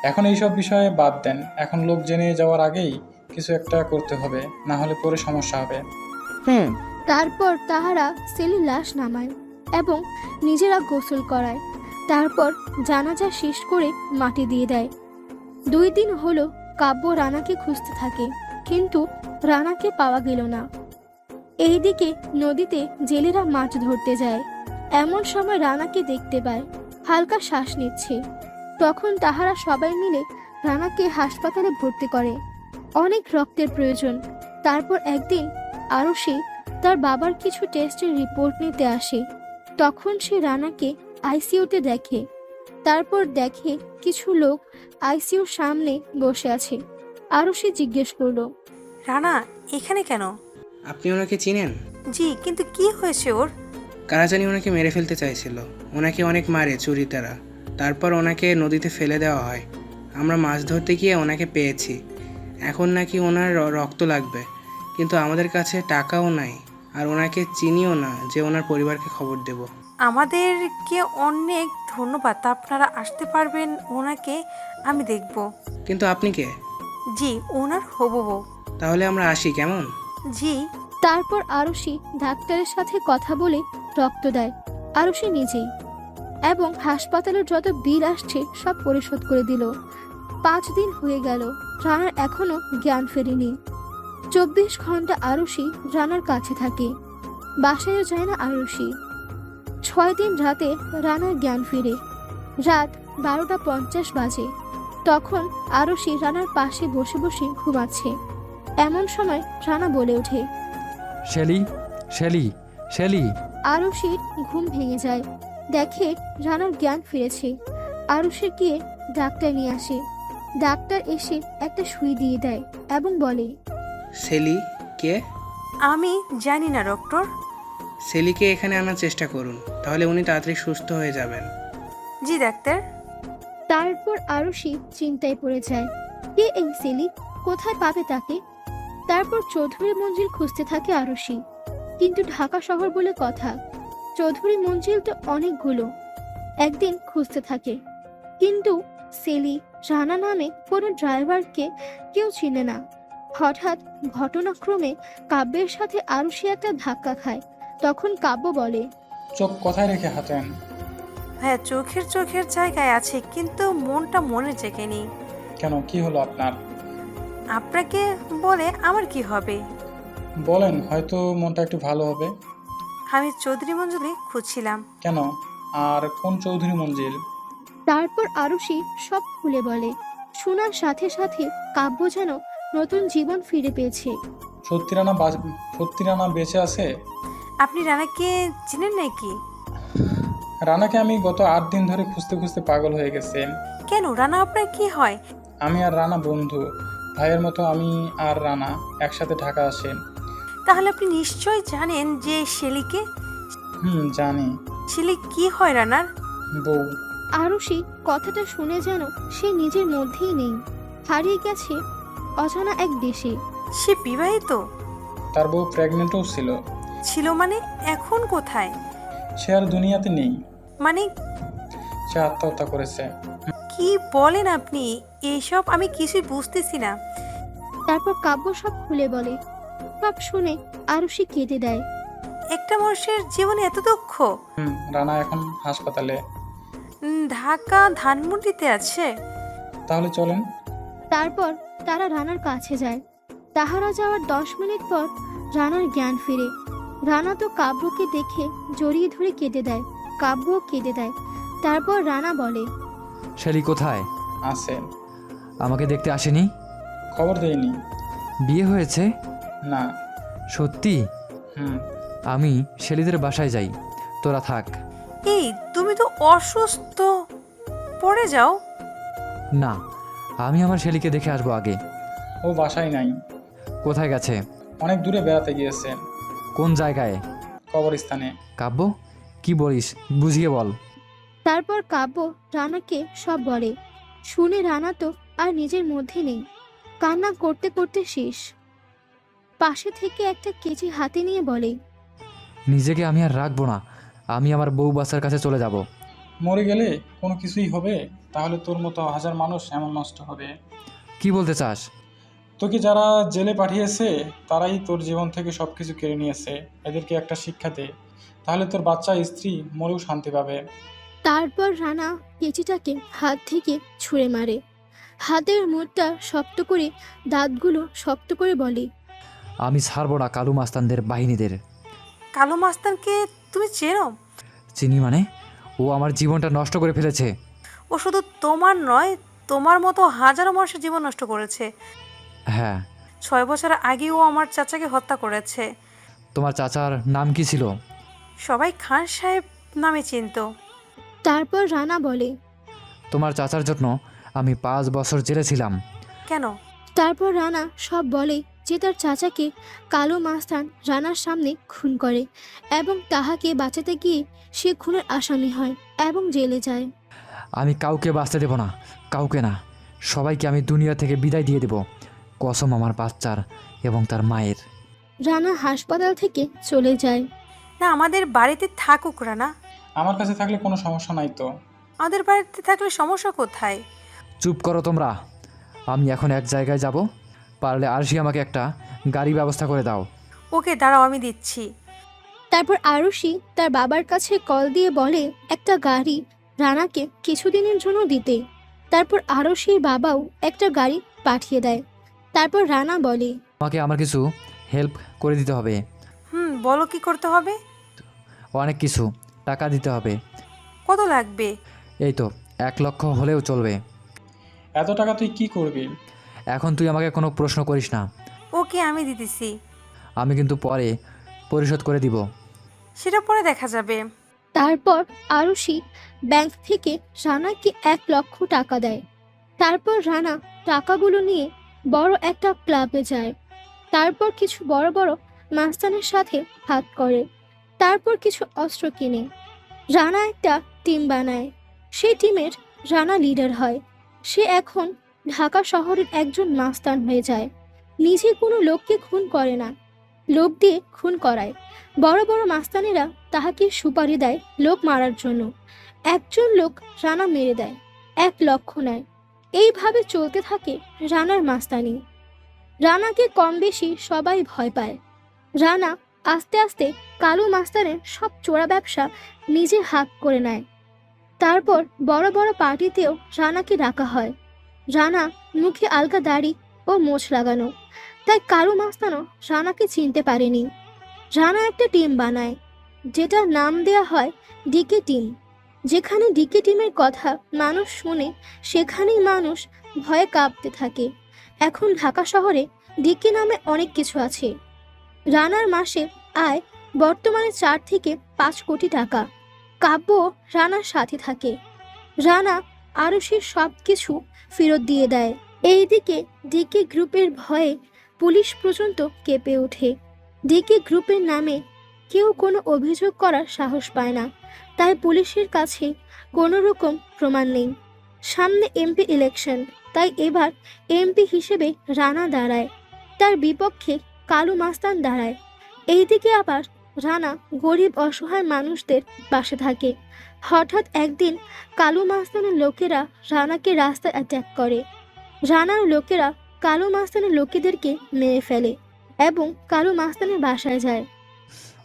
[SPEAKER 7] এখন এইসব বিষয়ে বাদ দেন। এখন লোক জেনে যাওয়ার আগেই কিছু একটা করতে হবে, না হলে পরে সমস্যা হবে।
[SPEAKER 4] তারপর তাহারা সেলির লাশ নামায় এবং নিজেরা গোসল করায়। তারপর জানাজা শেষ করে মাটি দিয়ে দেয়। 2 দিন হলো কাব্য রানাকে খুঁজতে থাকে, কিন্তু রানাকে পাওয়া গেল না। এইদিকে নদীতে জেলেরা মাছ ধরতে যায়। এমন সময় রানাকে দেখতে পায়, হালকা শ্বাস নিচ্ছে। তখন তাহারা সবাই মিলে রানাকে হাসপাতালে ভর্তি করে। অনেক রক্তের প্রয়োজন। তারপর একদিন আরুষি তার বাবার কিছু টেস্টের রিপোর্ট নিতে আসে। তখন সে রানাকে আইসিইউতে দেখে। তারপর দেখে কিছু লোক আইসিইউর সামনে বসে আছে। আরুষি জিজ্ঞেস করলো,
[SPEAKER 12] রানা এখানে কেন?
[SPEAKER 9] আপনি ওনাকে চিনেন?
[SPEAKER 12] জি, কিন্তু কি হয়েছে ওর?
[SPEAKER 9] কারা জানি ওনাকে মেরে ফেলতে চাইছিল। ওনাকে অনেক মারে চুরিতারা, তারপর ওনাকে নদীতে ফেলে দেওয়া হয়। আমরা মাছ ধরতে গিয়ে ওনাকে পেয়েছি। এখন নাকি ওনার রক্ত লাগবে, কিন্তু আমাদের কাছে টাকাও নাই, আর ওনাকে চিনিও না যে ওনার পরিবারকে খবর দেব।
[SPEAKER 12] আমাদেরকে অনেক ধন্যবাদ, আপনারা আসতে পারবেন, ওনাকে আমি দেখব।
[SPEAKER 9] কিন্তু আপনি কে?
[SPEAKER 12] জি, ওনার হবু বউ।
[SPEAKER 9] তাহলে আমরা আসি কেমন?
[SPEAKER 12] জি।
[SPEAKER 4] তারপর আরুষি ডাক্তারের সাথে কথা বলে রক্ত দেয় আরুষি নিজেই, এবং হাসপাতালের যত বিল আসছে সব পরিশোধ করে দিল। 5 দিন হয়ে গেল, রানার এখনো জ্ঞান ফেরেনি। 24 ঘন্টা আরুষি রানার কাছে থাকে, বাসায়ও যায় না আরুষি। 6 দিন রাতে রানার জ্ঞান ফিরে। রাত 12:50 বাজে। তখন আরুষি রানার পাশে বসে বসে ঘুমাচ্ছে। এমন সময় রানা বলে ওঠে,
[SPEAKER 2] শেলি, শেলি, শেলি।
[SPEAKER 4] আরুষির ঘুম ভেঙে যায়, দেখে রানার জ্ঞান ফিরেছে। আরুষি গিয়ে ডাক্তার নিয়ে আসে। ডাক্তার এসে একটা সুই দিয়ে দেয় এবং বলে,
[SPEAKER 9] সেলি কে?
[SPEAKER 12] আমি জানি না ডক্টর।
[SPEAKER 9] সেলিকে এখানে আনার চেষ্টা করুন, তাহলে উনি তাড়াতাড়ি সুস্থ হয়ে যাবেন।
[SPEAKER 12] জি ডাক্তার।
[SPEAKER 4] তারপর আরুষি চিন্তায় পড়ে যায়, কে এই সেলি, কোথায় পাবে তাকে? তারপর চৌধুরী মঞ্জিল খুঁজতে থাকে আরুষি, কিন্তু ঢাকা শহর বলে কথা, চৌধুরী মঞ্জিল তো অনেকগুলো। একদিন খুঁজতে থাকে, কিন্তু সেলি, রানা নামে কোনো ড্রাইভারকে কেউ চিনে না। হঠাৎ ঘটনাক্রমে কাব্যের সাথে আরুষি একটা ধাক্কা খায়। তখন কাব্য বলে,
[SPEAKER 7] চোখ কোথায় রেখে হাঁটেন?
[SPEAKER 12] হ্যাঁ, চোখের জায়গায় আছে, কিন্তু মনটা মনের জায়গায় নেই।
[SPEAKER 7] কেন, কি হলো আপনার?
[SPEAKER 12] আপনাকে বলে আমার কি হবে?
[SPEAKER 7] বলেন, হয়তো মনটা একটু ভালো হবে।
[SPEAKER 12] আমি চৌধুরী মঞ্জিলে খুঁজছিলাম।
[SPEAKER 7] কেন, আর কোন চৌধুরী মঞ্জিল?
[SPEAKER 4] তারপর আরুষি সব খুলে বলে। শোনার সাথে সাথে কাব্য যেন নতুন জীবন ফিরে পেয়েছে।
[SPEAKER 7] সত্যি রানা বেঁচে আছে?
[SPEAKER 12] আপনি রানাকে চিনেন নাকি?
[SPEAKER 7] রানাকে আমি গত 8 দিন ধরে খুঁজতে খুঁজতে পাগল হয়ে গেছি।
[SPEAKER 12] কেন, রানা আপনার কি হয়?
[SPEAKER 7] আমি আর রানা বন্ধু, ভাইয়ের মতো। আমি আর রানা একসাথে ঢাকা আসেন।
[SPEAKER 12] তাহলে আপনি নিশ্চয় জানেন যে শেলিকে?
[SPEAKER 7] জানি।
[SPEAKER 12] শেলি কি হয় রানার?
[SPEAKER 7] বউ।
[SPEAKER 4] আরুষি কথাটা শুনে যেন সে নিজের মধ্যেই নেই, হারিয়ে গেছে অজানা এক দেশে।
[SPEAKER 12] সে বিবাহিত?
[SPEAKER 7] তার বউ প্রেগনেন্টও ছিল।
[SPEAKER 12] ছিল মানে? এখন কোথায়?
[SPEAKER 7] সে আর দুনিয়াতে নেই।
[SPEAKER 12] মানে?
[SPEAKER 7] সে আত্মহত্যা করেছে।
[SPEAKER 12] কি বলেন আপনি? এইসব আমি কিছুই বুঝতেছি না।
[SPEAKER 4] তারপর কাব্য সব খুলে বলে। সব শুনে আরুষি কেঁদে দেয়।
[SPEAKER 12] একটা মানুষের জীবনে এত দুঃখ?
[SPEAKER 7] রানা এখন হাসপাতালে।
[SPEAKER 12] ঢাকা ধানমন্ডিতে আছে?
[SPEAKER 7] তাহলে চলেন।
[SPEAKER 4] তারপর তারা রানার কাছে যায়। তাহারা যাওয়ার 10 মিনিট পর রানার জ্ঞান ফিরে। রানা তো কাব্যকে দেখে জড়িয়ে ধরে কেঁদে দেয়, কাব্যও কেঁদে দেয়। তারপর রানা বলে,
[SPEAKER 2] শেলি কোথায়?
[SPEAKER 7] আছে।
[SPEAKER 2] আমাকে দেখতে আসেনি?
[SPEAKER 7] খবর দেয়নি।
[SPEAKER 2] বিয়ে হয়েছে?
[SPEAKER 7] না।
[SPEAKER 2] সত্যি? আমি শেলিদের বাসায় যাই, তোরা থাক।
[SPEAKER 12] এই, তুমি তো অসুস্থ, পড়ে যাও।
[SPEAKER 2] না, আমি আমার শেলিকে দেখে আসবো আগে।
[SPEAKER 7] ও বাসায় নাই।
[SPEAKER 2] কোথায় গেছে?
[SPEAKER 7] অনেক দূরে বেড়াতে গিয়েছে।
[SPEAKER 2] কোন জায়গায়?
[SPEAKER 7] কবরস্থানে।
[SPEAKER 2] কাব্য, কি বলিস, বুঝিয়ে বল।
[SPEAKER 4] তারপর কাব্য রানাকে সব বলে। শুনে রানা তো আর নিজের মধ্যে নেই, কান্না করতে করতে শেষ। পাশে থেকে একটা কেচি হাতে নিয়ে বলে,
[SPEAKER 2] নিজেকে আমি আর রাখবো না, আমি আমার বউ বাচ্চার কাছে চলে যাব।
[SPEAKER 7] মরে গেলে কোনো কিছুই হবে? তাহলে তোর মতো হাজার মানুষ এমন নষ্ট হবে।
[SPEAKER 2] কি বলতে চাস?
[SPEAKER 7] তোকে যারা জেলে পাঠিয়েছে তারাই তোর জীবন থেকে সব কিছু কেড়ে নিয়েছে। এদেরকে একটা শিক্ষা দে, তাহলে তোর বাচ্চা স্ত্রী মরেও শান্তি পাবে।
[SPEAKER 4] তারপর রানা কেচিটাকে হাত থেকে ছুঁড়ে মারে। হাতের মুঠটা শক্ত করে, দাঁতগুলো শক্ত করে বলে,
[SPEAKER 2] আমি ছাড়বো না কালু মাস্তানদের বাহিনীদের।
[SPEAKER 12] কালো মাস্তানকে তুমি চেনো?
[SPEAKER 2] চিনি মানে? ও আমার জীবনটা নষ্ট করে ফেলেছে।
[SPEAKER 12] ও শুধু তোমার নয়, তোমার মতো হাজারো মানুষের জীবন নষ্ট করেছে।
[SPEAKER 2] হ্যাঁ।
[SPEAKER 12] 6 বছর আগেও আমার চাচাকে হত্যা করেছে।
[SPEAKER 2] তোমার চাচার নাম কি ছিল?
[SPEAKER 12] সবাই খান সাহেব নামে চিনত।
[SPEAKER 4] তারপর রানা বলে,
[SPEAKER 2] তোমার চাচার জন্য আমি 5 বছর জেলে ছিলাম।
[SPEAKER 12] কেন?
[SPEAKER 4] তারপর রানা সব বলে যে তার চাচাকে কালো মাস্তান রানার সামনে খুন করে এবং তাহাকে বাঁচাতে গিয়ে সে খুনের আসামি হয় এবং জেলে যায়।
[SPEAKER 2] আমি কাউকে বাঁচতে দেব না, কাউকে না। সবাইকে আমি দুনিয়া থেকে বিদায় দিয়ে দেব, কসম আমার বাচ্চার এবং তার মায়ের।
[SPEAKER 4] রানা হাসপাতাল থেকে চলে যায়।
[SPEAKER 12] না, আমাদের বাড়িতে থাকুক রানা।
[SPEAKER 7] আমার কাছে থাকলে কোনো সমস্যা নাই তো।
[SPEAKER 12] আমাদের বাড়িতে থাকলে সমস্যা কোথায়?
[SPEAKER 2] চুপ করো তোমরা। আমি এখন এক জায়গায় যাব, পারলে আরশি আমাকে একটা গাড়ি ব্যবস্থা করে দাও।
[SPEAKER 12] ওকে দাঁড়াও, আমি দিচ্ছি।
[SPEAKER 4] তারপর আরুষি তার বাবার কাছে কল দিয়ে বলে একটা গাড়ি রানাকে কিছুদিনের জন্য দিতে। তারপর আরুষির বাবাও একটা গাড়ি পাঠিয়ে দেয়। তারপর রানা বলে,
[SPEAKER 2] আমাকে আমার কিছু হেল্প করে দিতে হবে।
[SPEAKER 12] বলো কি করতে হবে?
[SPEAKER 2] অনেক কিছু টাকা দিতে হবে।
[SPEAKER 12] কত লাগবে?
[SPEAKER 2] এই তো 1 লক্ষ হলেও চলবে।
[SPEAKER 7] এত টাকা তুই কি করবি?
[SPEAKER 2] এখন তুই আমাকে কোনো প্রশ্ন করিস না।
[SPEAKER 12] ওকে, আমি দিতেছি।
[SPEAKER 2] আমি কিন্তু পরে পরিশোধ করে দিব।
[SPEAKER 12] সেটা পরে দেখা যাবে।
[SPEAKER 4] তারপর আরুষি ব্যাংক থেকে রানাকে 1 লক্ষ টাকা দেয়। তারপর রানা টাকাগুলো নিয়ে বড় একটা ক্লাবে যায়। তারপর কিছু বড় বড় মাস্তানের সাথে হাত করে। তারপর কিছু অস্ত্র কিনে রানা একটা টিম বানায়। সেই টিমের রানা লিডার হয়। সে এখন ঢাকা শহরের একজন মাস্তান হয়ে যায়। নিজে কোনো লোককে খুন করে না, লোক দিয়ে খুন করায়। বড় বড় মাস্তানেরা তাহাকে সুপারি দেয় লোক মারার জন্য। একজন লোক রানা মেরে দেয়, 1 লক্ষ নেয়। এইভাবে চলতে থাকে রানার মাস্তানি। রানাকে কম বেশি সবাই ভয় পায়। রানা আস্তে আস্তে কালো মাস্তানের সব চোরা ব্যবসা নিজে হাত করে নেয়। তারপর বড় বড় পার্টিতেও রানাকে ডাকা হয়। রানা মুখে আলগা দাড়ি ও মোছ লাগানো, তাই কালো মাস্তানও রানাকে চিনতে পারেনি। রানা একটা টিম বানায় যেটার নাম দেয়া হয় ডিকে টিম। যেখানে ডিকে টিমের কথা মানুষ শুনে সেখানেই মানুষ ভয়ে কাঁপতে থাকে। এখন ঢাকা শহরে ডিকে নামে অনেক কিছু আছে। রানার মাসে আয় বর্তমানে 4 থেকে 5 কোটি টাকা। কাব্য রানার সাথে থাকে। রানা আরুষির সব কিছু ফেরত দিয়ে দেয়। এইদিকে ডিকে গ্রুপের ভয়ে পুলিশ পর্যন্ত কেঁপে ওঠে। ডিকে গ্রুপের নামে কেউ কোনো অভিযোগ করার সাহস পায় না, তাই পুলিশের কাছে কোনো রকম প্রমাণ নেই। সামনে এমপি ইলেকশন, তাই এবার এমপি হিসেবে রানা দাঁড়ায়। তার বিপক্ষে কালু মাস্তান দাঁড়ায়। এইদিকে আবার রানা গরিব অসহায় মানুষদের পাশে থাকে। হঠাৎ একদিন কালু মাস্তানের লোকেরা রানাকে রাস্তায় অ্যাটাক করে। রানার লোকেরা কালু মাস্তানের লোকেদেরকে মেরে ফেলে এবং কালু মাস্তানের বাসায় যায়।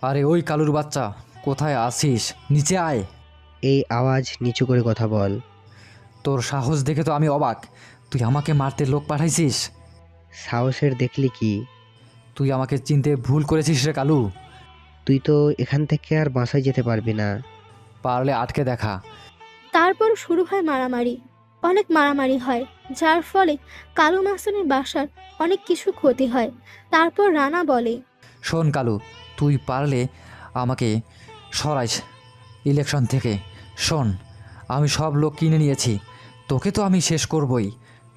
[SPEAKER 2] আরে ওই কালুর বাচ্চা, কোথায় আছিস? নিচে আয়।
[SPEAKER 14] এই আওয়াজ নিচু করে কথা বল।
[SPEAKER 2] তোর সাহস দেখে তো আমি অবাক। তুই আমাকে মারতে লোক পাঠাইছিস?
[SPEAKER 14] সাহসের দেখলি কি?
[SPEAKER 2] তুই আমাকে চিনতে ভুল করেছিস রে কালু।
[SPEAKER 14] তুই তো এখান থেকে আর বাসায় যেতে পারবি না।
[SPEAKER 2] পারলে আটকে দেখা।
[SPEAKER 4] তারপর শুরু হয় মারামারি। অনেক মারামারি হয়, যার ফলে কালু মাস্তানের বাসার অনেক কিছু ক্ষতি হয়। তারপর রানা বলে,
[SPEAKER 2] শোন কালু, তুই পারলে আমাকে সরাইস ইলেকশন থেকে। শোন, আমি সব লোক কিনে নিয়েছি, তোকে তো আমি শেষ করবই,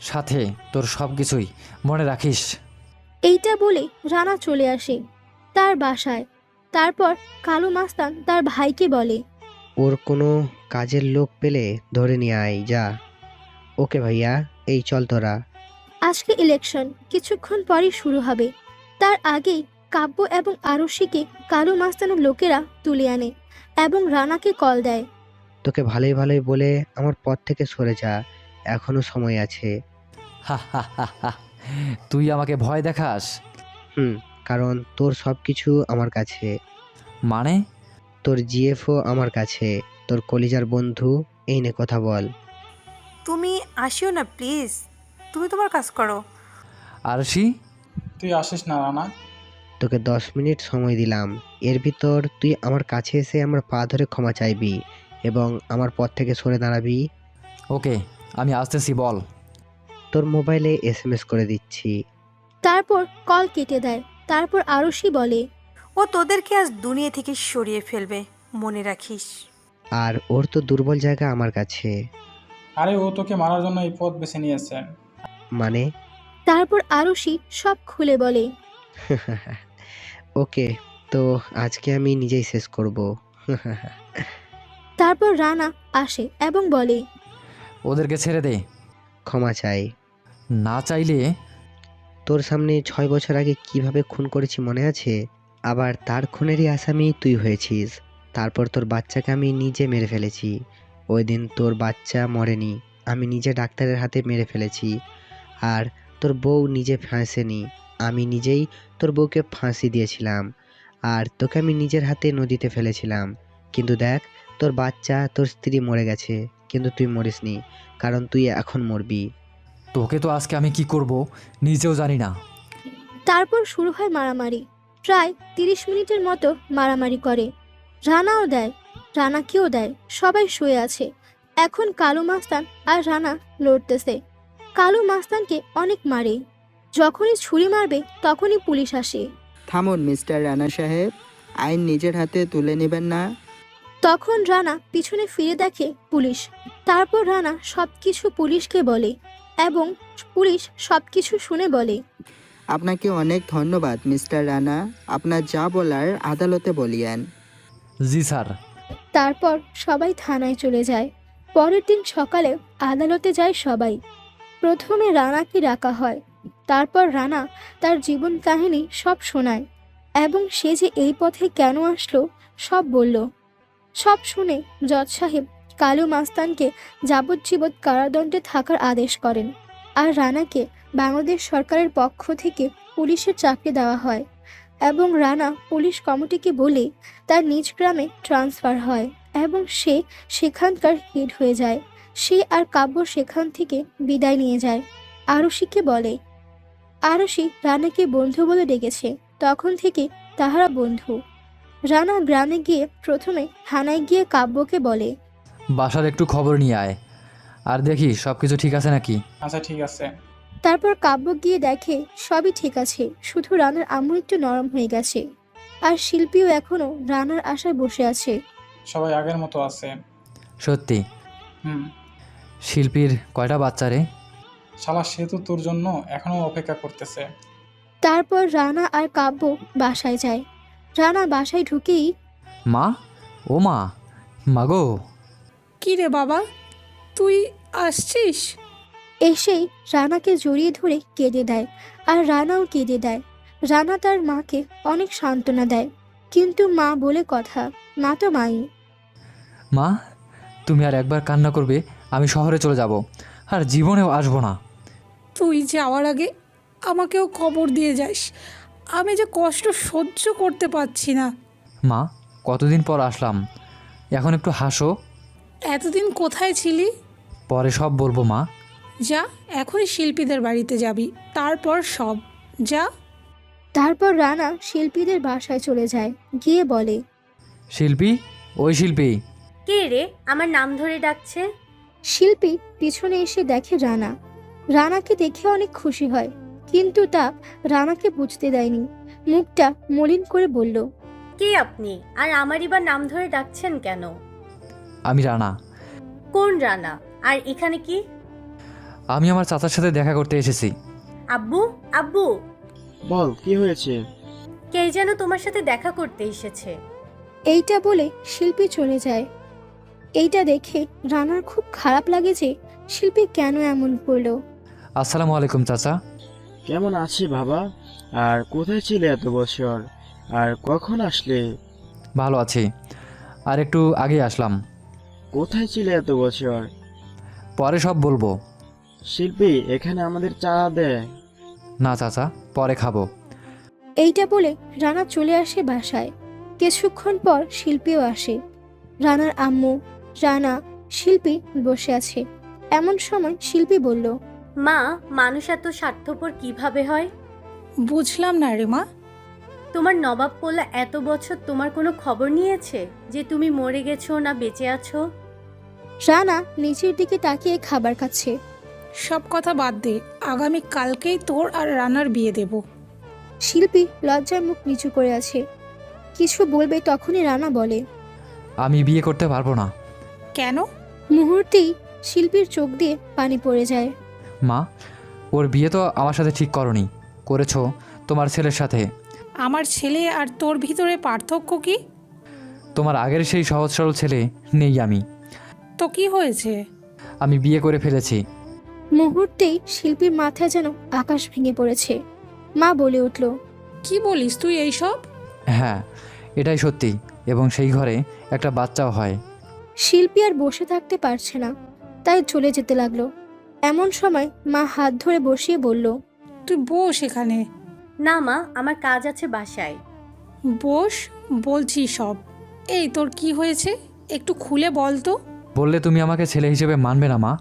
[SPEAKER 2] সাথে তোর সব কিছুই মনে রাখিস।
[SPEAKER 4] এইটা বলে রানা চলে আসে তার বাসায়। তারপর কালু মাস্তান তার ভাইকে বলে,
[SPEAKER 14] ওর কোনো কাজের লোক পেলে ধরে নিয়ে আয় যা। ওকে ভাইয়া, এই চল তোরা।
[SPEAKER 4] আজকে ইলেকশন কিছুক্ষণ পরই শুরু হবে। তার আগেই কাব্য এবং আরুষিকে কালু মাস্তানের লোকেরা তুলে আনে এবং রানাকে কল দেয়।
[SPEAKER 14] তোকে ভালোই ভালোই বলে আমার পথ থেকে সরে যা, এখনো সময় আছে।
[SPEAKER 2] হা হা হা হা, তুই আমাকে ভয় দেখাস?
[SPEAKER 14] কারণ তোর সব কিছু আমার কাছে।
[SPEAKER 2] মানে?
[SPEAKER 14] তোর জিএফও আমার কাছে, তোর কলিজার বন্ধু। এই নে কথা বল।
[SPEAKER 12] তুমি আসিও না প্লিজ, তুমি তোমার কাজ করো।
[SPEAKER 2] আরশি,
[SPEAKER 7] তুই আসিস না রানা।
[SPEAKER 14] তোকে 10 মিনিট সময় দিলাম, এর ভিতর তুই আমার কাছে এসে আমার পা ধরে ক্ষমা চাইবি এবং আমার পথ থেকে সরে দাঁড়াবি।
[SPEAKER 2] ওকে, আমি আসতেছি, বল।
[SPEAKER 14] তোর মোবাইলে SMS করে দিচ্ছি,
[SPEAKER 4] তারপর কল কেটে দেয়। তারপর আরুষি বলে,
[SPEAKER 12] ও তোদেরকে আজ দুনিয়া থেকে সরিয়ে ফেলবে, মনে রাখিস।
[SPEAKER 14] আর ওর তো দুর্বল জায়গা আমার কাছে।
[SPEAKER 7] আরে ও তোকে মারার জন্য এই পথ বেছে নিয়েছে।
[SPEAKER 14] মানে?
[SPEAKER 4] তারপর আরুষি সব খুলে বলে।
[SPEAKER 14] ওকে, তো আজকে আমি নিজেই শেষ করব।
[SPEAKER 4] তারপর রানা আসে এবং বলে,
[SPEAKER 2] ওদেরকে ছেড়ে দে।
[SPEAKER 14] ক্ষমা চাই।
[SPEAKER 2] না চাইলে?
[SPEAKER 14] তোর সামনে 6 বছর আগে কিভাবে খুন করেছি মনে আছে? আবার তার খুনেরই আসামি তুই হয়েছিস। তারপর তোর বাচ্চাকে আমি নিজে মেরে ফেলেছি। ওই দিন তোর বাচ্চা মরেনি, আমি নিজে ডাক্তারের হাতে মেরে ফেলেছি। আর তোর বউ নিজে ফাঁসেনি, আমি নিজেই তোর বউকে ফাঁসি দিয়েছিলাম। আর তোকে আমি নিজের হাতে নদীতে ফেলেছিলাম। কিন্তু দেখ, তোর বাচ্চা, তোর স্ত্রী মরে গেছে, কিন্তু তুই মরিসনি, কারণ তুই এখন মরবি।
[SPEAKER 2] তোকে তো আজকে আমি কি করব নিজেও জানি না।
[SPEAKER 4] তারপর শুরু হয় মারামারি। প্রায় 30 মিনিটের মতো মারামারি করে। রানাও দেয়, রানাকেও দেয়। সবাই শুয়ে আছে। এখন কালু মাস্তান আর রানা লড়তেছে। কালু মাস্তানকে অনেক মারে। যখনই ছুরি মারবে তখনই পুলিশ আসে।
[SPEAKER 15] থামুন মিস্টার রানা সাহেব, আইন নিজের হাতে তুলে নেবেন না।
[SPEAKER 4] তখন রানা পিছনে ফিরে দেখে পুলিশ। তারপর রানা সবকিছু পুলিশকে বলে এবং পুলিশ সবকিছু শুনে বলে,
[SPEAKER 15] আপনাকে অনেক ধন্যবাদ মিস্টার রানা, আপনার যা বলার আদালতে বলিয়েন।
[SPEAKER 2] জি স্যার।
[SPEAKER 4] তারপর সবাই থানায় চলে যায়। পরের দিন সকালে আদালতে যায় সবাই। প্রথমে রানাকে ডাকা হয়। তারপর রানা তার জীবন কাহিনী সব শোনায় এবং সে যে এই পথে কেন আসলো সব বলল। সব শুনে জজ সাহেব কালু মাস্তানকে যাবজ্জীবন কারাদণ্ডে থাকার আদেশ করেন। আর রানাকে বাংলাদেশ সরকারের পক্ষ থেকে পুলিশের চাকরি দেওয়া হয় এবং রানা পুলিশ কমিটিকে বলে তার নিজ গ্রামে ট্রান্সফার হয় এবং সে সেখানকার হেড হয়ে যায়। সে আর কাব্য সেখান থেকে বিদায় নিয়ে যায়। আরুষিকে বলে। আরুষি রানাকে বন্ধু বলে ডেকেছে। তখন থেকে তাহারা বন্ধু। রানা গ্রামে গিয়ে প্রথমে থানায় গিয়ে কাব্যকে বলে,
[SPEAKER 2] বাসার একটু খবর নিয়ে আয়, আর দেখি সব কিছু ঠিক আছে নাকি।
[SPEAKER 7] আচ্ছা ঠিক আছে।
[SPEAKER 4] তারপর কাব্য গিয়ে দেখে সবই ঠিক আছে, শুধু রানার আম্মু একটু নরম হয়ে গেছে। আর শিল্পীও এখনো রানার আশায় বসে আছে।
[SPEAKER 7] সবাই আগের মতো আছে।
[SPEAKER 2] সত্যি?
[SPEAKER 7] হুম।
[SPEAKER 2] শিল্পীর কয়টা বাচ্চা রে?
[SPEAKER 7] শালা সে তো তোর জন্য এখনো অপেক্ষা করতেছে।
[SPEAKER 4] তারপর রানা আর কাব্য বাসায় যায়। রানা বাসায় ঢুকেই,
[SPEAKER 2] মা, ও মা, মাগো।
[SPEAKER 3] কি রে বাবা, তুই আসছিস?
[SPEAKER 4] এসেই রানাকে জড়িয়ে ধরে কেঁদে দেয় আর রানাও কেঁদে দেয়। রানা তার মাকে অনেক সান্ত্বনা দেয়, কিন্তু মা বলে কথা, মা তো মাই।
[SPEAKER 2] মা, তুমি আর একবার কান্না করবে, আমি শহরে চলে যাব, আর জীবনেও আসবো না।
[SPEAKER 3] তুই যাওয়ার আগে আমাকেও খবর দিয়ে যাস, আমি যে কষ্ট সহ্য করতে পারছি না।
[SPEAKER 2] মা, কতদিন পর আসলাম, এখন একটু হাসো।
[SPEAKER 3] এতদিন কোথায় ছিলি?
[SPEAKER 2] পরে সব বলবো মা।
[SPEAKER 3] যা, এখনই শিল্পীদের বাড়িতে যাবি, তারপর সব। যা।
[SPEAKER 4] তারপর রানা শিল্পীদের বাসায় চলে যায়। গিয়ে বলে,
[SPEAKER 2] শিল্পী, ওই শিল্পী।
[SPEAKER 5] কে রে আমার নাম ধরে ডাকছে?
[SPEAKER 4] শিল্পী পিছনে এসে দেখে রানা। রানাকে দেখে অনেক খুশি হয়, কিন্তু তা রানাকে বুঝতে দেয়নি। মুখটা মলিন করে বলল,
[SPEAKER 5] কে আপনি, আর আমারই বা নাম ধরে ডাকছেন কেন?
[SPEAKER 2] আমি রানা।
[SPEAKER 5] কোন রানা? আর এখানে কি?
[SPEAKER 2] আমি আমার চাচার সাথে দেখা করতে এসেছি।
[SPEAKER 5] আব্বু, আব্বু।
[SPEAKER 6] বল, কি হয়েছে?
[SPEAKER 5] কে যেন তোমার সাথে দেখা করতে এসেছে।
[SPEAKER 4] এইটা বলে শিল্পী চলে যায়। এইটা দেখে রানার খুব খারাপ লাগে যে শিল্পী কেন এমন করলো।
[SPEAKER 2] আসসালামু আলাইকুম চাচা।
[SPEAKER 6] কেমন আছি বাবা? আর কোথায় ছিলে এত বছর? আর কখন আসলে?
[SPEAKER 2] ভালো আছি, আর একটু আগে আসলাম।
[SPEAKER 6] কোথায় ছিলে এত বছর?
[SPEAKER 2] পরে সব বলবো।
[SPEAKER 6] শিল্পী, এখানে আমাদের চা দে।
[SPEAKER 2] না চাচা, পরে খাবো।
[SPEAKER 4] এইটা বলে রানা চলে আসে বাসায়। কিছুক্ষণ পর শিল্পীও আসে। রানার আম্মু, রানা, শিল্পী বসে আছে। এমন সময় শিল্পী বলল,
[SPEAKER 5] মা, মানুষ এত স্বার্থপর কিভাবে হয়?
[SPEAKER 3] বুঝলাম না রে মা।
[SPEAKER 5] তোমার নবাব পোলা এত বছর তোমার কোনো খবর নিয়েছে যে তুমি মরে গেছো না বেঁচে আছো?
[SPEAKER 4] রানা নিচের দিকে তাকিয়ে খাবার খাচ্ছে।
[SPEAKER 3] সব কথা বাদ দে, আগামী কালকেই তোর আর রানার বিয়ে দেব।
[SPEAKER 4] শিল্পী লজ্জায় মুখ নিচু করে আছে। কিছু বলবে তখনই রানা বলে,
[SPEAKER 2] আমি বিয়ে করতে পারবো না।
[SPEAKER 3] কেন?
[SPEAKER 4] মুহূর্তেই শিল্পীর চোখ দিয়ে পানি পড়ে যায়।
[SPEAKER 2] মা, ওর বিয়ে তো আমার সাথে ঠিক করনি, করেছো তোমার ছেলের সাথে।
[SPEAKER 3] আমার ছেলে আর তোর ভিতরে পার্থক্য কি?
[SPEAKER 2] তোমার আগের সেই সহজ সরল ছেলে নেই আমি।
[SPEAKER 3] তো কি হয়েছে?
[SPEAKER 2] আমি বিয়ে করে ফেলেছি।
[SPEAKER 4] মুহূর্তেই শিল্পীর মাথায় যেন আকাশ ভেঙে পড়েছে। মা বলে উঠল,
[SPEAKER 3] কি বলিস তুই এইসব?
[SPEAKER 2] হ্যাঁ, এটাই সত্যি, এবং সেই ঘরে একটা বাচ্চাও হয়।
[SPEAKER 4] শিল্পী আর বসে থাকতে পারছে না, তাই চলে যেতে লাগলো। এমন সময় মা হাত ধরে বসিয়ে বলল,
[SPEAKER 3] তুই বস এখানে।
[SPEAKER 5] না মা, আমার কাজ আছে বাসায়।
[SPEAKER 3] বস বলছি সব। এই তোর কি হয়েছে একটু খুলে বল তো।
[SPEAKER 2] বললে তুমি আমাকে ছেলে হিসেবে মানবে না মা,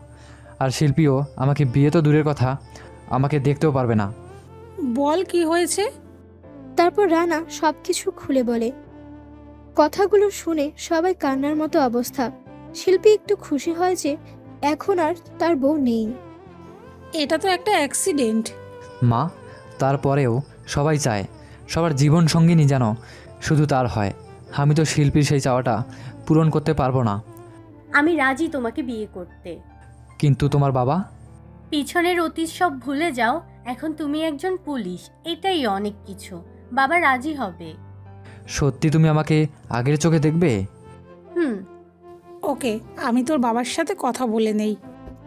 [SPEAKER 2] আর শিল্পীও আমাকে বিয়ে তো দূরের কথা, আমাকে দেখতেও পারবে না।
[SPEAKER 3] বল কি হয়েছে।
[SPEAKER 4] তারপর রানা সবকিছু খুলে বলে। কথাগুলো শুনে সবাই কান্নার মতো অবস্থা। শিল্পী একটু খুশি হয় যে এখন আর তার বউ নেই।
[SPEAKER 3] এটা তো একটা অ্যাক্সিডেন্ট।
[SPEAKER 2] মা, তারপরেও সবাই চায় সবার জীবন সঙ্গিনী যেন শুধু তার হয়। আমি তো শিল্পীর সেই চাওয়াটা পূরণ করতে পারবো না।
[SPEAKER 5] আমি রাজি তোমাকে বিয়ে করতে।
[SPEAKER 2] কিন্তু তোমার বাবা?
[SPEAKER 5] পিছনের অতীত সব ভুলে যাও, এখন তুমি একজন পুলিশ, এটাই অনেক কিছু। বাবা রাজি হবে।
[SPEAKER 2] সত্যি তুমি আমাকে আগের চোখে দেখবে?
[SPEAKER 3] ওকে, আমি তোর বাবার সাথে কথা বলে নেই।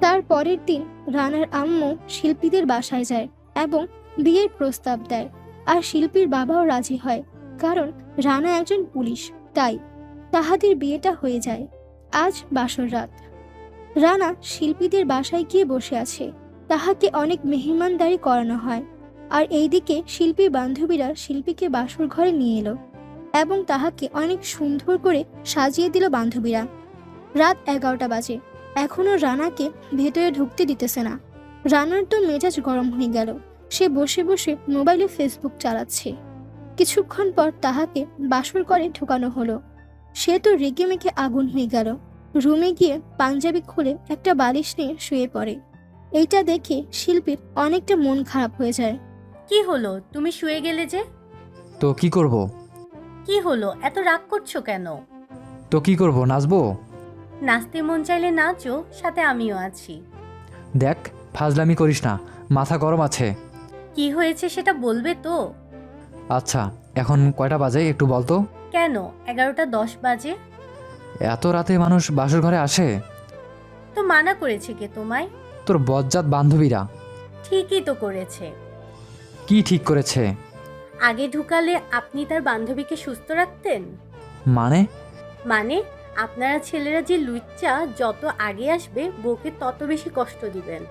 [SPEAKER 4] তার পরের দিন রানার আম্মু শিল্পীদের বাসায় যায় এবং বিয়ের প্রস্তাব দেয়। আর শিল্পীর বাবাও রাজি হয়, কারণ রানা একজন পুলিশ। তাই তাহাদের বিয়েটা হয়ে যায়। আজ বাসর রাত। রানা শিল্পীদের বাসায় গিয়ে বসে আছে। তাহাকে অনেক মেহমানদারি করানো হয়। আর এইদিকে শিল্পীর বান্ধবীরা শিল্পীকে বাসর ঘরে নিয়ে এলো এবং তাহাকে অনেক সুন্দর করে সাজিয়ে দিল বান্ধবীরা। রাত 11টা বাজে, এখনো রানাকে ভেতরে ঢুকতে দিতেছে না। রানার তো মেজাজ গরম হয়ে গেল। সে বসে বসে মোবাইলে ফেসবুক চালাচ্ছে। কিছুক্ষণ পর তাহাকে বাসর ঘরে ঢোকানো হলো। সে তো রেগে মেগে আগুন হয়ে গেল। রুমে গিয়ে পাঞ্জাবি খুলে একটা বালিশ নিয়ে শুয়ে পড়ে। এইটা দেখে শিল্পীর অনেকটা মন খারাপ হয়ে যায়।
[SPEAKER 5] কি হলো, তুমি শুয়ে গেলে যে?
[SPEAKER 2] তো কি করব?
[SPEAKER 5] কি হলো, এত রাগ করছো কেন?
[SPEAKER 2] তো কি করব, নাচবো?
[SPEAKER 5] নাচতে মন চাইলে নাচো, সাথে আমিও আছি।
[SPEAKER 2] দেখ, ফাজলামি করিস না, মাথা গরম আছে।
[SPEAKER 5] কি হয়েছে সেটা বলবে তো?
[SPEAKER 2] আচ্ছা, এখন কয়টা বাজে একটু বলতো?
[SPEAKER 5] কেন, 11:10 বাজে।
[SPEAKER 2] এত রাতে মানুষ বাসর ঘরে আসে?
[SPEAKER 5] তো মানা করেছে কে তোমায়?
[SPEAKER 2] তোর বজ্জাত বান্ধবীরা।
[SPEAKER 5] ঠিকই তো করেছে।
[SPEAKER 2] কি ঠিক করেছে?
[SPEAKER 5] আগে ঢুকালে আপনি তার বান্ধবীকে সুস্থ রাখতেন।
[SPEAKER 2] মানে?
[SPEAKER 5] আপনারা ছেলেরা যে লুচ্চা, যত আগে আসবে বউকে তত বেশি কষ্ট দিবেন।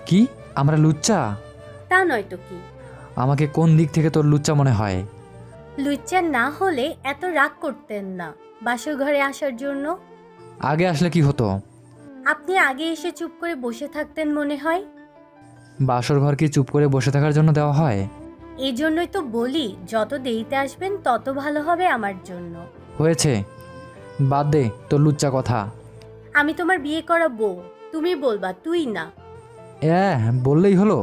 [SPEAKER 2] কি আমরা লুচ্চা?
[SPEAKER 5] তা নয় তো কি।
[SPEAKER 2] আমাকে কোন দিক থেকে তোর লুচ্চা মনে হয়?
[SPEAKER 5] লুচ্চা না হলে এত রাগ করতেন না বাসর ঘরে আসার জন্য।
[SPEAKER 2] আগে আসলে কি হতো?
[SPEAKER 5] আপনি আগে এসে চুপ করে বসে থাকতেন মনে হয়।
[SPEAKER 2] বাসর ঘর কি চুপ করে বসে থাকার জন্য দেওয়া হয়?
[SPEAKER 5] এই জন্যই তো বলি, যত দেরিতে আসবেন তত ভালো হবে আমার জন্য।
[SPEAKER 2] হয়েছে, বাদ দে তোর লুচ্চা কথা।
[SPEAKER 5] আমি তোমার বিয়ে করা বউ, তুমি বলবা, তুই না।
[SPEAKER 2] বললেই হলো?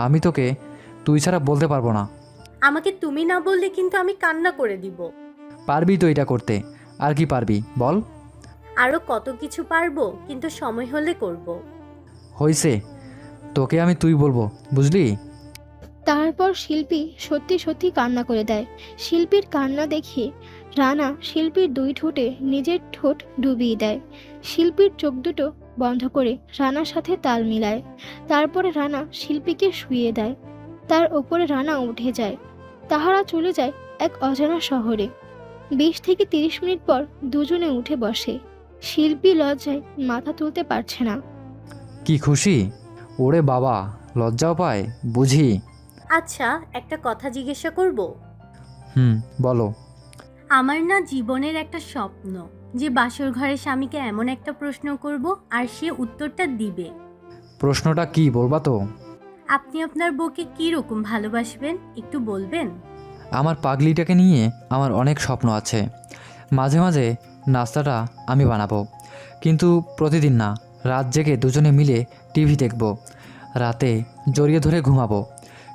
[SPEAKER 2] আমি তোকে তুই ছাড়া বলতে পারবো না।
[SPEAKER 5] আমাকে তুমি না বললে কিন্তু আমি কান্না করে দিব।
[SPEAKER 2] পারবি তো এটা করতে? আর কি পারবি বল?
[SPEAKER 5] আরো কত কিছু পারবো, কিন্তু সময় হলে করব।
[SPEAKER 2] হইছে, তোকে আমি তুই বলবো, বুঝলি?
[SPEAKER 4] তারপর শিল্পী সত্যি সত্যি কান্না করে দেয়। শিল্পীর কান্না দেখে রানা শিল্পীর দুই ঠোঁটে নিজের ঠোঁট ডুবিয়ে দেয়। শিল্পীর চোখ দুটো বন্ধ করে রানার সাথে তাল মিলায়। তারপরে রানা শিল্পীকে শুইয়ে দেয়। তার ওপরে রানা উঠে যায়। তাহারা চলে যায় এক অজানা শহরে। 20 থেকে 30 মিনিট পর দুজনে উঠে বসে। শিল্পী লজ্জায় মাথা তুলতে পারছে না।
[SPEAKER 2] কি খুশি? ওরে বাবা, লজ্জাও পায় বুঝি।
[SPEAKER 5] আচ্ছা, একটা কথা জিজ্ঞাসা করব?
[SPEAKER 2] বলো।
[SPEAKER 5] আমার না জীবনের একটা স্বপ্ন যে বাসর ঘরে স্বামীকে এমন একটা প্রশ্ন করব আর সে উত্তরটা দিবে।
[SPEAKER 2] প্রশ্নটা কি বলবা তো?
[SPEAKER 5] আপনি আপনার বউকে কি রকম ভালোবাসবেন একটু বলবেন?
[SPEAKER 2] আমার পাগলিটাকে নিয়ে আমার অনেক স্বপ্ন আছে। মাঝে মাঝে নাস্তাটা আমি বানাবো, কিন্তু প্রতিদিন না। রাত জেগে দুজনে মিলে টিভি দেখব, রাতে জড়িয়ে ধরে ঘুমাবো।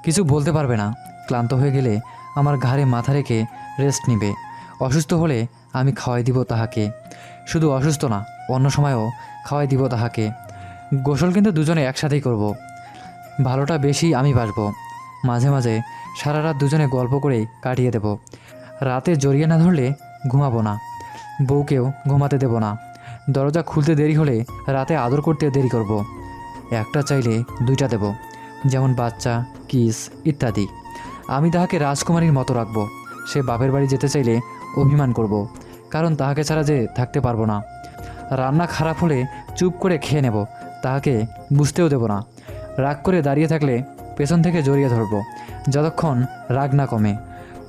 [SPEAKER 2] কিছু বলতে পারবে না। ক্লান্ত হয়ে গেলে আমার ঘাড়ে মাথা রেখে রেস্ট নিবে। অসুস্থ হলে আমি খাওয়াই দিব তাহাকে। শুধু অসুস্থ না, অন্য সময়ও খাওয়াই দিব তাহাকে। গোসল কিন্তু দুজনে একসাথেই করব। ভালোটা বেশি আমি বাসবো। মাঝে মাঝে সারা রাত দুজনে গল্প করেই কাটিয়ে দেব। রাতে জড়িয়ে না ধরলে ঘুমাবো না। বউকেও ঘুমাতে দেব না। দরজা খুলতে দেরি হলে রাতে আদর করতে দেরি করব। একটা চাইলে দুইটা দেব, যেমন বাচ্চা, কিস ইত্যাদি। আমি তাহাকে রাজকুমারীর মতো রাখবো। সে বাপের বাড়ি যেতে চাইলে অভিমান করব, কারণ তাহাকে ছাড়া যে থাকতে পারবো না। রান্না খারাপ হলে চুপ করে খেয়ে নেব, তাহাকে বুঝতেও দেব না। রাগ করে দাঁড়িয়ে থাকলে পেছন থেকে জড়িয়ে ধরব, যতক্ষণ রাগ না কমে।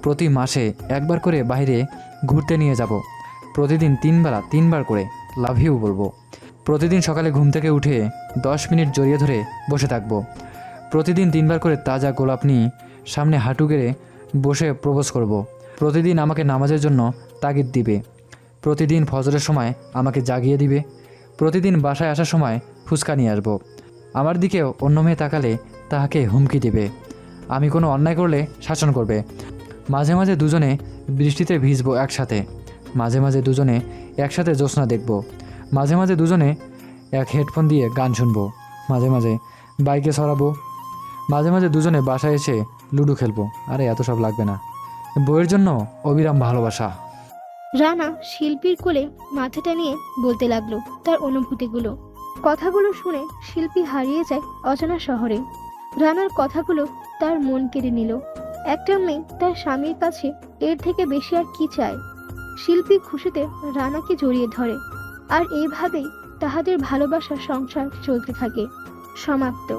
[SPEAKER 2] প্রতি মাসে একবার করে বাইরে ঘুরতে নিয়ে যাব। প্রতিদিন 3 বেলা 3 বার করে লাভ ইউ বলবো। প্রতিদিন সকালে ঘুম থেকে উঠে 10 মিনিট জড়িয়ে ধরে বসে থাকব। প্রতিদিন 3 বার করে তাজা গোলাপ নিয়ে সামনে হাঁটু গেড়ে বসে প্রপোজ করব। প্রতিদিন আমাকে নামাজের জন্য তাগিদ দিবে। প্রতিদিন ফজরের সময় আমাকে জাগিয়ে দিবে। প্রতিদিন বাসায় আসার সময় ফুচকা নিয়ে আসবো। আমার দিকেও অন্য মেয়ে তাকালে তাহাকে হুমকি দেবে। আমি কোনো অন্যায় করলে শাসন করবে। মাঝে মাঝে দুজনে বৃষ্টিতে ভিজবো একসাথে। মাঝে মাঝে দুজনে একসাথে জ্যোৎস্না দেখব। মাঝে মাঝে দুজনে এক হেডফোন দিয়ে গান শুনবো। মাঝে মাঝে বাইকে সরাবো। মাঝে মাঝে দুজনে বাসায় এসে লুডো খেলবো। আরে এত সব লাগবে না। বইয়ের জন্য অবিরাম ভালোবাসা।
[SPEAKER 4] রানা শিল্পীর কোলে মাথাটা নিয়ে বলতে লাগলো তার অনুভূতিগুলো। কথাগুলো শুনে শিল্পী হারিয়ে যায় অজানা শহরে। রানার কথাগুলো তার মন কেড়ে নিল। একটা মেয়ে তার স্বামীর কাছে এর থেকে বেশি আর কি চায়। শিল্পী খুশিতে রানাকে জড়িয়ে ধরে, আর এইভাবেই তাহাদের ভালোবাসার সংসার চলতে থাকে। সমাপ্ত।